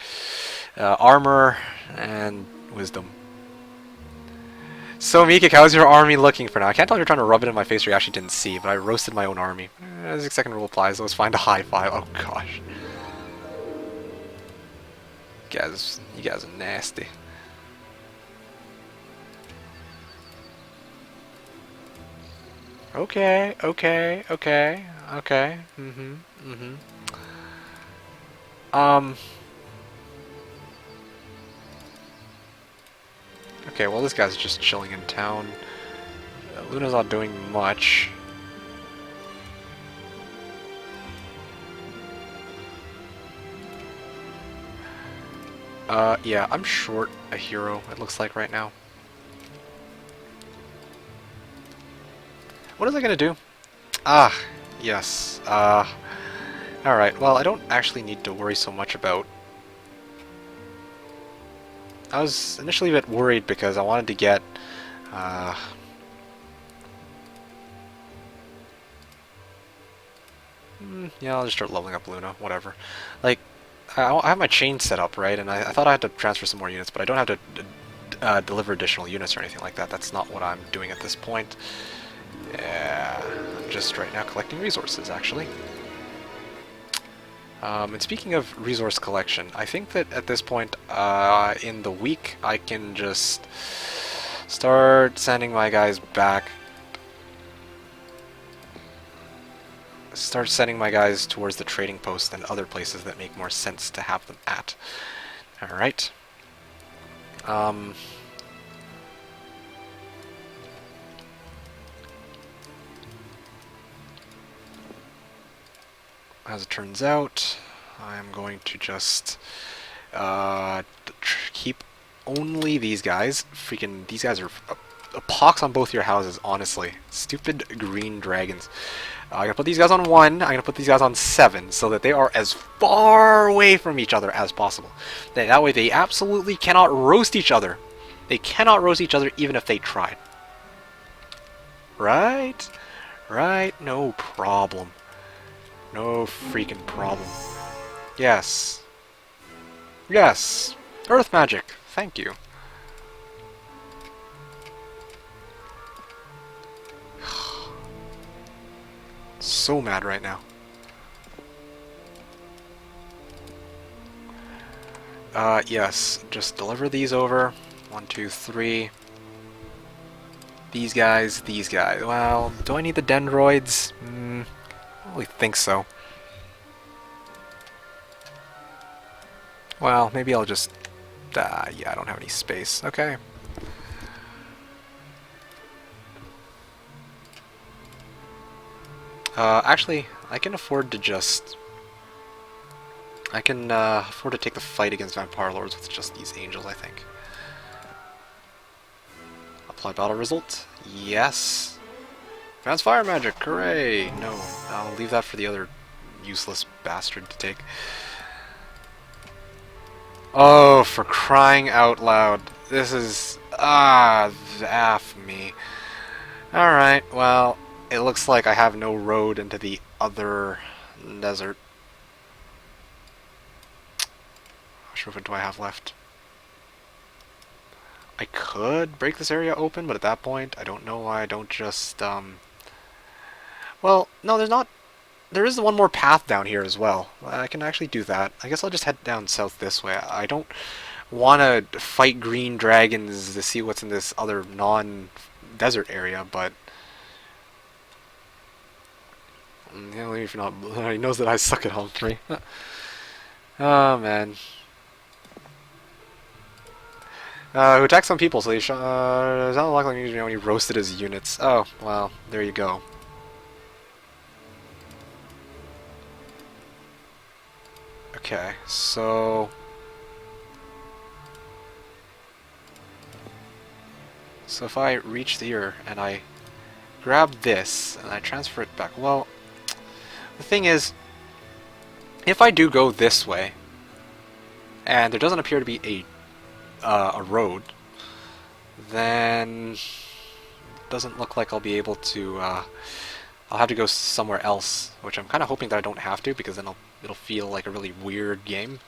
S1: armor, and wisdom. So Mikik, how's your army looking for now? I can't tell if you're trying to rub it in my face or you actually didn't see, but I roasted my own army. As the second rule applies, let's find a high five. Oh gosh. You guys are nasty. Okay. Okay, well this guy's just chilling in town. Luna's not doing much. Yeah, I'm short a hero, it looks like right now. What is I gonna do? Ah, yes. Alright, well, I don't actually need to worry so much about... I was initially a bit worried because I wanted to get... yeah, I'll just start leveling up Luna, whatever. Like, I have my chain set up, right? And I thought I had to transfer some more units, but I don't have to deliver additional units or anything like that. That's not what I'm doing at this point. Yeah, I'm just right now collecting resources, actually. And speaking of resource collection, I think that at this point in the week I can just start sending my guys back. Start sending my guys towards the trading post and other places that make more sense to have them at. Alright. As it turns out, I'm going to just keep only these guys. Freaking, these guys are a pox on both your houses, honestly. Stupid green dragons. I'm going to put these guys on 1, I'm going to put these guys on 7, so that they are as far away from each other as possible. That way they absolutely cannot roast each other. They cannot roast each other even if they tried. Right? Right? No problem. No freaking problem. Yes. Yes! Earth magic! Thank you. So mad right now. Yes. Just deliver these over. 1, 2, 3. These guys, these guys. Well, do I need the dendroids? I don't really think so. Well, maybe I'll just... yeah, I don't have any space. Okay. Actually, I can afford to just... I can afford to take the fight against Vampire Lords with just these angels, I think. Apply battle result? Yes. Advanced fire magic, hooray! No, I'll leave that for the other useless bastard to take. Oh, for crying out loud. This is... F me. Alright, well, it looks like I have no road into the other desert. How much movement do I have left? I could break this area open, but at that point, I don't know why I don't just, well, no, there's not there is one more path down here as well. I can actually do that. I guess I'll just head down south this way. I don't want to fight green dragons to see what's in this other non-desert area, but yeah, if you're not, he knows that I suck at Home 3. Oh man. Who attacked some people, so he it's not likely when he roasted his units. Oh, well, there you go. Okay, so if I reach here and I grab this and I transfer it back, well, the thing is, if I do go this way, and there doesn't appear to be a road, then it doesn't look like I'll be able to. I'll have to go somewhere else, which I'm kind of hoping that I don't have to, because then it'll feel like a really weird game.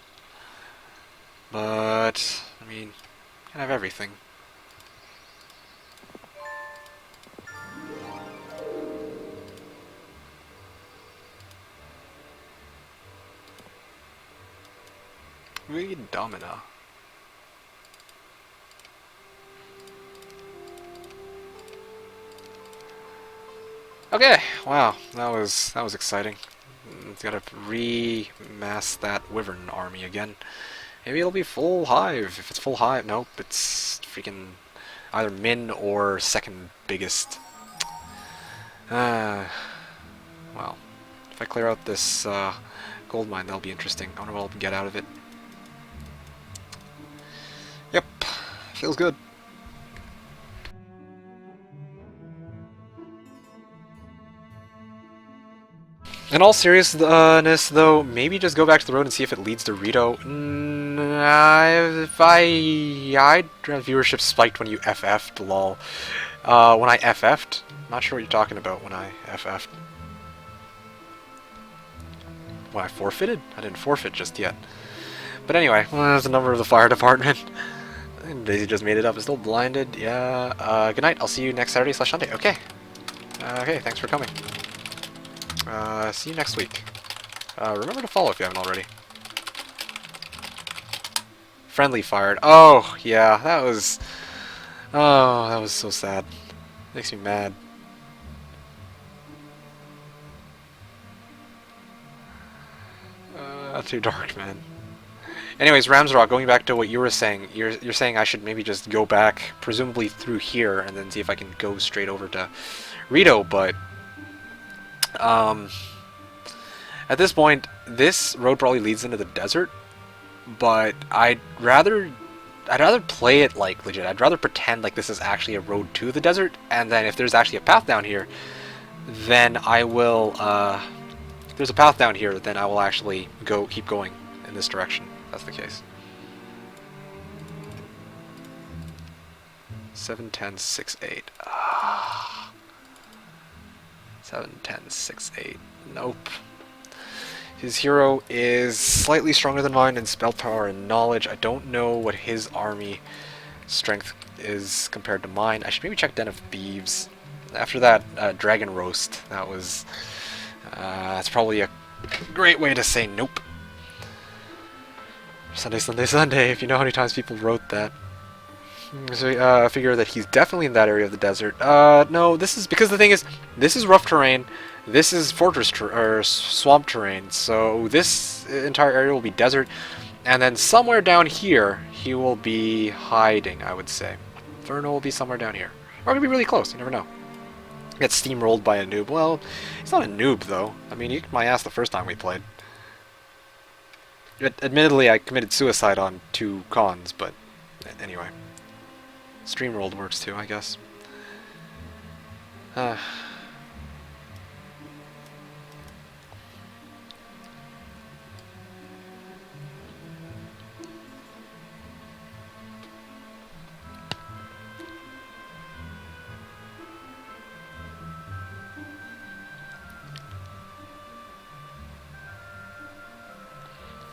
S1: But I mean, I can have everything. Read Domina. Okay, wow, that was exciting. It's gotta remass that Wyvern army again. Maybe it'll be full hive. If it's full hive, nope, it's freaking either min or second biggest. Well, if I clear out this gold mine, that'll be interesting. I wonder what I'll get out of it. Yep, feels good. In all seriousness, though, maybe just go back to the road and see if it leads to Rito. Viewership spiked when you FF'd, lol. When I FF'd? Not sure what you're talking about when I FF'd. When I forfeited? I didn't forfeit just yet. But anyway, well, that's the number of the fire department. Daisy just made it up. Is still blinded. Yeah. Good night. I'll see you next Saturday/Sunday. Okay. Okay. Thanks for coming. See you next week. Remember to follow if you haven't already. Friendly fired. Oh, yeah. That was... Oh, that was so sad. Makes me mad. Too dark, man. Anyways, Ramsrock, going back to what you were saying, you're saying I should maybe just go back, presumably through here, and then see if I can go straight over to Rito, but at this point, this road probably leads into the desert, but I'd rather play it like legit. I'd rather pretend like this is actually a road to the desert, and then if there's actually a path down here, then I will, if there's a path down here, then I will actually keep going in this direction. That's the case. 7-10-6-8. 7-10-6-8. Nope. His hero is slightly stronger than mine in spell power and knowledge. I don't know what his army strength is compared to mine. I should maybe check Den of Thieves. After that dragon roast, that's probably a great way to say nope. Sunday, Sunday, Sunday, if you know how many times people wrote that. So I figure that he's definitely in that area of the desert. No, this is, because the thing is, this is rough terrain, this is fortress or swamp terrain, so this entire area will be desert, and then somewhere down here, he will be hiding, I would say. Verno will be somewhere down here. Or it could be really close, you never know. Get steamrolled by a noob. Well, he's not a noob, though. I mean, he kicked my ass the first time we played. Admittedly, I committed suicide on 2 cons, but anyway. Streamrolled works too, I guess.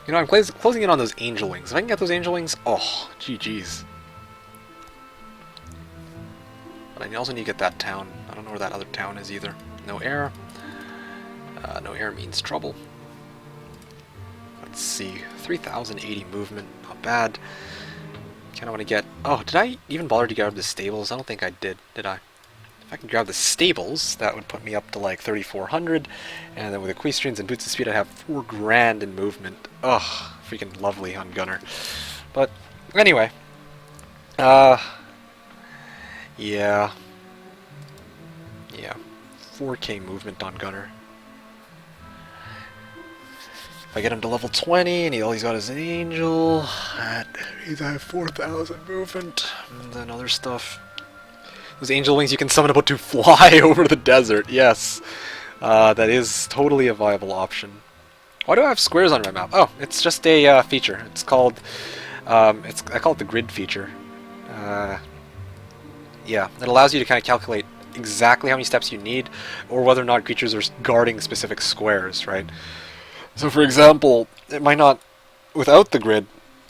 S1: You know, I'm closing in on those angel wings. If I can get those angel wings, oh, GG's. But I also need to get that town. I don't know where that other town is either. No air. No air means trouble. Let's see, 3,080 movement, not bad. Kind of want to get... Oh, did I even bother to grab the stables? I don't think I did I? If I can grab the stables, that would put me up to like 3,400, and then with equestrians and boots of speed, I'd have 4 grand in movement. Ugh, freaking lovely on Gunner. But anyway, yeah, 4K movement on Gunner. If I get him to level 20 and all he's got is an angel, that means I have 4,000 movement, and then other stuff. Those angel wings you can summon about to fly over the desert, yes. That is totally a viable option. Why do I have squares on my map? Oh, it's just a feature. It's called, I call it the grid feature. Yeah, it allows you to kind of calculate exactly how many steps you need, or whether or not creatures are guarding specific squares, right? So for example, it might not, without the grid,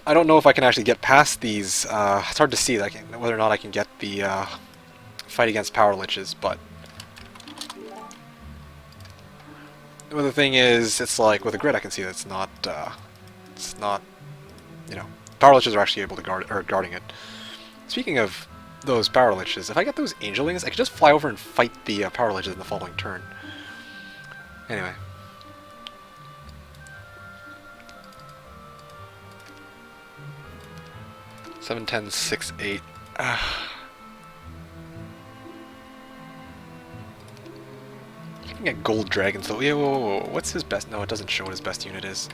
S1: I don't know if I can actually get past these, it's hard to see like, whether or not I can get the fight against power liches, but the thing is, it's like, with a grid I can see that it's not, you know, power liches are actually able to guarding it. Speaking of those power liches, if I get those angel wings, I could just fly over and fight the power liches in the following turn. Anyway. Seven, 10, 6, 8. I can get gold dragons though. Yeah, whoa. What's his best? No, it doesn't show what his best unit is.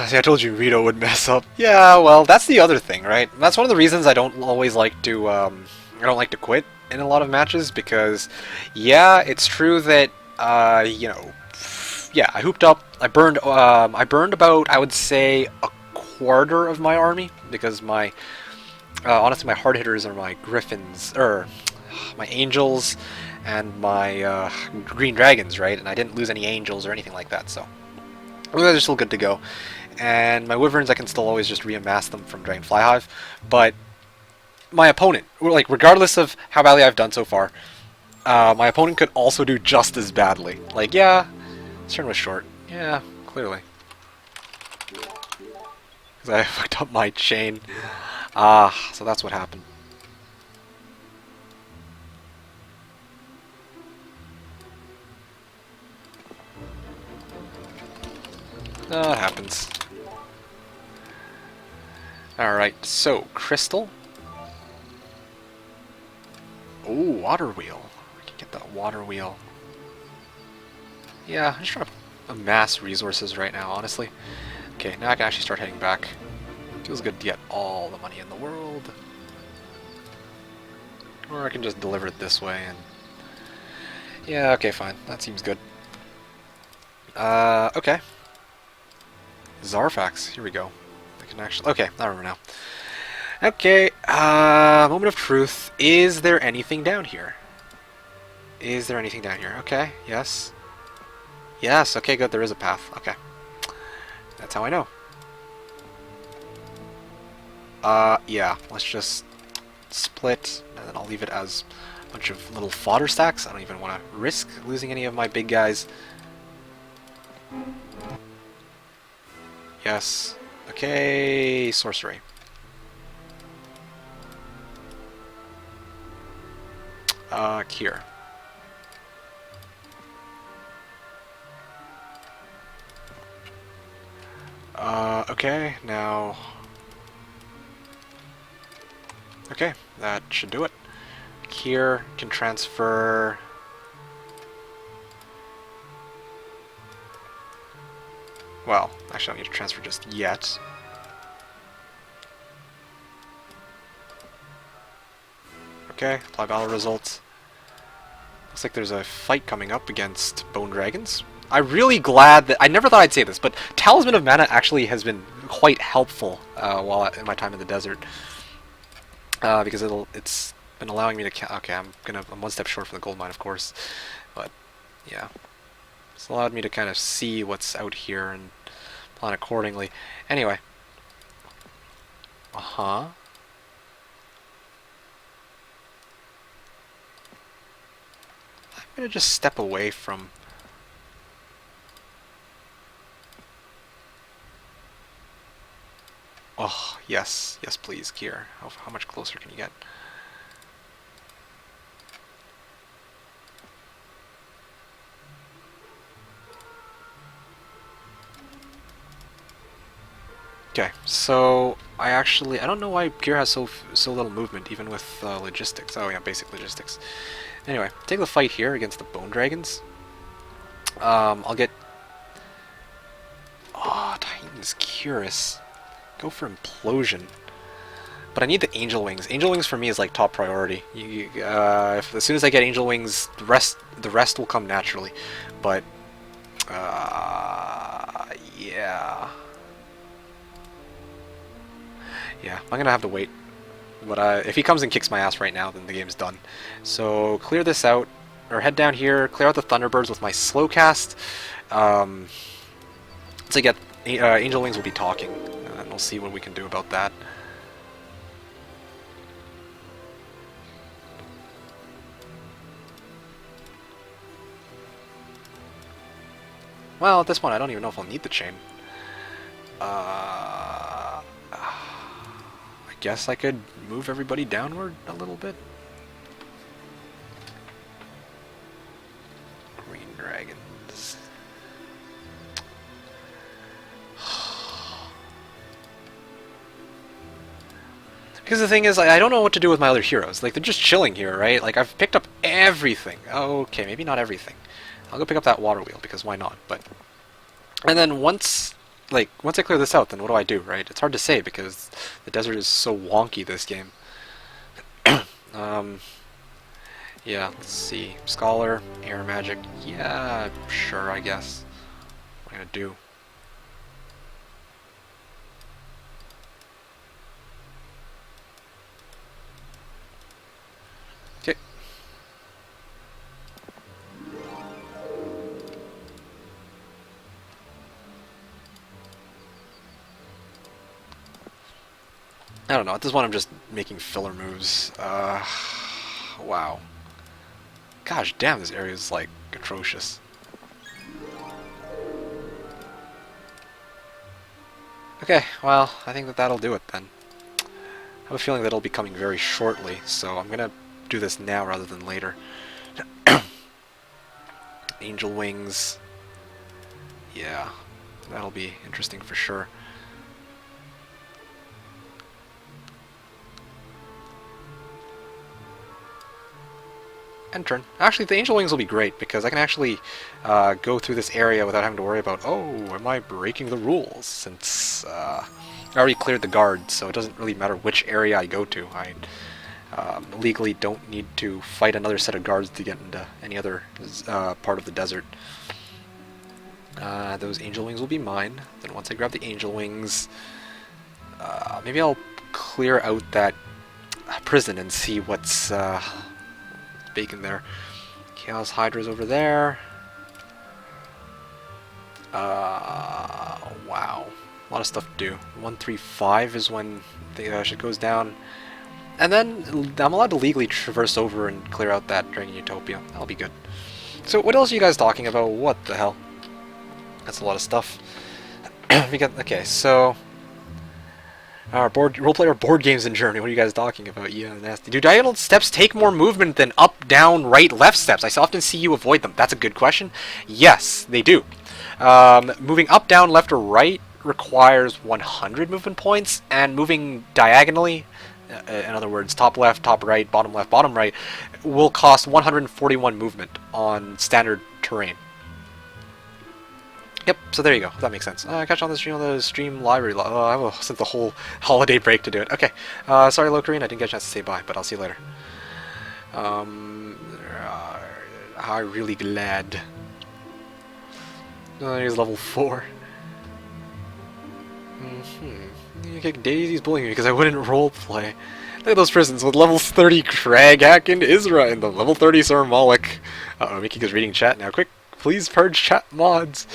S1: See, I told you Rito would mess up. Yeah, well, that's the other thing, right? That's one of the reasons I don't always like to, I don't like to quit in a lot of matches, because, yeah, it's true that, you know, yeah, I hooped up, I burned about, I would say, a quarter of my army, because my, honestly, my hard hitters are my Griffins, my Angels, and my, Green Dragons, right? And I didn't lose any Angels or anything like that, so they're still good to go. And my Wyverns, I can still always just re-amass them from Dragonfly Hive. But my opponent, like, regardless of how badly I've done so far, my opponent could also do just as badly. Like, yeah, this turn was short. Yeah, clearly. Because I fucked up my chain. So that's what happened. It happens. Alright, so, Crystal. Oh, Water Wheel. I can get that Water Wheel. Yeah, I'm just trying to amass resources right now, honestly. Okay, now I can actually start heading back. Feels good to get all the money in the world. Or I can just deliver it this way and... Yeah, okay, fine. That seems good. Okay. Zarfax, here we go. I can actually... Okay, I remember now. Okay, moment of truth. Is there anything down here? Is there anything down here? Okay, yes. Yes, okay, good, there is a path. Okay. That's how I know. Yeah, let's just split, and then I'll leave it as a bunch of little fodder stacks. I don't even want to risk losing any of my big guys. Yes. Okay, sorcery. Cure. Okay, now... Okay, that should do it. Cure can transfer... Well, actually I don't need to transfer just yet. Okay, apply battle results. Looks like there's a fight coming up against Bone Dragons. I'm really glad that... I never thought I'd say this, but Talisman of Mana actually has been quite helpful while in my time in the desert, because it's been allowing me to. Okay, I'm one step short from the gold mine, of course, but yeah, it's allowed me to kind of see what's out here and plan accordingly. Anyway, I'm gonna just step away from. Oh, yes, yes, please, gear. How much closer can you get? Okay, so I don't know why gear has so little movement, even with logistics. Oh yeah, basic logistics. Anyway, take the fight here against the bone dragons. I'll get. Oh, Titan's Curus. Go for implosion. But I need the angel wings. Angel wings for me is like top priority. As soon as I get angel wings, the rest will come naturally. But yeah. Yeah, I'm gonna have to wait. But if he comes and kicks my ass right now, then the game's done. So clear this out, or head down here, clear out the Thunderbirds with my slow cast. To get Angel Wings will be talking, and we'll see what we can do about that. Well, at this point, I don't even know if I'll need the chain. I guess I could move everybody downward a little bit. Green dragons. Because the thing is, I don't know what to do with my other heroes. Like, they're just chilling here, right? Like, I've picked up everything. Okay, maybe not everything. I'll go pick up that water wheel, because why not? But and then once I clear this out, then what do I do, right? It's hard to say, because the desert is so wonky this game. Yeah, let's see. Scholar, air magic. Yeah, sure, I guess. What am I gonna do? Okay. I don't know, at this point I'm just making filler moves. Wow. Gosh damn, this area is, like, atrocious. Okay, well, I think that'll do it then. I have a feeling that it'll be coming very shortly, so I'm gonna do this now rather than later. Angel Wings. Yeah, that'll be interesting for sure. End turn. Actually, the Angel Wings will be great, because I can actually go through this area without having to worry about, oh, am I breaking the rules? Since I already cleared the guard, so it doesn't really matter which area I go to. I legally don't need to fight another set of guards to get into any other part of the desert. Those Angel Wings will be mine. Then once I grab the Angel Wings, maybe I'll clear out that prison and see what's bacon there. Chaos Hydra's over there. Wow. A lot of stuff to do. 135 is when the shit goes down. And then I'm allowed to legally traverse over and clear out that Dragon Utopia. That'll be good. So what else are you guys talking about? What the hell? That's a lot of stuff. Okay, so role-player board games in Germany. What are you guys talking about? Yeah, nasty. Do diagonal steps take more movement than up, down, right, left steps? I often see you avoid them. That's a good question. Yes, they do. Moving up, down, left, or right requires 100 movement points, and moving diagonally, in other words, top left, top right, bottom left, bottom right, will cost 141 movement on standard terrain. Yep, so there you go. That makes sense. Catch on the stream library. I will send the whole holiday break to do it. Okay. Sorry, Locarine, I didn't get a chance to say bye, but I'll see you later. I'm really glad. He's level 4. Daisy's bullying me because I wouldn't roleplay. Look at those prisons with level 30 Crag, Hack, and Isra, and the level 30 Sir Malik. Uh-oh, Mickey is reading chat now. Quick, please purge chat mods.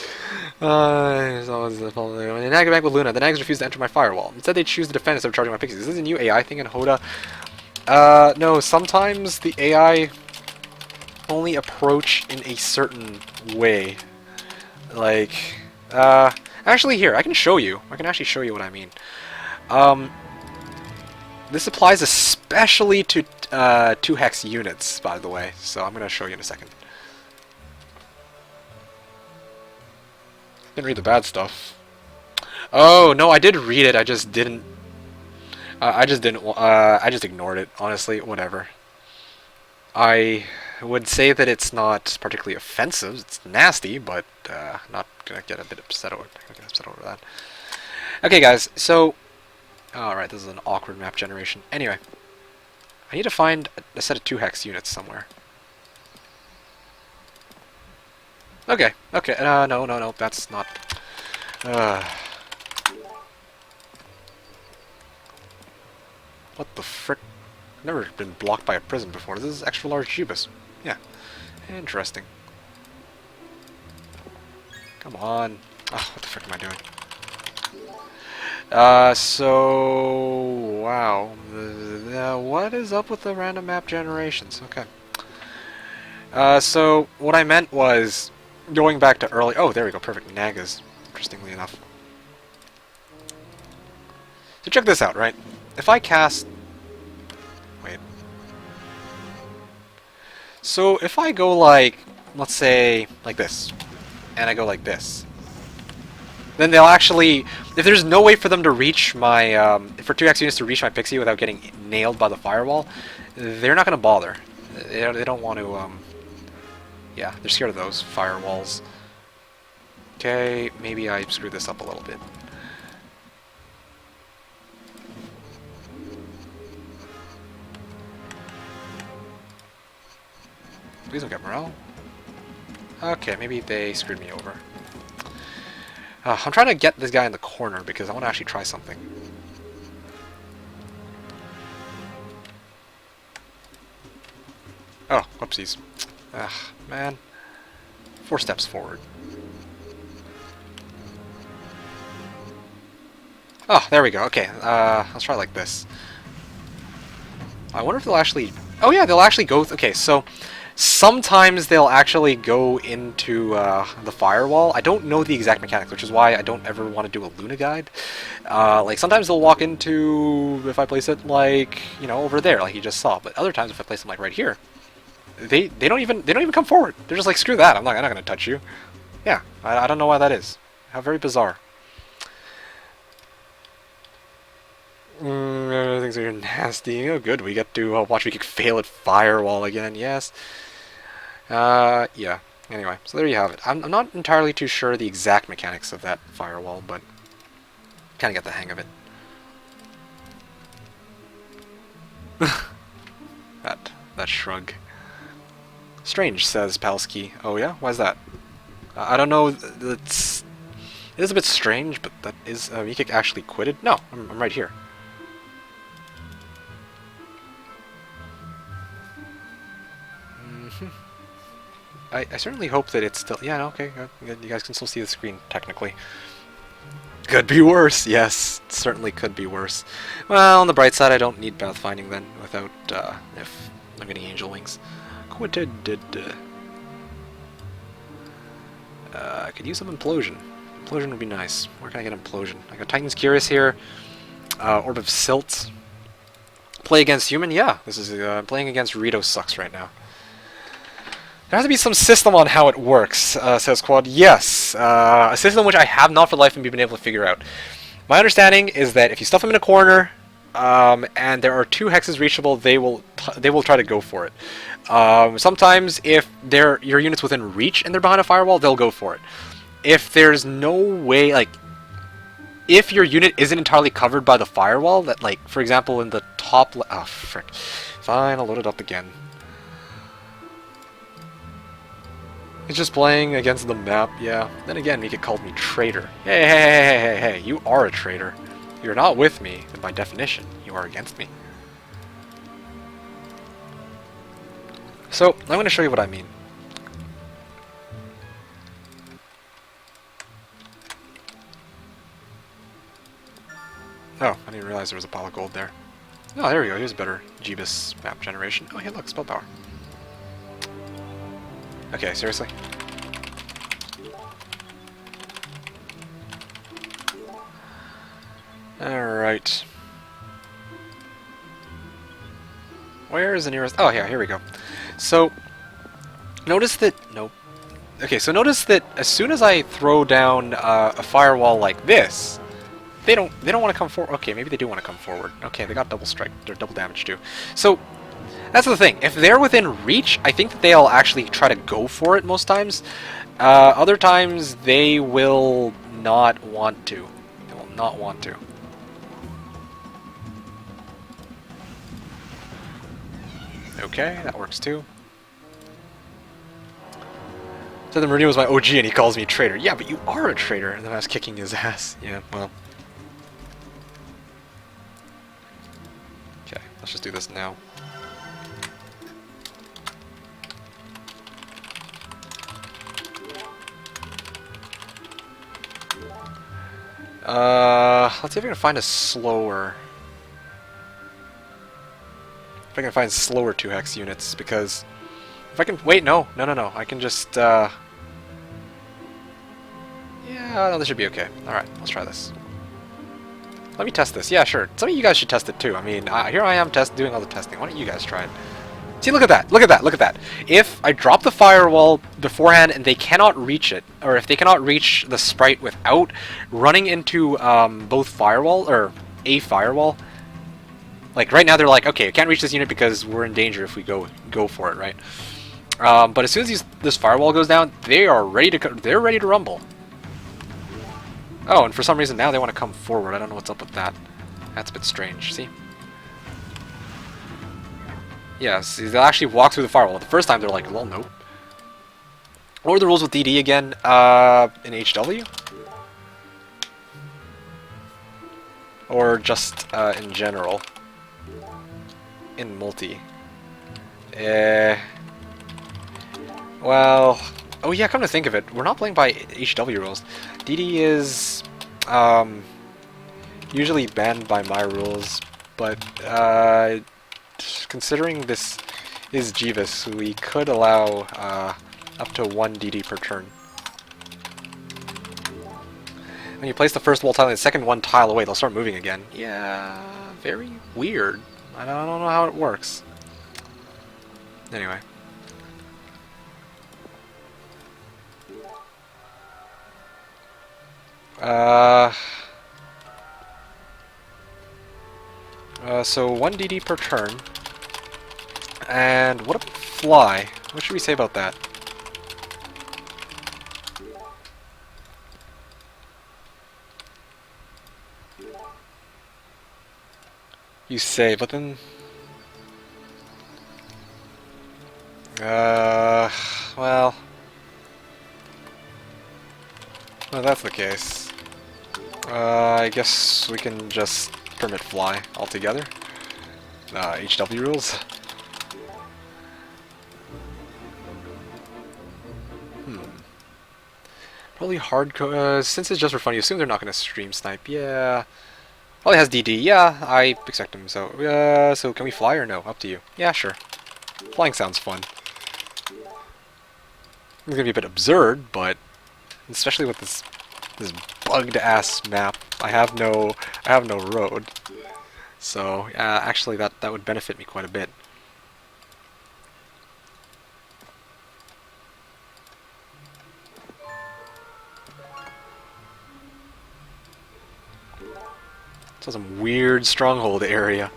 S1: There's always the Nag back with Luna. The Nags refuse to enter my firewall. Instead, they choose to defend instead of charging my pixies. Is this a new AI thing in Hoda? No, sometimes the AI only approach in a certain way. Like, actually here, I can show you. I can actually show you what I mean. This applies especially to 2-hex units, by the way, so I'm going to show you in a second. Didn't read the bad stuff. Oh, no, I did read it, I just didn't... I just ignored it, honestly, whatever. I would say that it's not particularly offensive, it's nasty, but not gonna get a bit upset over that. Okay, guys, so... Alright, this is an awkward map generation. Anyway, I need to find a set of 2-hex units somewhere. Okay, no, that's not... What the frick? Never been blocked by a prison before. This is extra large Jebus. Yeah, interesting. Come on. Oh, what the frick am I doing? So... Wow. What is up with the random map generations? Okay. So, what I meant was, going back to early... Oh, there we go, perfect. Nagas, interestingly enough. So check this out, right? If I cast... Wait. So, if I go like, let's say, like this, and I go like this, then they'll actually... If there's no way for them to reach my... for 2-hex units to reach my pixie without getting nailed by the firewall, they're not going to bother. They don't want to... Yeah, they're scared of those firewalls. Okay, maybe I screwed this up a little bit. Please don't get morale. Okay, maybe they screwed me over. I'm trying to get this guy in the corner because I want to actually try something. Oh, whoopsies. Ugh, man. 4 steps forward. Oh, there we go. Okay, let's try like this. I wonder if they'll actually... Oh yeah, they'll actually go... Okay, so... Sometimes they'll actually go into the firewall. I don't know the exact mechanics, which is why I don't ever want to do a Luna guide. Like sometimes they'll walk into, if I place it like, you know, over there, like you just saw. But other times, if I place them like right here, they don't even come forward. They're just like, screw that. I'm not gonna touch you. Yeah, I don't know why that is. How very bizarre. Things are nasty. Oh, good. We get to watch Wiki fail at firewall again. Yes. Yeah. Anyway, so there you have it. I'm not entirely too sure the exact mechanics of that firewall, but kind of get the hang of it. that shrug. Strange, says Palsky. Oh yeah, why's that? I don't know. It is a bit strange, but that is Wiki actually quitted. No, I'm right here. I certainly hope that it's still... Yeah, okay, you guys can still see the screen, technically. Could be worse, yes. It certainly could be worse. Well, on the bright side, I don't need pathfinding then, without, if I'm getting angel wings. Quitted. I could use some implosion. Implosion would be nice. Where can I get implosion? I got Titan's Curious here. Orb of Silt. Play against human? Yeah, this is playing against RitoSux right now. There has to be some system on how it works, says Quad. Yes, a system which I have not for the life of me been able to figure out. My understanding is that if you stuff them in a corner, and there are 2 hexes reachable, they will try to go for it. Sometimes if your unit's within reach and they're behind a firewall, they'll go for it. If there's no way, like, if your unit isn't entirely covered by the firewall, that, like, for example, in the top... Oh, frick. Fine, I'll load it up again. He's just playing against the map, yeah. Then again, Mika called me traitor. Hey, you are a traitor. You're not with me, and by definition, you are against me. So, I'm going to show you what I mean. Oh, I didn't realize there was a pile of gold there. Oh, there we go. Here's a better Jebus map generation. Oh, hey, look, spell power. Okay, seriously? Alright. Where is the nearest... Oh, yeah, here we go. So, notice that... Nope. Okay, so notice that as soon as I throw down a firewall like this, they don't want to come forward. Okay, maybe they do want to come forward. Okay, they got double strike. They're double damage too. So, that's the thing. If they're within reach, I think that they'll actually try to go for it most times. Other times, they will not want to. They will not want to. Okay, that works too. So the Meridian was my OG and he calls me traitor. Yeah, but you are a traitor. And then I was kicking his ass. Yeah, well. Okay, let's just do this now. Let's see if I can find a slower... If I can find slower 2-hex units, because... If I can... Wait, no. I can just, Yeah, no, this should be okay. Alright, let's try this. Let me test this. Yeah, sure. Some of you guys should test it too. I mean, here I am doing all the testing. Why don't you guys try it? See, look at that. Look at that. Look at that. If I drop the firewall beforehand and they cannot reach it, or if they cannot reach the sprite without running into both firewall, or a firewall, like right now they're like, okay, I can't reach this unit because we're in danger if we go for it, right? But as soon as this firewall goes down, they are ready to rumble. Oh, and for some reason now they want to come forward. I don't know what's up with that. That's a bit strange. See? Yeah, see, they'll actually walk through the firewall. The first time they're like, well, nope. What were the rules with DD again? In HW? Or just in general? In multi? Well... Oh yeah, come to think of it, we're not playing by HW rules. DD is usually banned by my rules, but considering this is Jebus, we could allow up to 1 DD per turn. When you place the first wall tile and the second one tile away, they'll start moving again. Yeah, very weird. I don't know how it works. Anyway. So 1 DD per turn. And what about fly? What should we say about that? You say, but then... well... Well, that's the case. I guess we can just permit fly altogether. HW rules. Probably hard since it's just for fun, you assume they're not going to stream snipe. Yeah. Well, he has DD. Yeah, I expect him. So, so can we fly or no? Up to you. Yeah, sure. Flying sounds fun. It's gonna be a bit absurd, but especially with this bugged ass map, I have no road. So actually, that would benefit me quite a bit. So some weird stronghold area.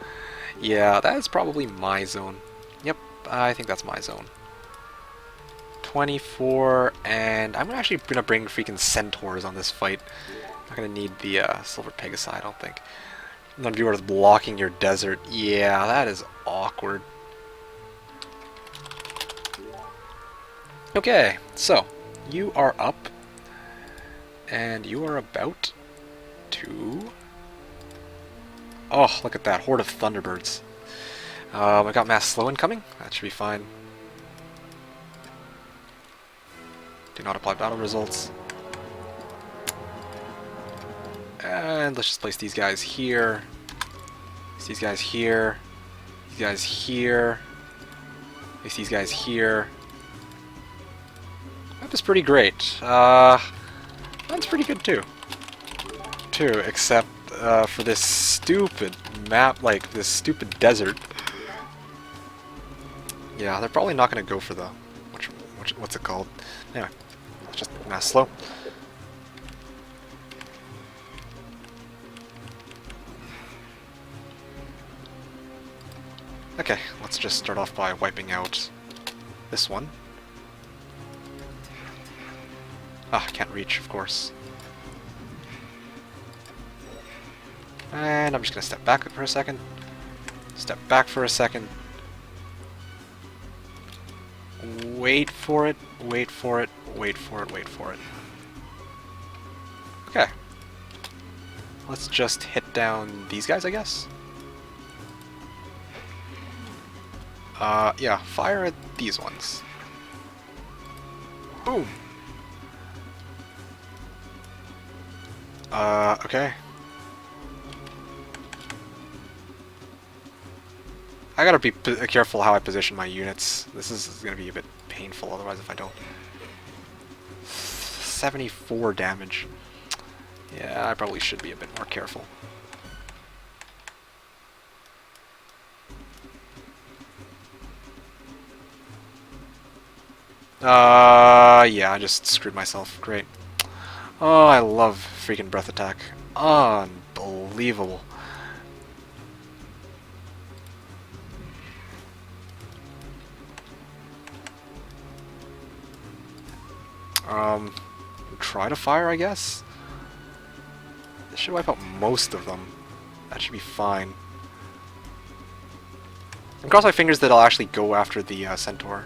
S1: Yeah, that is probably my zone. Yep, I think that's my zone. 24, and I'm actually gonna bring freaking centaurs on this fight. I'm not gonna need the silver pegasi, I don't think. None of you are blocking your desert. Yeah, that is awkward. Okay, so you are up, and you are about to... Oh, look at that, horde of Thunderbirds. I got mass slow incoming. That should be fine. Do not apply battle results. And let's just place these guys here. Place these guys here. These guys here. Place these guys here. That is pretty great. That's pretty good too. Except for this stupid map, like this stupid desert. Yeah, they're probably not going to go for the... what's it called? Anyway, let's just mass slow. Okay, let's just start off by wiping out this one. Ah, can't reach, of course. And I'm just going to step back for a second. Step back for a second. Wait for it, wait for it, wait for it, wait for it. Okay. Let's just hit down these guys, I guess. Yeah, fire at these ones. Boom! Okay. I gotta be careful how I position my units. This is gonna be a bit painful otherwise if I don't. 74 damage. Yeah, I probably should be a bit more careful. Yeah, I just screwed myself. Great. Oh, I love freaking breath attack. Unbelievable. Try to fire, I guess? This should wipe out most of them. That should be fine. And cross my fingers that I'll actually go after the centaur.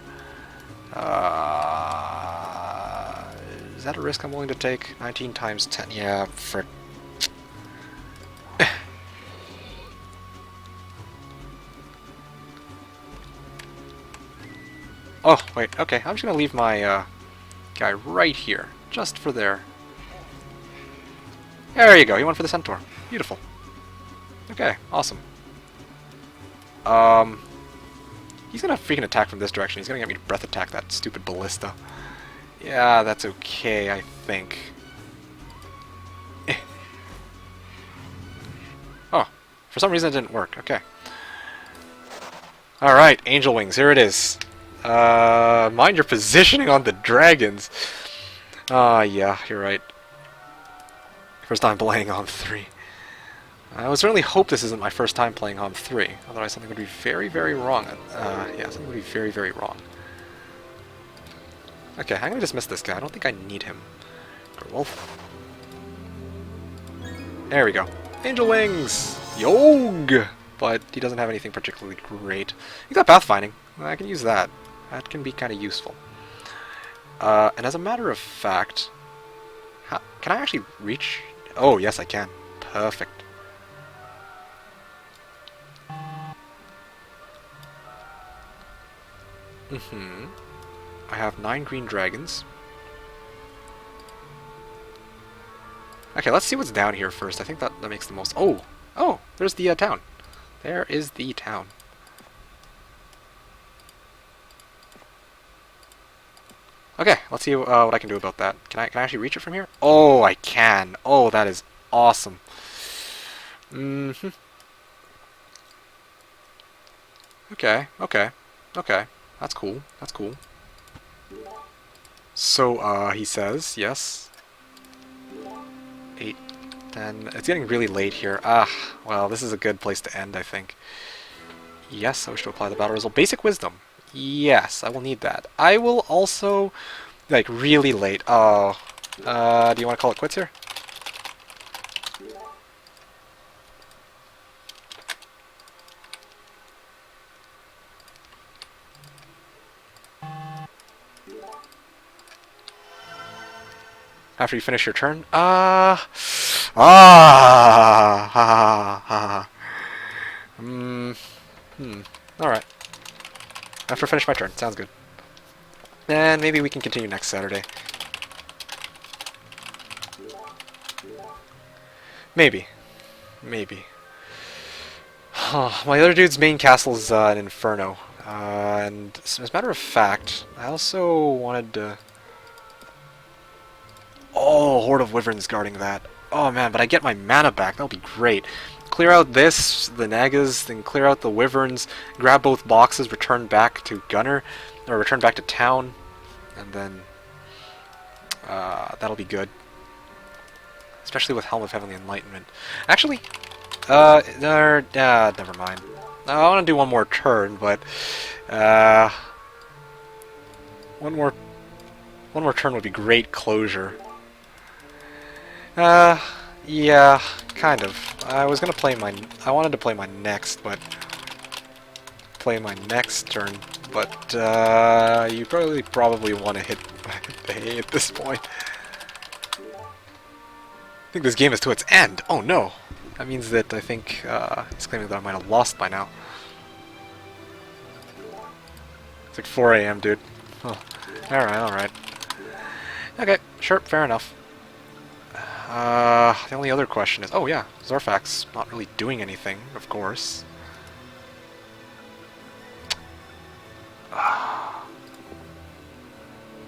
S1: Is that a risk I'm willing to take? 19 times 10. Yeah, frick. Oh, wait, okay. I'm just gonna leave my guy right here, just for there. There you go, he went for the centaur. Beautiful. Okay, awesome. He's gonna freaking attack from this direction. He's gonna get me to breath attack that stupid ballista. Yeah, that's okay, I think. Oh, for some reason it didn't work. Okay. Alright, angel wings, here it is. Mind your positioning on the dragons. Yeah, you're right. First time playing on 3. I would certainly hope this isn't my first time playing on 3. Otherwise something would be very, very wrong. Yeah, something would be very, very wrong. Okay, I'm gonna dismiss this guy. I don't think I need him. Wolf. There we go. Angel wings! Yog! But he doesn't have anything particularly great. He's got pathfinding. I can use that. That can be kind of useful. And as a matter of fact... can I actually reach? Oh, yes I can. Perfect. I have 9 green dragons. Okay, let's see what's down here first. I think that makes the most... Oh! Oh! There's the town. There is the town. Okay, let's see what I can do about that. Can I actually reach it from here? Oh, I can! Oh, that is awesome. Okay, okay, okay. That's cool. That's cool. So, he says, yes. 8, 10... It's getting really late here. Ah, well, this is a good place to end, I think. Yes, I wish to apply the battle result. Basic wisdom. Yes, I will need that. I will also... Like, really late. Oh. Do you want to call it quits here? after you finish your turn? Ha ha ha. Alright. After I finish my turn. Sounds good. And maybe we can continue next Saturday. Maybe. Maybe. My other dude's main castle is an inferno. And as a matter of fact, I also wanted to... Oh, Horde of Wyverns guarding that. Oh man, but I get my mana back. That'll be great. Clear out this, the Nagas, then clear out the Wyverns, grab both boxes, return back to Gunner, or return back to town, and then that'll be good. Especially with Helm of Heavenly Enlightenment. Actually, never mind. I want to do one more turn, but one more turn would be great closure. Yeah, kind of. I wanted to play my next, but play my next turn. But you probably want to hit the hay at this point. I think this game is to its end. Oh no, that means that I think he's claiming that I might have lost by now. It's like 4 AM, dude. Oh, alright. Okay, sure, fair enough. The only other question is... Oh yeah, Zorfak's not really doing anything, of course.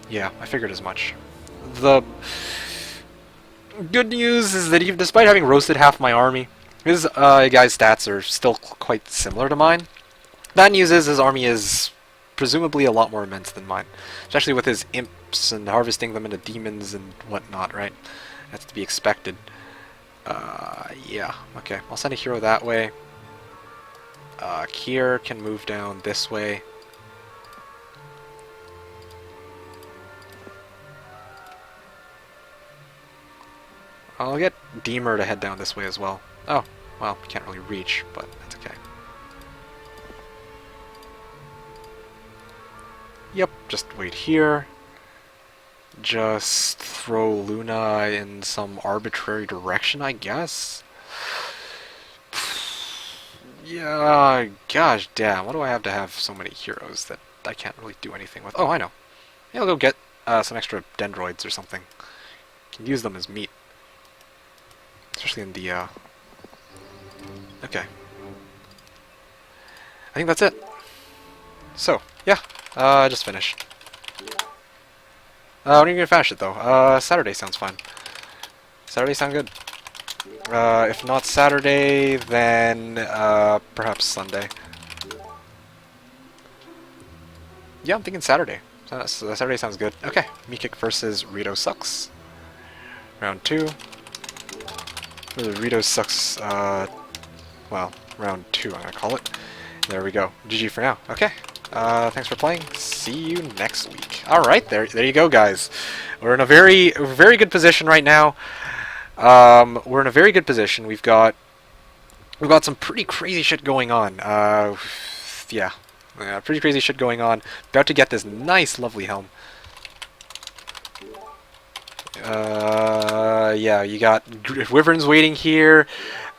S1: Yeah, I figured as much. The good news is that even despite having roasted half my army, his guy's stats are still quite similar to mine. Bad news is his army is presumably a lot more immense than mine, especially with his imps and harvesting them into demons and whatnot, right? That's to be expected. Yeah, okay. I'll send a hero that way. Kier can move down this way. I'll get Deemer to head down this way as well. Oh, well, we can't really reach, but that's okay. Yep, just wait here. Just throw Luna in some arbitrary direction, I guess? Yeah, gosh damn, why do I have to have so many heroes that I can't really do anything with? Oh, I know. Maybe I'll go get some extra dendroids or something. Can use them as meat. Especially in the, Okay. I think that's it. So, yeah, I just finished. When are you gonna finish it, though? Saturday sounds fine. Saturday sound good. If not Saturday, then, perhaps Sunday. Yeah, I'm thinking Saturday. Saturday sounds good. Okay, Meekick versus RitoSux. Round 2. The RitoSux, well, round 2 I'm gonna call it. There we go. GG for now. Okay. Thanks for playing. See you next week. Alright, there you go, guys. We're in a very good position right now. We're in a very good position. We've got some pretty crazy shit going on. Yeah, pretty crazy shit going on. About to get this nice, lovely helm. Yeah, you got Wyverns waiting here.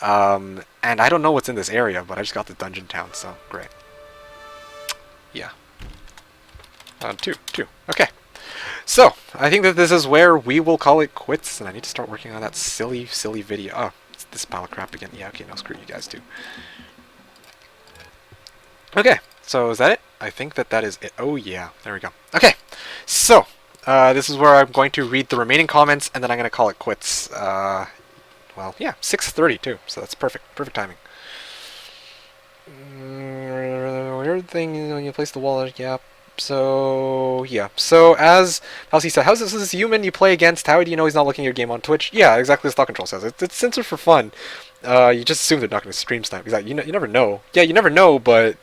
S1: And I don't know what's in this area, but I just got the dungeon town, so great. Yeah. 2. Okay. So, I think that this is where we will call it quits, and I need to start working on that silly video. Oh, it's this pile of crap again. Yeah, okay, no, screw you guys too. Okay, so is that it? I think that is it. Oh yeah, there we go. Okay, so, this is where I'm going to read the remaining comments, and then I'm going to call it quits. Well, yeah, 6:30 too, so that's perfect timing. Weird thing is when you place the wall, yeah. So, yeah. So, as Halsey said, how's this human you play against? How do you know he's not looking at your game on Twitch? Yeah, exactly as Thought Control says. It's censored for fun. You just assume they're not going to stream snipe. Exactly. You never know. Yeah, you never know, but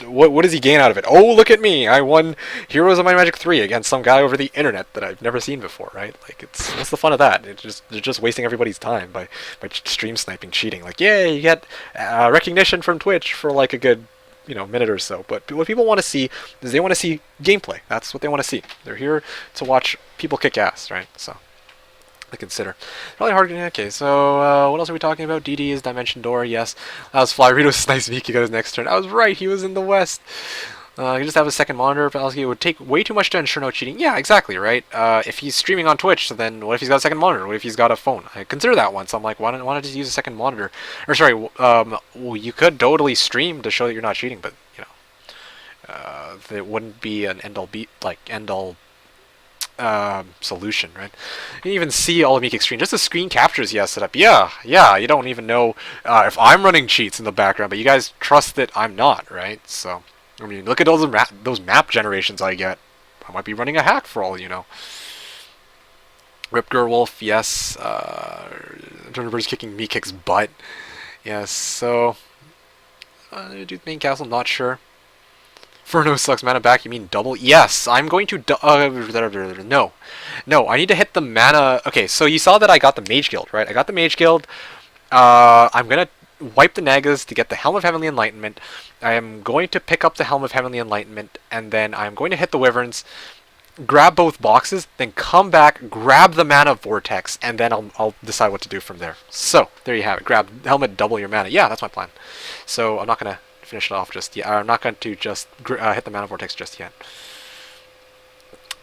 S1: what does he gain out of it? Oh, look at me! I won Heroes of Might and Magic 3 against some guy over the internet that I've never seen before, right? Like, what's the fun of that? They're just wasting everybody's time by stream sniping, cheating. Like, yay, you get recognition from Twitch for like a good, minute or so. But what people want to see is they want to see gameplay. That's what they want to see. They're here to watch people kick ass, right? So, to consider. Probably hard. Okay, so what else are we talking about? DD is Dimension Door. Yes, that was Fly. Rito's nice Miki got his next turn. I was right. He was in the west. You just have a second monitor. It would take way too much to ensure no cheating. Yeah, exactly, right? If he's streaming on Twitch, so then what if he's got a second monitor? What if he's got a phone? I consider that once. I'm like, why don't I just use a second monitor? Or sorry, well, you could totally stream to show that you're not cheating, but you know, it wouldn't be an end-all solution, right? You can even see all of Meek's screen. Just the screen captures he has set up. Yeah, you don't even know if I'm running cheats in the background, but you guys trust that I'm not, right? So, I mean, look at those map generations I get. I might be running a hack for all you know. Ripger Wolf, yes. Turner's kicking Meek's butt. Yes, so... do main castle, not sure. RitoSux, mana back, you mean double? Yes, I'm going to... No, I need to hit the mana... Okay, so you saw that I got the Mage Guild, right? I got the Mage Guild. I'm going to wipe the Nagas to get the Helm of Heavenly Enlightenment. I am going to pick up the Helm of Heavenly Enlightenment, and then I'm going to hit the Wyverns, grab both boxes, then come back, grab the Mana Vortex, and then I'll decide what to do from there. So, there you have it. Grab Helmet, double your mana. Yeah, that's my plan. So, I'm not going to finish it off just yet. I'm not going to just hit the Mana Vortex just yet.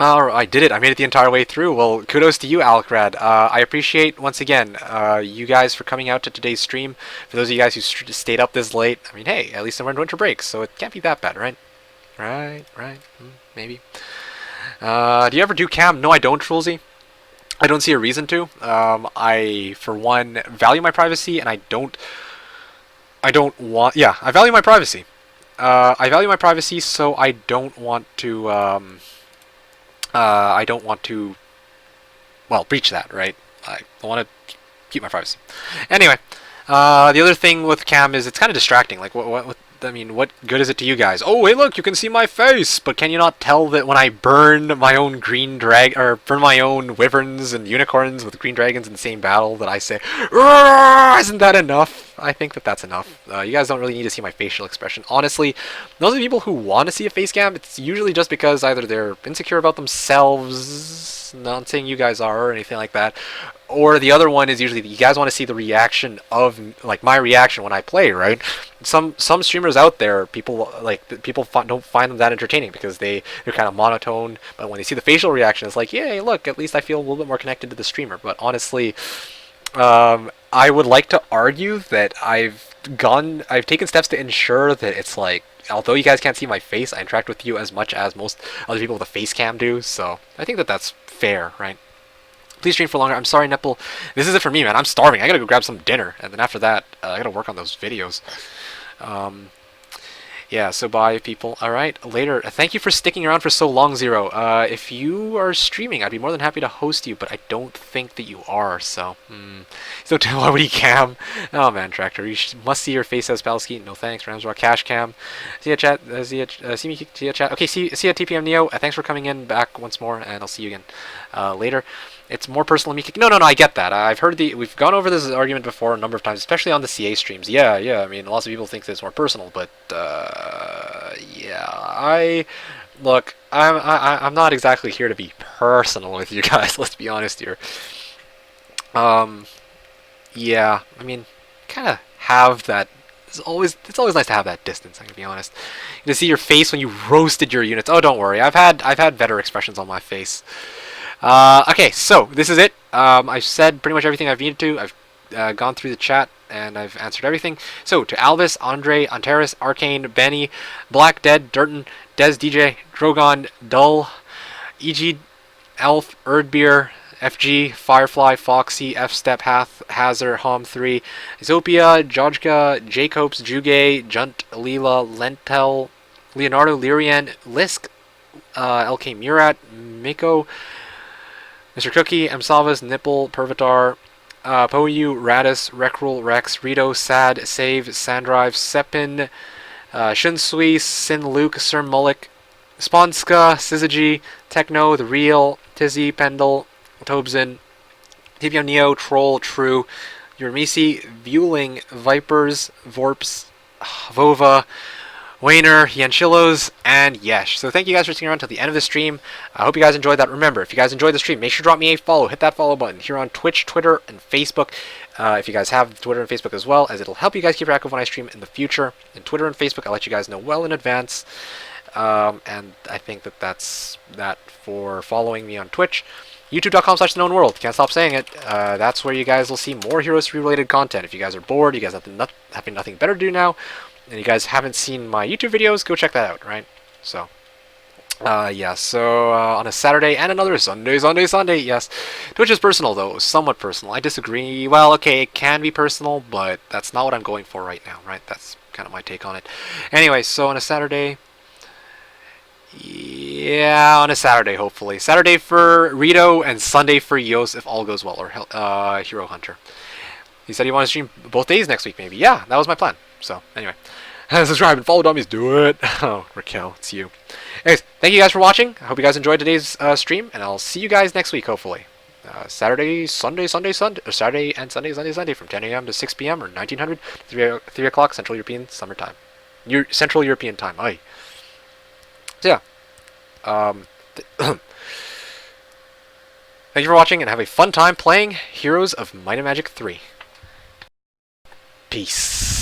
S1: I did it. I made it the entire way through. Well, kudos to you, Alkrad. I appreciate, once again, you guys for coming out to today's stream. For those of you guys who stayed up this late, I mean, hey, at least I'm on winter break, so it can't be that bad, right? Right. Maybe. Do you ever do cam? No, I don't, Trulzy. I don't see a reason to. I, for one, value my privacy, and I don't want... Yeah, I value my privacy. I value my privacy, so I don't want to... well, breach that, right? I want to keep my privacy. Anyway, the other thing with cam is it's kind of distracting. Like, I mean, what good is it to you guys? Oh, hey, look, you can see my face, but can you not tell that when I burn my own burn my own wyverns and unicorns with green dragons in the same battle that I say, isn't that enough? I think that that's enough. You guys don't really need to see my facial expression. Honestly, those are the people who want to see a face cam. It's usually just because either they're insecure about themselves, not saying you guys are or anything like that, or the other one is usually that you guys want to see the reaction of, like, my reaction when I play, right? Some streamers out there, people don't find them that entertaining because they're kind of monotone, but when they see the facial reaction, it's like, yay, look, at least I feel a little bit more connected to the streamer. But honestly, I would like to argue that I've taken steps to ensure that it's like, although you guys can't see my face, I interact with you as much as most other people with a face cam do, so I think that that's fair, right? Please stream for longer. I'm sorry, Nipple. This is it for me, man. I'm starving. I gotta go grab some dinner, and then after that, I gotta work on those videos. Yeah, so bye, people. Alright, later. Thank you for sticking around for so long, Zero. If you are streaming, I'd be more than happy to host you, but I don't think that you are, so... So, why would he cam? Oh, man, Tractor. You must see your face as Palski. No thanks. Ramsrock Cash Cam. See ya, chat. See ya, chat. Okay, see ya, TPM Neo. Thanks for coming in back once more, and I'll see you again later. It's more personal than me. No, I get that. I've heard we've gone over this argument before a number of times, especially on the CA streams. Yeah, I mean, lots of people think that it's more personal, but yeah, look, I'm not exactly here to be personal with you guys. Let's be honest here. Yeah, I mean, kind of have that. It's always nice to have that distance. I'm gonna be honest. To see your face when you roasted your units. Oh, don't worry. I've had better expressions on my face. Okay, so this is it. I've said pretty much everything I've needed to. I've gone through the chat and I've answered everything. So to Alvis, Andre, Antares, Arcane, Benny, Black Dead, Durton, Des DJ, Drogon, Dull, EG, Elf, Erdbeer, FG, Firefly, Foxy, F-Step, Hazard, Hom3, Zopia, Jojka, Jacobs, Jugay, Junt, Leela, Lentel, Leonardo, Lyrian, Lisk, LK Murat, Miko, Mr. Cookie, Msalvas, Nipple, Pervitar, Poyu, Radis, Rekrul, Rex, Rito, Sad, Save, Sandrive, Sepin, Shunsui, Sin Luke, Sir Mullick, Sponska, Syzygy, Techno, The Real, Tizzy, Pendle, Tobzin, Tibio Neo, Troll, True, Urmisi, Vueling, Vipers, Vorps, Vova, Wayner, Yanchillos, and Yesh. So thank you guys for sticking around till the end of the stream. I hope you guys enjoyed that. Remember, if you guys enjoyed the stream, make sure to drop me a follow. Hit that follow button here on Twitch, Twitter, and Facebook. If you guys have Twitter and Facebook as well, as it'll help you guys keep track of when I stream in the future. And Twitter and Facebook, I'll let you guys know well in advance. And I think that's that for following me on Twitch. YouTube.com/TheKnownWorld. Can't stop saying it. That's where you guys will see more Heroes 3 related content. If you guys are bored, you guys have nothing better to do now, and you guys haven't seen my YouTube videos, go check that out, right? So, yeah, so on a Saturday and another Sunday, yes. Twitch is personal, though. Somewhat personal. I disagree. Well, okay, it can be personal, but that's not what I'm going for right now, right? That's kind of my take on it. Anyway, so on a Saturday... Yeah, on a Saturday, hopefully. Saturday for Rito and Sunday for Yos, if all goes well, or Hero Hunter. He said he wanted to stream both days next week, maybe. Yeah, that was my plan. So, anyway. Subscribe and follow dummies, do it! Oh, Raquel, it's you. Anyways, thank you guys for watching. I hope you guys enjoyed today's stream, and I'll see you guys next week, hopefully. Saturday, Sunday, or Saturday and Sunday, from 10 a.m. to 6 p.m. or 1900 to 3 o'clock Central European Summertime. Central European Time, aye. So yeah, thank you for watching and have a fun time playing Heroes of Might and Magic 3. Peace.